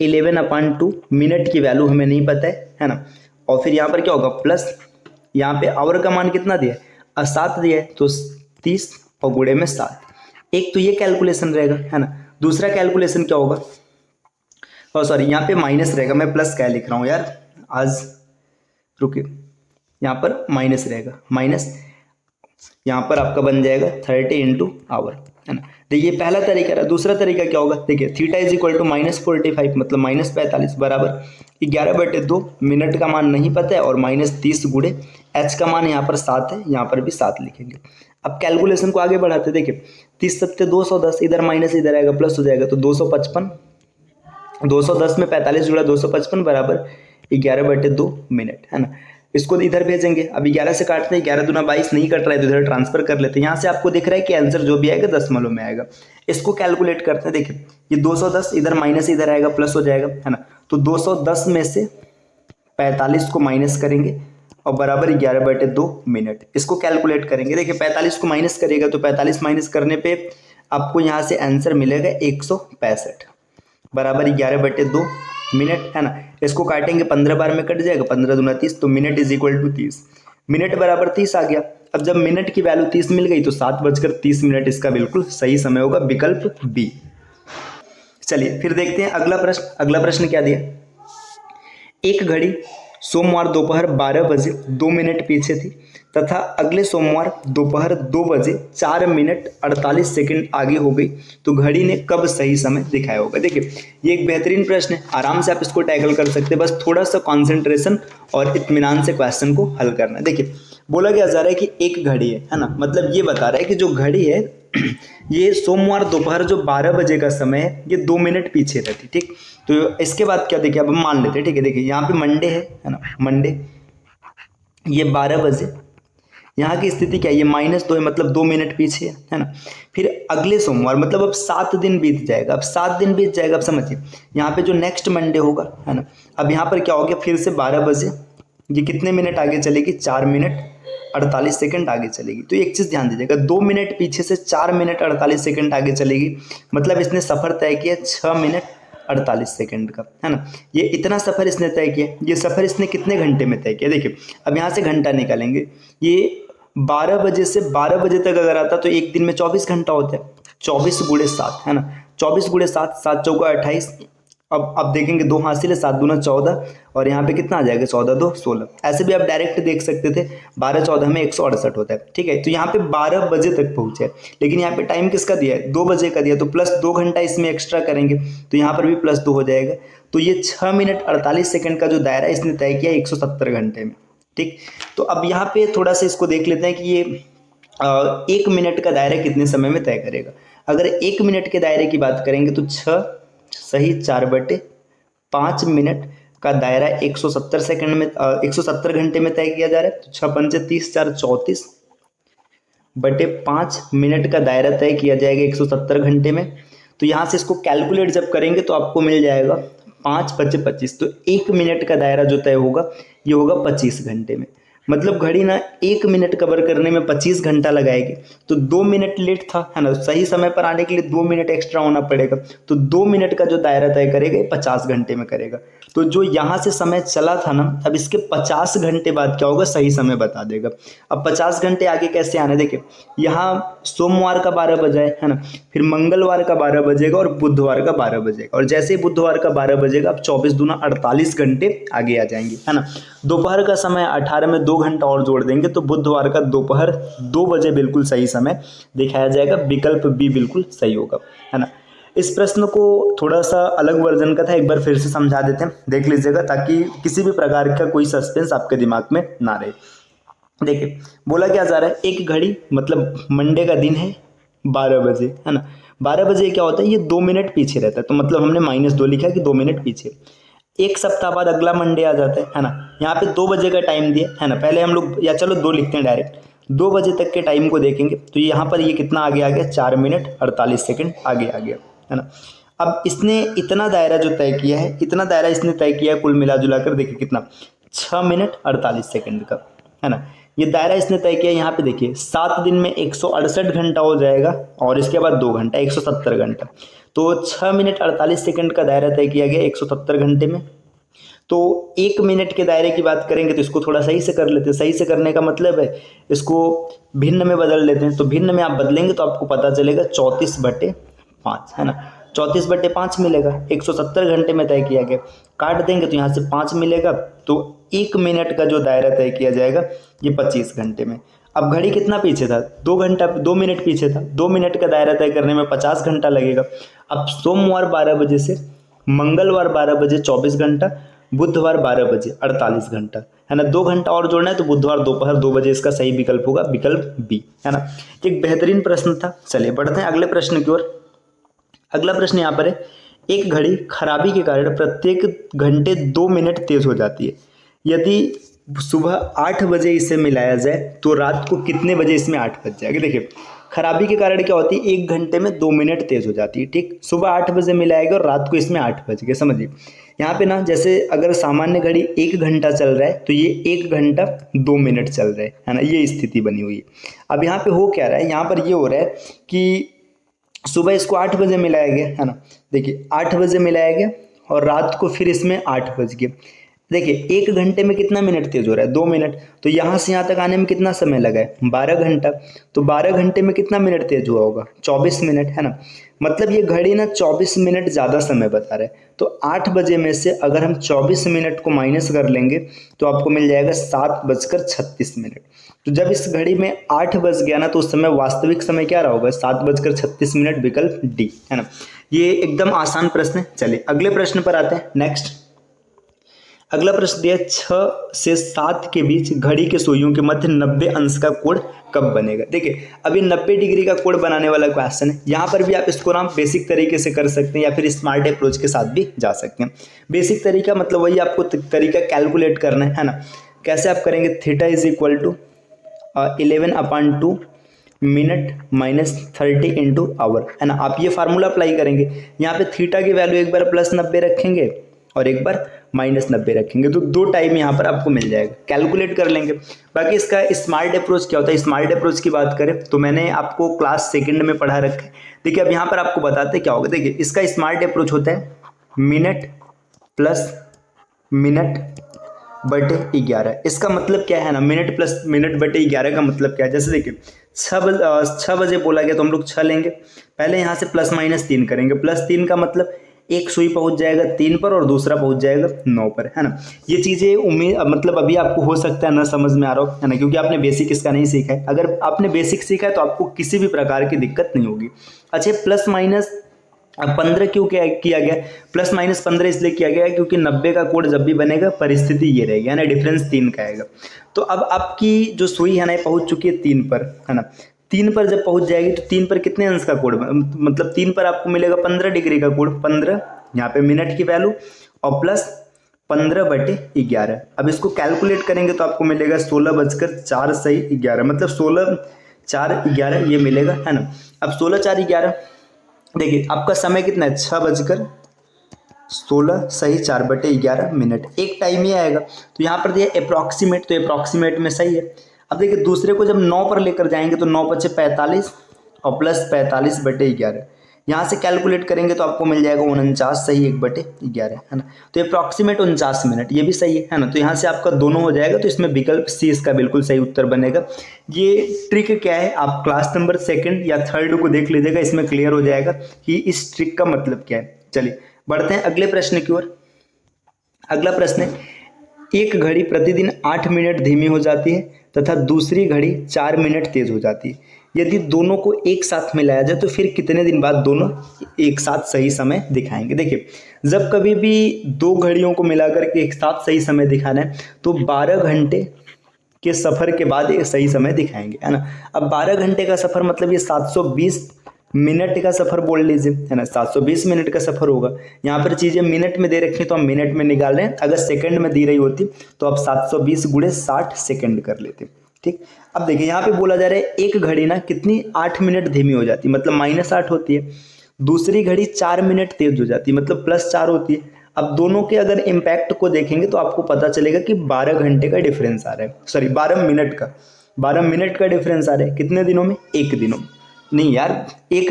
11/2, मिनट की वैल्यू हमें नहीं पता है ना। और फिर यहाँ पर क्या होगा प्लस, यहाँ पे आवर का मान कितना दिया है 7 दिया है, तो 30 और गुणे में 7। एक तो ये कैलकुलेशन रहेगा, है ना। दूसरा कैलकुलेशन क्या होगा, और सॉरी यहाँ पे माइनस रहेगा, मैं प्लस क्या लिख रहा हूँ यार आज, रुकिए, यहाँ पर माइनस रहेगा, माइनस यहाँ पर आपका बन जाएगा 30 इंटू आवर, है ना। देखिए पहला तरीका रहा। दूसरा तरीका क्या होगा, देखिए थीटा इज इक्वल टू -45 मतलब -45 बराबर 11/2, मिनट का मान नहीं पता है और -30 गुणे एच का मान यहाँ पर 7 है, यहाँ पर भी 7 लिखेंगे। अब कैलकुलेशन को आगे बढ़ाते, देखिए 30 7 210, इधर माइनस इधर आएगा प्लस हो जाएगा, तो 255, 210 में 45 जुड़ा 255 बराबर 11/2 मिनट, है ना। इसको इधर भेजेंगे। अब 11 से काटते हैं, 11 दूना 22 नहीं कट रहा है तो इधर ट्रांसफर कर लेते हैं। यहाँ से आपको दिख रहा है कि आंसर जो भी आएगा दशमलव में आएगा। इसको कैलकुलेट करते हैं। देखिए ये 210, इधर माइनस इधर आएगा प्लस हो जाएगा, है ना। तो 210 में से 45 को माइनस करेंगे और बराबर 11/2 मिनट। इसको कैलकुलेट करेंगे। देखिए 45 को माइनस करेगा तो 45 माइनस करने पे आपको यहाँ से आंसर मिलेगा 165 बराबर 11/2 मिनट, है ना। इसको काटेंगे 15 बार में कट जाएगा, 15 दूना 30, तो minute is equal to 30, minute बराबर 30 आ गया। अब जब मिनट की वैल्यू 30 मिल गई तो 7:30 इसका बिल्कुल सही समय होगा, विकल्प बी। चलिए फिर देखते हैं अगला प्रश्न। अगला प्रश्न क्या दिया, एक घड़ी सोमवार दोपहर 12 बजे 2 मिनट पीछे थी तथा अगले सोमवार दोपहर 2 बजे 4 मिनट 48 सेकंड आगे हो गई, तो घड़ी ने कब सही समय दिखाया होगा। देखिए ये एक बेहतरीन प्रश्न है, आराम से आप इसको टैकल कर सकते हैं, बस थोड़ा सा कंसंट्रेशन और इत्मीनान से क्वेश्चन को हल करना है। देखिए बोला क्या जा रहा है कि एक घड़ी है ना, मतलब ये बता रहा है कि जो घड़ी है ये सोमवार दोपहर जो 12 बजे का समय है ये 2 मिनट पीछे रहती, ठीक। तो इसके बाद क्या, देखिए अब हम मान लेते हैं, ठीक है। देखिए यहाँ पे मंडे है ना, मंडे ये 12 बजे, यहाँ की स्थिति क्या है, ये -2 है मतलब 2 मिनट पीछे है ना। फिर अगले सोमवार मतलब अब 7 दिन बीत जाएगा, अब 7 दिन बीत जाएगा। अब समझिए यहाँ पे जो नेक्स्ट मंडे होगा, है ना। अब यहाँ पर क्या हो गया, फिर से 12 बजे ये कितने मिनट आगे चलेगी, 4 मिनट 48 सेकंड आगे चलेगी। तो एक चीज़ ध्यान दीजिएगा, 2 मिनट पीछे से 4 मिनट 48 सेकंड आगे चलेगी, मतलब इसने सफ़र तय किया 6 मिनट 48 सेकंड का, है ना। ये इतना सफ़र इसने तय किया, ये सफ़र इसने कितने घंटे में तय किया। देखिए अब यहाँ से घंटा निकालेंगे, ये 12 बजे से 12 बजे तक अगर आता तो एक दिन में 24 घंटा होता है, 24 गुणे 7 है ना, 24 गुणे 7, 7 चौका 28। अब देखेंगे 2 हासिल है, 7 दूना 14 और यहाँ पे कितना आ जाएगा 14 2 16। ऐसे भी आप डायरेक्ट देख सकते थे, 12 14 में 168 होता है, ठीक है। तो यहाँ पे 12 बजे तक पहुँचे, लेकिन यहाँ पे टाइम किसका दिया है, 2 बजे का दिया, तो प्लस 2 घंटा इसमें एक्स्ट्रा करेंगे तो यहाँ पर भी प्लस 2 हो जाएगा। तो ये 6 मिनट 48 सेकंड का जो दायरा इसने तय किया 170 घंटे में, ठीक। तो अब यहाँ पे थोड़ा सा इसको देख लेते हैं कि ये 1 मिनट का दायरा कितने समय में तय करेगा। अगर 1 मिनट के दायरे की बात करेंगे तो 6 सही 4/5 मिनट का दायरा 170 सेकंड में 170 घंटे में तय किया जा रहा है। तो 6 पंचे 30 4 34 बटे 5 मिनट का दायरा तय किया जाएगा 170 घंटे में। तो यहाँ से इसको कैलकुलेट जब करेंगे तो आपको मिल जाएगा 5 5 25। तो 1 मिनट का दायरा जो तय होगा ये होगा 25 घंटे में। मतलब घड़ी ना 1 मिनट कवर करने में 25 घंटा लगाएगी, तो 2 मिनट लेट था है ना, सही समय पर आने के लिए 2 मिनट एक्स्ट्रा होना पड़ेगा। तो 2 मिनट का जो दायरा तय करेगा 50 घंटे में करेगा। तो जो यहाँ से समय चला था ना, अब इसके 50 घंटे बाद क्या होगा सही समय बता देगा। अब 50 घंटे आगे कैसे आने, देखिए यहाँ सोमवार का 12 बजा है ना, फिर मंगलवार का 12 बजेगा और बुधवार का 12 बजेगा, और जैसे ही बुधवार का 12 बजेगा अब 24 दूना 48 घंटे आगे आ जाएंगे है ना। दोपहर का समय 18 में 2 घंटा और जोड़ देंगे तो बुधवार का दोपहर 2 बजे बिल्कुल सही समय दिखाया जाएगा। विकल्प बी बिल्कुल सही होगा है ना। इस प्रश्न को थोड़ा सा अलग वर्जन का था, एक बार फिर से समझा देते हैं, देख लीजिएगा ताकि किसी भी प्रकार का कोई सस्पेंस आपके दिमाग में ना रहे। देखिए बोला क्या जा रहा है, एक घड़ी मतलब मंडे का दिन है 12 बजे है ना, 12 बजे क्या होता है ये 2 मिनट पीछे रहता है, तो मतलब हमने -2 लिखा कि 2 मिनट पीछे। एक सप्ताह बाद अगला मंडे आ जाता है ना, यहाँ पे 2 बजे का टाइम दिया है ना, पहले हम लोग या चलो 2 लिखते हैं डायरेक्ट, 2 बजे तक के टाइम को देखेंगे तो यहाँ पर ये कितना आगे आ गया 4 मिनट 48 सेकंड आगे आ गया है ना। अब इसने इतना दायरा जो तय किया है, इतना दायरा इसने तय किया है कुल मिला जुला कर, देखिए कितना 6 मिनट 48 सेकंड का है ना, ये दायरा इसने तय किया। यहाँ पे देखिए 7 दिन में 168 घंटा हो जाएगा और इसके बाद 2 घंटा 170 घंटा, तो 6 मिनट 48 सेकंड का दायरा तय किया गया 170 घंटे में। तो 1 मिनट के दायरे की बात करेंगे तो इसको थोड़ा सही से कर लेते हैं। सही से करने का मतलब है इसको भिन्न में बदल लेते हैं, तो भिन्न में आप बदलेंगे तो आपको पता चलेगा 34/5 है ना, 34/5 मिलेगा, 170 घंटे में तय किया गया। काट देंगे तो यहाँ से 5 मिलेगा, तो 1 मिनट का जो दायरा तय किया जाएगा ये 25 घंटे में। अब घड़ी कितना पीछे था 2 मिनट पीछे था, 2 मिनट का दायरा तय करने में 50 घंटा लगेगा। अब सोमवार 12 बजे से मंगलवार 12 बजे 24 घंटा, बुधवार 12 बजे 48 घंटा है ना, 2 घंटा और जोड़ना है तो बुधवार दोपहर 2 बजे इसका सही विकल्प होगा, विकल्प बी है ना। एक बेहतरीन प्रश्न था। चलिए बढ़ते हैं अगले प्रश्न की ओर। अगला प्रश्न यहाँ पर है, एक घड़ी खराबी के कारण प्रत्येक घंटे 2 मिनट तेज हो जाती है, यदि सुबह 8 बजे इसे मिलाया जाए तो रात को कितने बजे इसमें 8 बज जाएगा। देखिए खराबी के कारण क्या होती है, 1 घंटे में 2 मिनट तेज हो जाती है, ठीक। सुबह 8 बजे मिलाएगा और रात को इसमें 8 बज गए, समझिए। यहाँ पे ना जैसे अगर सामान्य घड़ी 1 घंटा चल रहा है तो ये 1 घंटा 2 मिनट चल रहा है ना, ये स्थिति बनी हुई है। अब यहाँ पे हो क्या रहा है, यहाँ पर ये हो रहा है कि सुबह इसको 8 बजे मिलाया गया है ना, देखिए 8 बजे मिलाया गया और रात को फिर इसमें 8 बज गए। देखिए 1 घंटे में कितना मिनट तेज हो रहा है 2 मिनट, तो यहाँ से यहाँ तक आने में कितना समय लगा है 12 घंटा, तो 12 घंटे में कितना मिनट तेज हुआ होगा 24 मिनट है ना। मतलब ये घड़ी ना 24 मिनट ज़्यादा समय बता रहा है। तो 8 बजे में से अगर हम 24 मिनट को माइनस कर लेंगे तो आपको मिल जाएगा 7:36। तो जब इस घड़ी में 8 बज गया ना तो उस समय वास्तविक समय क्या रहा होगा 7:36, विकल्प डी है ना। ये एकदम आसान प्रश्न है। चलिए अगले प्रश्न पर आते हैं। नेक्स्ट अगला प्रश्न दिया 6 से 7 के बीच घड़ी के सुइयों के मध्य 90 अंश का कोण कब बनेगा। देखिए अभी 90 डिग्री का कोण बनाने वाला क्वेश्चन है। यहाँ पर भी आप इसको ना बेसिक तरीके से कर सकते हैं या फिर स्मार्ट अप्रोच के साथ भी जा सकते हैं। बेसिक तरीका मतलब वही आपको तरीका कैलकुलेट करना है ना। कैसे आप करेंगे, theta is equal to 11/2 minute -30 into hour है ना। आप ये फार्मूला अप्लाई करेंगे। यहाँ पे थीटा की वैल्यू एक बार +90 रखेंगे और एक बार -90 रखेंगे, तो 2 टाइम यहाँ पर आपको मिल जाएगा। कैलकुलेट कर लेंगे। बाकी इसका स्मार्ट अप्रोच क्या होता है, स्मार्ट अप्रोच की बात करें तो मैंने आपको क्लास 2nd में पढ़ा रखा है। देखिए अब यहाँ पर आपको बताते क्या होगा। देखिए इसका स्मार्ट अप्रोच होता है मिनट प्लस मिनट बटे 11। इसका मतलब क्या है ना, मिनट प्लस मिनट बटे 11 का मतलब क्या है। जैसे देखिए 6 बजे बोला गया तो हम लोग 6 लेंगे, पहले यहाँ से प्लस माइनस 3 करेंगे। प्लस 3 का मतलब एक सुई पहुंच जाएगा 3 पर और दूसरा पहुंच जाएगा 9 पर, है ना। ये चीज़ें उम्मीद मतलब अभी आपको हो सकता है ना समझ में आ रहा हो, है ना, क्योंकि आपने बेसिक इसका नहीं सीखा है। अगर आपने बेसिक सीखा है तो आपको किसी भी प्रकार की दिक्कत नहीं होगी। अच्छा, प्लस माइनस 15 क्यों क्या किया गया, प्लस माइनस 15 इसलिए किया गया है क्योंकि 90 का कोड जब भी बनेगा परिस्थिति ये रहेगी, है ना, डिफरेंस 3 का आएगा। तो अब आपकी जो सुई है ना पहुंच चुकी है 3 पर, है ना। 3 पर जब पहुंच जाएगी तो 3 पर कितने अंश का कोड, मतलब 3 पर आपको मिलेगा 15 डिग्री का कोड, 15 यहाँ पे मिनट की वैल्यू और प्लस 15/11। अब इसको कैलकुलेट करेंगे तो आपको मिलेगा 16:04 मतलब 16:04 ये मिलेगा, है ना। अब 16:04 देखिए आपका समय कितना है, 6:16 एक टाइम ही आएगा। तो यहाँ पर दिया अप्रॉक्सीमेट, तो अप्रॉक्सीमेट में सही है। अब देखिए दूसरे को जब 9 पर लेकर जाएंगे तो 9×5=45 और प्लस 45/11 यहाँ से कैलकुलेट करेंगे तो आपको मिल जाएगा 49 सही 1/11, है ना। तो अप्रॉक्सीमेट 49 मिनट ये भी सही है ना। तो यहाँ से आपका दोनों हो जाएगा, तो इसमें विकल्प सी इसका बिल्कुल सही उत्तर बनेगा। ये ट्रिक क्या है, आप क्लास नंबर 2 या 3 को देख लीजिएगा, इसमें क्लियर हो जाएगा कि इस ट्रिक का मतलब क्या है। चलिए बढ़ते हैं अगले प्रश्न की ओर। अगला प्रश्न है, एक घड़ी प्रतिदिन 8 मिनट धीमी हो जाती है तथा दूसरी घड़ी 4 मिनट तेज हो जाती है। यदि दोनों को एक साथ मिलाया जाए तो फिर कितने दिन बाद दोनों एक साथ सही समय दिखाएंगे। देखिए जब कभी भी दो घड़ियों को मिलाकर के एक साथ सही समय दिखाना है तो 12 घंटे के सफ़र के बाद एक सही समय दिखाएंगे, है ना। अब 12 घंटे का सफ़र मतलब ये 720 मिनट का सफ़र बोल लीजिए, है ना। 720 मिनट का सफ़र होगा। यहाँ पर चीज़ें मिनट में दे रखी तो हम मिनट में निकाल रहे हैं, अगर सेकंड में दी रही होती तो आप 720 × 60 सेकंड कर लेते, ठीक। अब देखिए यहाँ पे बोला जा रहा है एक घड़ी ना कितनी 8 मिनट धीमी हो जाती है, मतलब -8 होती है। दूसरी घड़ी 4 मिनट तेज हो जाती है, मतलब +4 होती है। अब दोनों के अगर इम्पैक्ट को देखेंगे तो आपको पता चलेगा कि 12 घंटे का डिफरेंस आ रहा है, सॉरी 12 मिनट का, 12 मिनट का डिफरेंस आ रहा है। कितने दिनों में, एक दिनों में नहीं यार, एक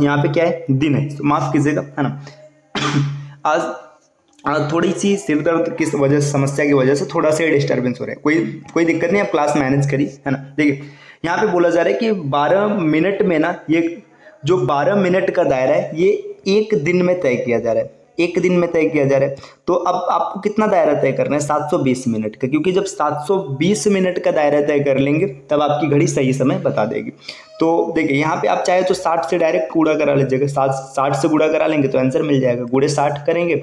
यहाँ पे क्या है, दिन है, तो माफ कीजिएगा, है ना। आज थोड़ी सी सिर दर्द की वजह से, समस्या की वजह से थोड़ा सा डिस्टर्बेंस हो रहा है, कोई दिक्कत नहीं, आप क्लास मैनेज करिए, है ना। देखिए यहाँ पे बोला जा रहा है कि 12 मिनट में ना, ये जो 12 मिनट का दायरा है ये एक दिन में तय किया जा रहा है, एक दिन में तय किया जा रहा है। तो अब आपको कितना दायरा तय करना है, 720 मिनट का, क्योंकि जब 720 मिनट का दायरा तय कर लेंगे तब आपकी घड़ी सही समय बता देगी। तो देखिए यहाँ पे आप चाहे तो 60 से डायरेक्ट गुणा करा लीजिएगा, 60 से गुणा करा लेंगे तो आंसर मिल जाएगा। गुणे 60 करेंगे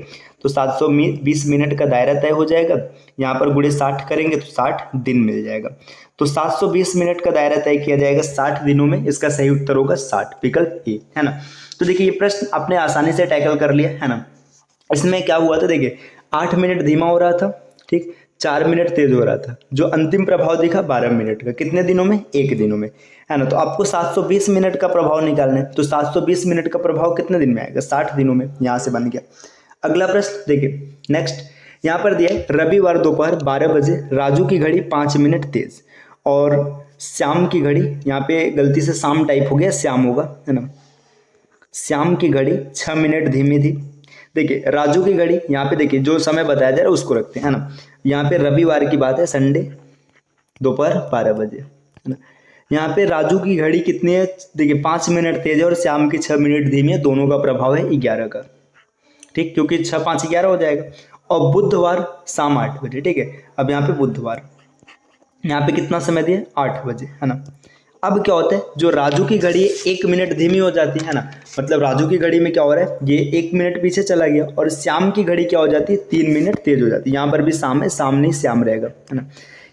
तो 720 मिनट का दायरा तय हो जाएगा। यहाँ पर गुणे 60 करेंगे तो 60 दिन मिल जाएगा। तो 720 मिनट का दायरा तय किया जाएगा 60 दिनों में। इसका सही उत्तर होगा 60, विकल्प ए, है ना। तो देखिए ये प्रश्न आपने आसानी से टैकल कर लिया, है ना। इसमें क्या हुआ था, देखिए 8 मिनट धीमा हो रहा था, ठीक, 4 मिनट तेज हो रहा था। जो अंतिम प्रभाव दिखा 12 मिनट का, कितने दिनों में, एक दिनों में, है ना। तो आपको 720 मिनट का प्रभाव निकालना है, तो 720 मिनट का प्रभाव कितने दिन में आएगा, 60 दिनों में। यहाँ से बन गया। अगला प्रश्न देखिए नेक्स्ट, यहाँ पर दिया है रविवार दोपहर 12 बजे राजू की घड़ी 5 मिनट तेज और श्याम की घड़ी, यहाँ पे गलती से शाम टाइप हो गया, श्याम होगा, है ना। श्याम की घड़ी 6 मिनट धीमी थी। देखिए राजू की घड़ी, यहाँ पे देखिए जो समय बताया जा रहा है उसको रखते हैं, है ना। यहाँ पे रविवार की बात है, संडे, दोपहर 12 बजे, है ना। यहाँ पे राजू की घड़ी कितनी है, देखिए 5 मिनट तेज है और श्याम की 6 मिनट धीमी है। दोनों का प्रभाव है 11 का, ठीक, क्योंकि 6 5 11 हो जाएगा। और बुधवार शाम 8 बजे, ठीक है। अब यहाँ पे बुधवार, यहाँ पे कितना समय दिया, 8 बजे, है ना। अब क्या होता है, जो राजू की घड़ी 1 मिनट धीमी हो जाती है ना, मतलब राजू की घड़ी में क्या हो रहा है, ये 1 मिनट पीछे चला गया। और श्याम की घड़ी क्या हो जाती है, 3 मिनट तेज हो जाती है। यहाँ पर भी शाम है, शाम नहीं श्याम रहेगा, है ना,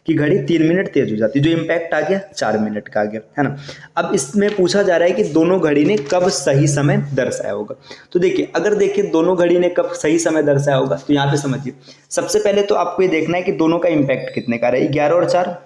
कि घड़ी 3 मिनट तेज हो जाती है। जो इम्पैक्ट आ गया 4 मिनट का आ गया, है ना। अब इसमें पूछा जा रहा है कि दोनों घड़ी ने कब सही समय दर्शाया होगा। तो देखिए अगर देखिए दोनों घड़ी ने कब सही समय दर्शाया होगा, तो यहाँ पे समझिए सबसे पहले तो आपको ये देखना है कि दोनों का इम्पैक्ट कितने का रहा है। 11 और 4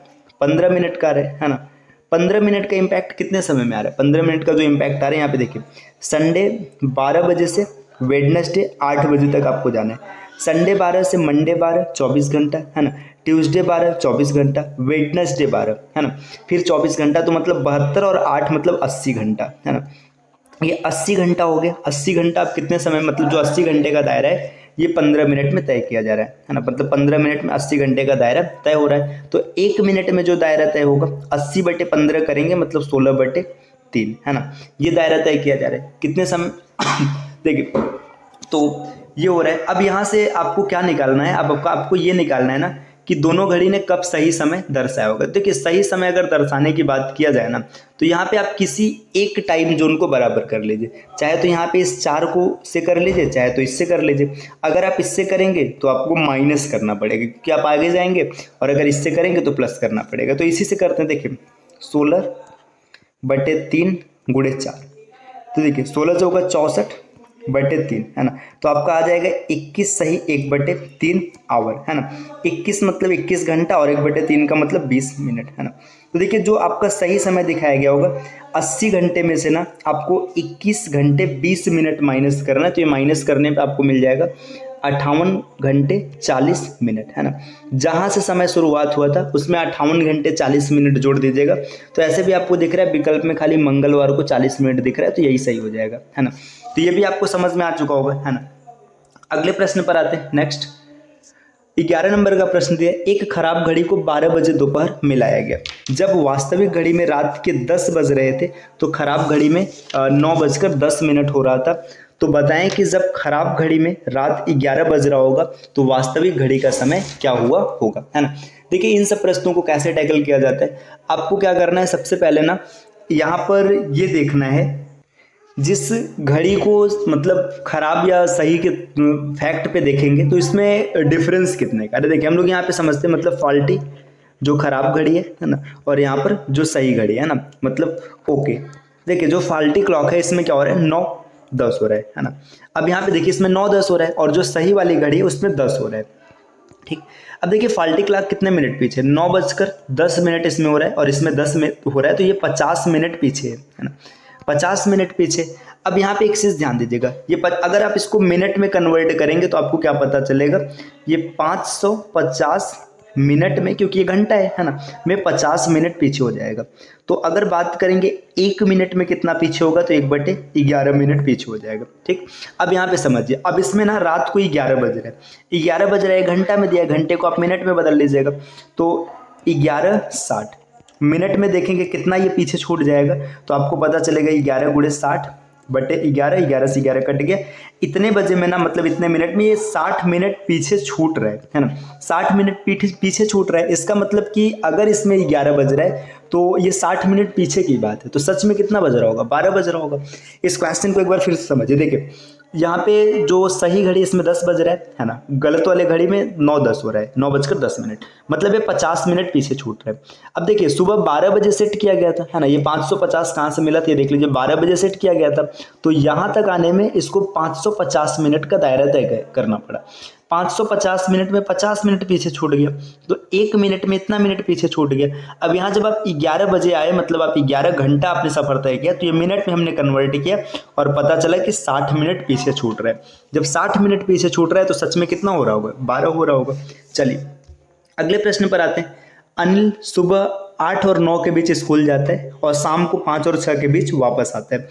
15 मिनट का रहा है ना। 15 मिनट का इम्पैक्ट कितने समय में आ रहा है, 15 मिनट का जो इम्पैक्ट आ रहा है, यहाँ पे देखिए संडे 12 बजे से वेडनेसडे 8 बजे तक आपको जाना है। संडे 12 से मंडे 12 24 घंटा, है ना। ट्यूसडे 12 24 घंटा, वेडनेसडे 12, है ना, फिर 24 घंटा, तो मतलब 72 और 8 मतलब 80 घंटा, है ना। ये 80 घंटा हो गया। 80 घंटा आप कितने समय, मतलब जो 80 घंटे का दायरा है ये 15 मिनट में तय किया जा रहा है ना, मतलब 15 मिनट में 80 घंटे का दायरा तय हो रहा है। तो 1 मिनट में जो दायरा तय होगा 80/15 करेंगे मतलब 16/3 है ना, ये दायरा तय किया जा रहा है। कितने समय देखिए तो ये हो रहा है। अब यहाँ से आपको क्या निकालना है, अब आपको ये निकालना है ना कि दोनों घड़ी ने कब सही समय दर्शाया होगा। देखिए सही समय अगर दर्शाने की बात किया जाए ना तो यहाँ पे आप किसी एक टाइम जोन को बराबर कर लीजिए, चाहे तो यहाँ पे इस 4 को से कर लीजिए, चाहे तो इससे कर लीजिए। अगर आप इससे करेंगे तो आपको माइनस करना पड़ेगा क्योंकि आप आगे जाएंगे, और अगर इससे करेंगे तो प्लस करना पड़ेगा। तो इसी से करते हैं, देखिए 16/3 × 4, तो देखिए 16 चौका 64/3 है ना, तो आपका आ जाएगा 21 सही 1/3 आवर है ना। 21 मतलब 21 घंटा और 1/3 का मतलब 20 मिनट है ना। तो देखिए जो आपका सही समय दिखाया गया होगा 80 घंटे में से ना आपको 21 घंटे 20 मिनट माइनस करना है। तो ये माइनस करने पे आपको मिल जाएगा 58 घंटे 40 मिनट है ना। जहाँ से समय शुरुआत हुआ था उसमें 58 घंटे 40 मिनट जोड़ दीजिएगा। तो ऐसे भी आपको दिख रहा है विकल्प में खाली मंगलवार को 40 मिनट दिख रहा है, तो यही सही हो जाएगा है ना। तो ये भी आपको समझ में आ चुका होगा है ना। अगले प्रश्न पर आते हैं। नेक्स्ट 11 नंबर का प्रश्न दिया, एक खराब घड़ी को 12 बजे दोपहर में लाया गया। जब वास्तविक घड़ी में रात के 10 बज रहे थे तो खराब घड़ी में 9:10 हो रहा था। तो बताएं कि जब खराब घड़ी में रात 11 बज रहा होगा तो वास्तविक घड़ी का समय क्या हुआ होगा, है ना। देखिए इन सब प्रश्नों को कैसे टैकल किया जाता है, आपको क्या करना है, सबसे पहले ना यहाँ पर ये देखना है जिस घड़ी को मतलब खराब या सही के फैक्ट पे देखेंगे तो इसमें डिफरेंस कितने का। अरे देखिए हम लोग यहाँ पे समझते हैं मतलब फॉल्टी जो खराब घड़ी है ना, और यहाँ पर जो सही घड़ी है ना मतलब ओके। देखिए जो फॉल्टी क्लॉक है इसमें क्या हो रहा है 9:10 हो रहा है ना। अब यहाँ पे देखिए इसमें 9:10 हो रहा है और जो सही वाली घड़ी है उसमें 10 हो रहा है, ठीक। अब देखिए फॉल्टी क्लॉक कितने मिनट पीछे, 9:10 इसमें हो रहा है और इसमें 10 मिनट हो रहा है, तो ये 50 मिनट पीछे है ना, 50 मिनट पीछे। अब यहाँ पे एक चीज़ ध्यान दीजिएगा, ये अगर आप इसको मिनट में कन्वर्ट करेंगे तो आपको क्या पता चलेगा, ये 550 मिनट में, क्योंकि ये घंटा है ना, में 50 मिनट पीछे हो जाएगा। तो अगर बात करेंगे 1 मिनट में कितना पीछे होगा तो 1/11 मिनट पीछे हो जाएगा, ठीक। अब यहाँ पे समझिए, अब इसमें ना रात को 11 बज रहा है, 11 बज रहा है, घंटा में दिया, घंटे को आप मिनट में बदल लीजिएगा तो 11:60 मिनट में देखेंगे कितना ये पीछे छूट जाएगा। तो आपको पता चलेगा 11 × 60/11, 11 से 11 कट गया, इतने बजे में ना मतलब इतने मिनट में ये 60 मिनट पीछे छूट रहा है ना, 60 मिनट पीछे छूट रहा है। इसका मतलब कि अगर इसमें 11 बज रहा है तो ये 60 मिनट पीछे की बात है, तो सच में कितना बज रहा होगा, 12 बज रहा होगा। इस क्वेश्चन को एक बार फिर से समझिए, देखिए यहाँ पे जो सही घड़ी इसमें 10 बज रहा है ना, गलत वाले घड़ी में 9:10 हो रहा है, 9:10 मतलब ये 50 मिनट पीछे छूट रहा है। अब देखिए सुबह 12 बजे सेट किया गया था है ना, ये 550 कहाँ से मिला था ये देख लीजिए, 12 बजे सेट किया गया था, तो यहाँ तक आने में इसको 550 मिनट का दायरा तय करना पड़ा। 550 मिनट में 50 मिनट पीछे छूट गया, तो 1 मिनट में इतना मिनट पीछे छूट गया। अब यहाँ जब आप 11 बजे आए मतलब आप 11 घंटा आपने सफर तय किया, तो ये मिनट में हमने कन्वर्ट किया और पता चला कि 60 मिनट पीछे छूट रहा है। जब 60 मिनट पीछे छूट रहा है तो सच में कितना हो रहा होगा, 12 हो रहा होगा। चलिए अगले प्रश्न पर आते हैं। अनिल सुबह 8 और 9 के बीच स्कूल जाता है और शाम को 5 और 6 के बीच वापस आता है।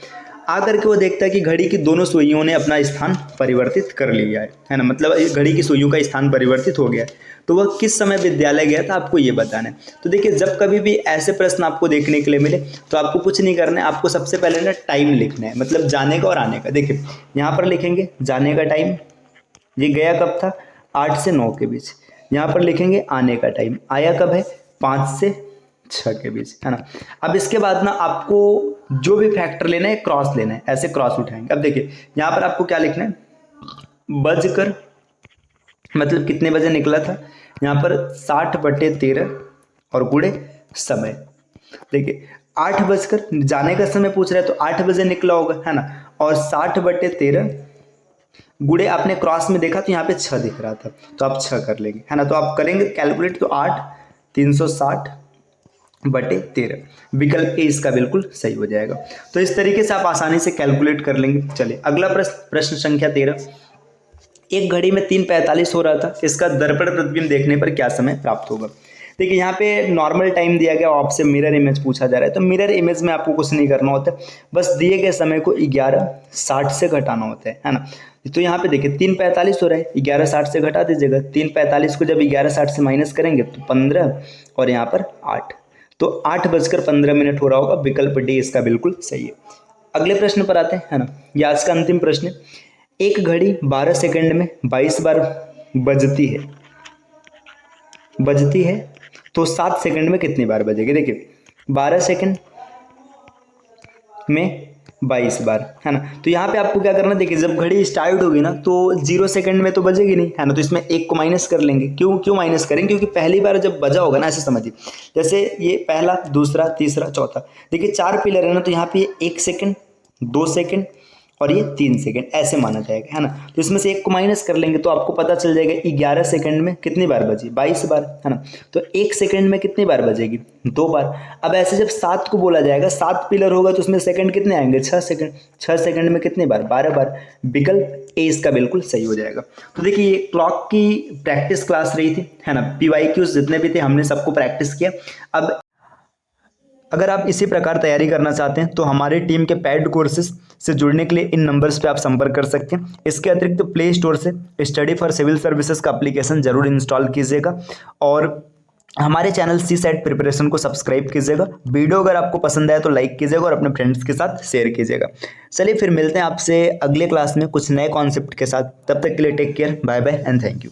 आकर के वो देखता है कि घड़ी की दोनों सुइयों ने अपना स्थान परिवर्तित कर लिया है ना, मतलब घड़ी की सुइयों का स्थान परिवर्तित हो गया है। तो वह किस समय विद्यालय गया था आपको ये बताना है। तो देखिए जब कभी भी ऐसे प्रश्न आपको देखने के लिए मिले तो आपको कुछ नहीं करना है, आपको सबसे पहले ना टाइम लिखना है, मतलब जाने का और आने का। देखिए यहाँ पर लिखेंगे जाने का टाइम, ये गया कब था 8 से 9 के बीच। यहाँ पर लिखेंगे आने का टाइम, आया कब है 5 से 6 के बीच, है ना। अब इसके बाद ना आपको जो भी फैक्टर लेना है क्रॉस लेना है, ऐसे क्रॉस उठाएंगे। अब देखिए यहाँ पर आपको क्या लिखना है, बजकर मतलब कितने बजे निकला था, यहाँ पर 60/13 और गुणे समय। देखिए 8 बजकर जाने का समय पूछ रहा है तो 8 बजे निकला होगा, है ना, और 60/13 गुणे आपने क्रॉस में देखा तो यहाँ पे 6 दिख रहा था तो आप 6 कर लेंगे, है ना। तो आप करेंगे कैलकुलेट तो 8 360/13, विकल्प ए इसका बिल्कुल सही हो जाएगा। तो इस तरीके से आप आसानी से कैलकुलेट कर लेंगे। चलिए अगला प्रश्न संख्या 13। एक घड़ी में 3:45 हो रहा था, इसका दर्पण प्रतिबिंब देखने पर क्या समय प्राप्त होगा। देखिए यहाँ पे नॉर्मल टाइम दिया गया और आपसे मिरर इमेज पूछा जा रहा है, तो मिरर इमेज में आपको कुछ नहीं करना होता है, बस दिए गए समय को 11:60 से घटाना होता है ना। तो यहाँ पे देखिए 3:45 हो रहा है, 11:60 से घटा दीजिएगा। 3:45 को जब 11:60 से माइनस करेंगे तो 15 और यहाँ पर 8, तो 8:15 हो रहा होगा। विकल्प डी इसका बिल्कुल सही है। अगले प्रश्न पर आते हैं, है ना। ये आज का अंतिम प्रश्न है। एक घड़ी 12 सेकंड में 22 बार बजती है तो 7 सेकंड में कितनी बार बजेगी। देखिए 12 सेकंड में 22 बार, है ना। तो यहाँ पे आपको क्या करना है, देखिए जब घड़ी स्टार्ट होगी ना तो 0 सेकंड में तो बजेगी नहीं, है ना। तो इसमें एक को माइनस कर लेंगे। क्यों माइनस करेंगे, क्योंकि पहली बार जब बजा होगा ना, ऐसे समझिए जैसे ये पहला, दूसरा, तीसरा, चौथा, देखिए 4 पिलर है ना, तो यहाँ पे 1 सेकंड, 2 सेकंड और ये 3 सेकंड ऐसे माना जाएगा, है ना। तो इसमें से एक को माइनस कर लेंगे तो आपको पता चल जाएगा 11 सेकंड में कितनी बार बजी, 22 बार, है ना। तो 1 सेकंड में कितनी बार बजेगी, 2 बार। अब ऐसे जब 7 को बोला जाएगा, 7 पिलर होगा तो उसमें सेकंड कितने आएंगे, 6 सेकंड। 6 सेकंड में कितनी बार, 12 बार। विकल्प ए इसका बिल्कुल सही हो जाएगा। तो देखिए ये क्लॉक की प्रैक्टिस क्लास रही थी, है ना। PYQs जितने भी थे हमने सबको प्रैक्टिस किया। अब अगर आप इसी प्रकार तैयारी करना चाहते हैं तो हमारी टीम के पेड कोर्सेज से जुड़ने के लिए इन नंबर्स पे आप संपर्क कर सकते हैं। इसके अतिरिक्त प्ले स्टोर से स्टडी फॉर सिविल सर्विसेज का एप्लीकेशन जरूर इंस्टॉल कीजिएगा और हमारे चैनल सी सेट प्रिपरेशन को सब्सक्राइब कीजिएगा। वीडियो अगर आपको पसंद आए तो लाइक कीजिएगा और अपने फ्रेंड्स के साथ शेयर कीजिएगा। चलिए फिर मिलते हैं आपसे अगले क्लास में कुछ नए कॉन्सेप्ट के साथ। तब तक के लिए take care, bye bye and thank you.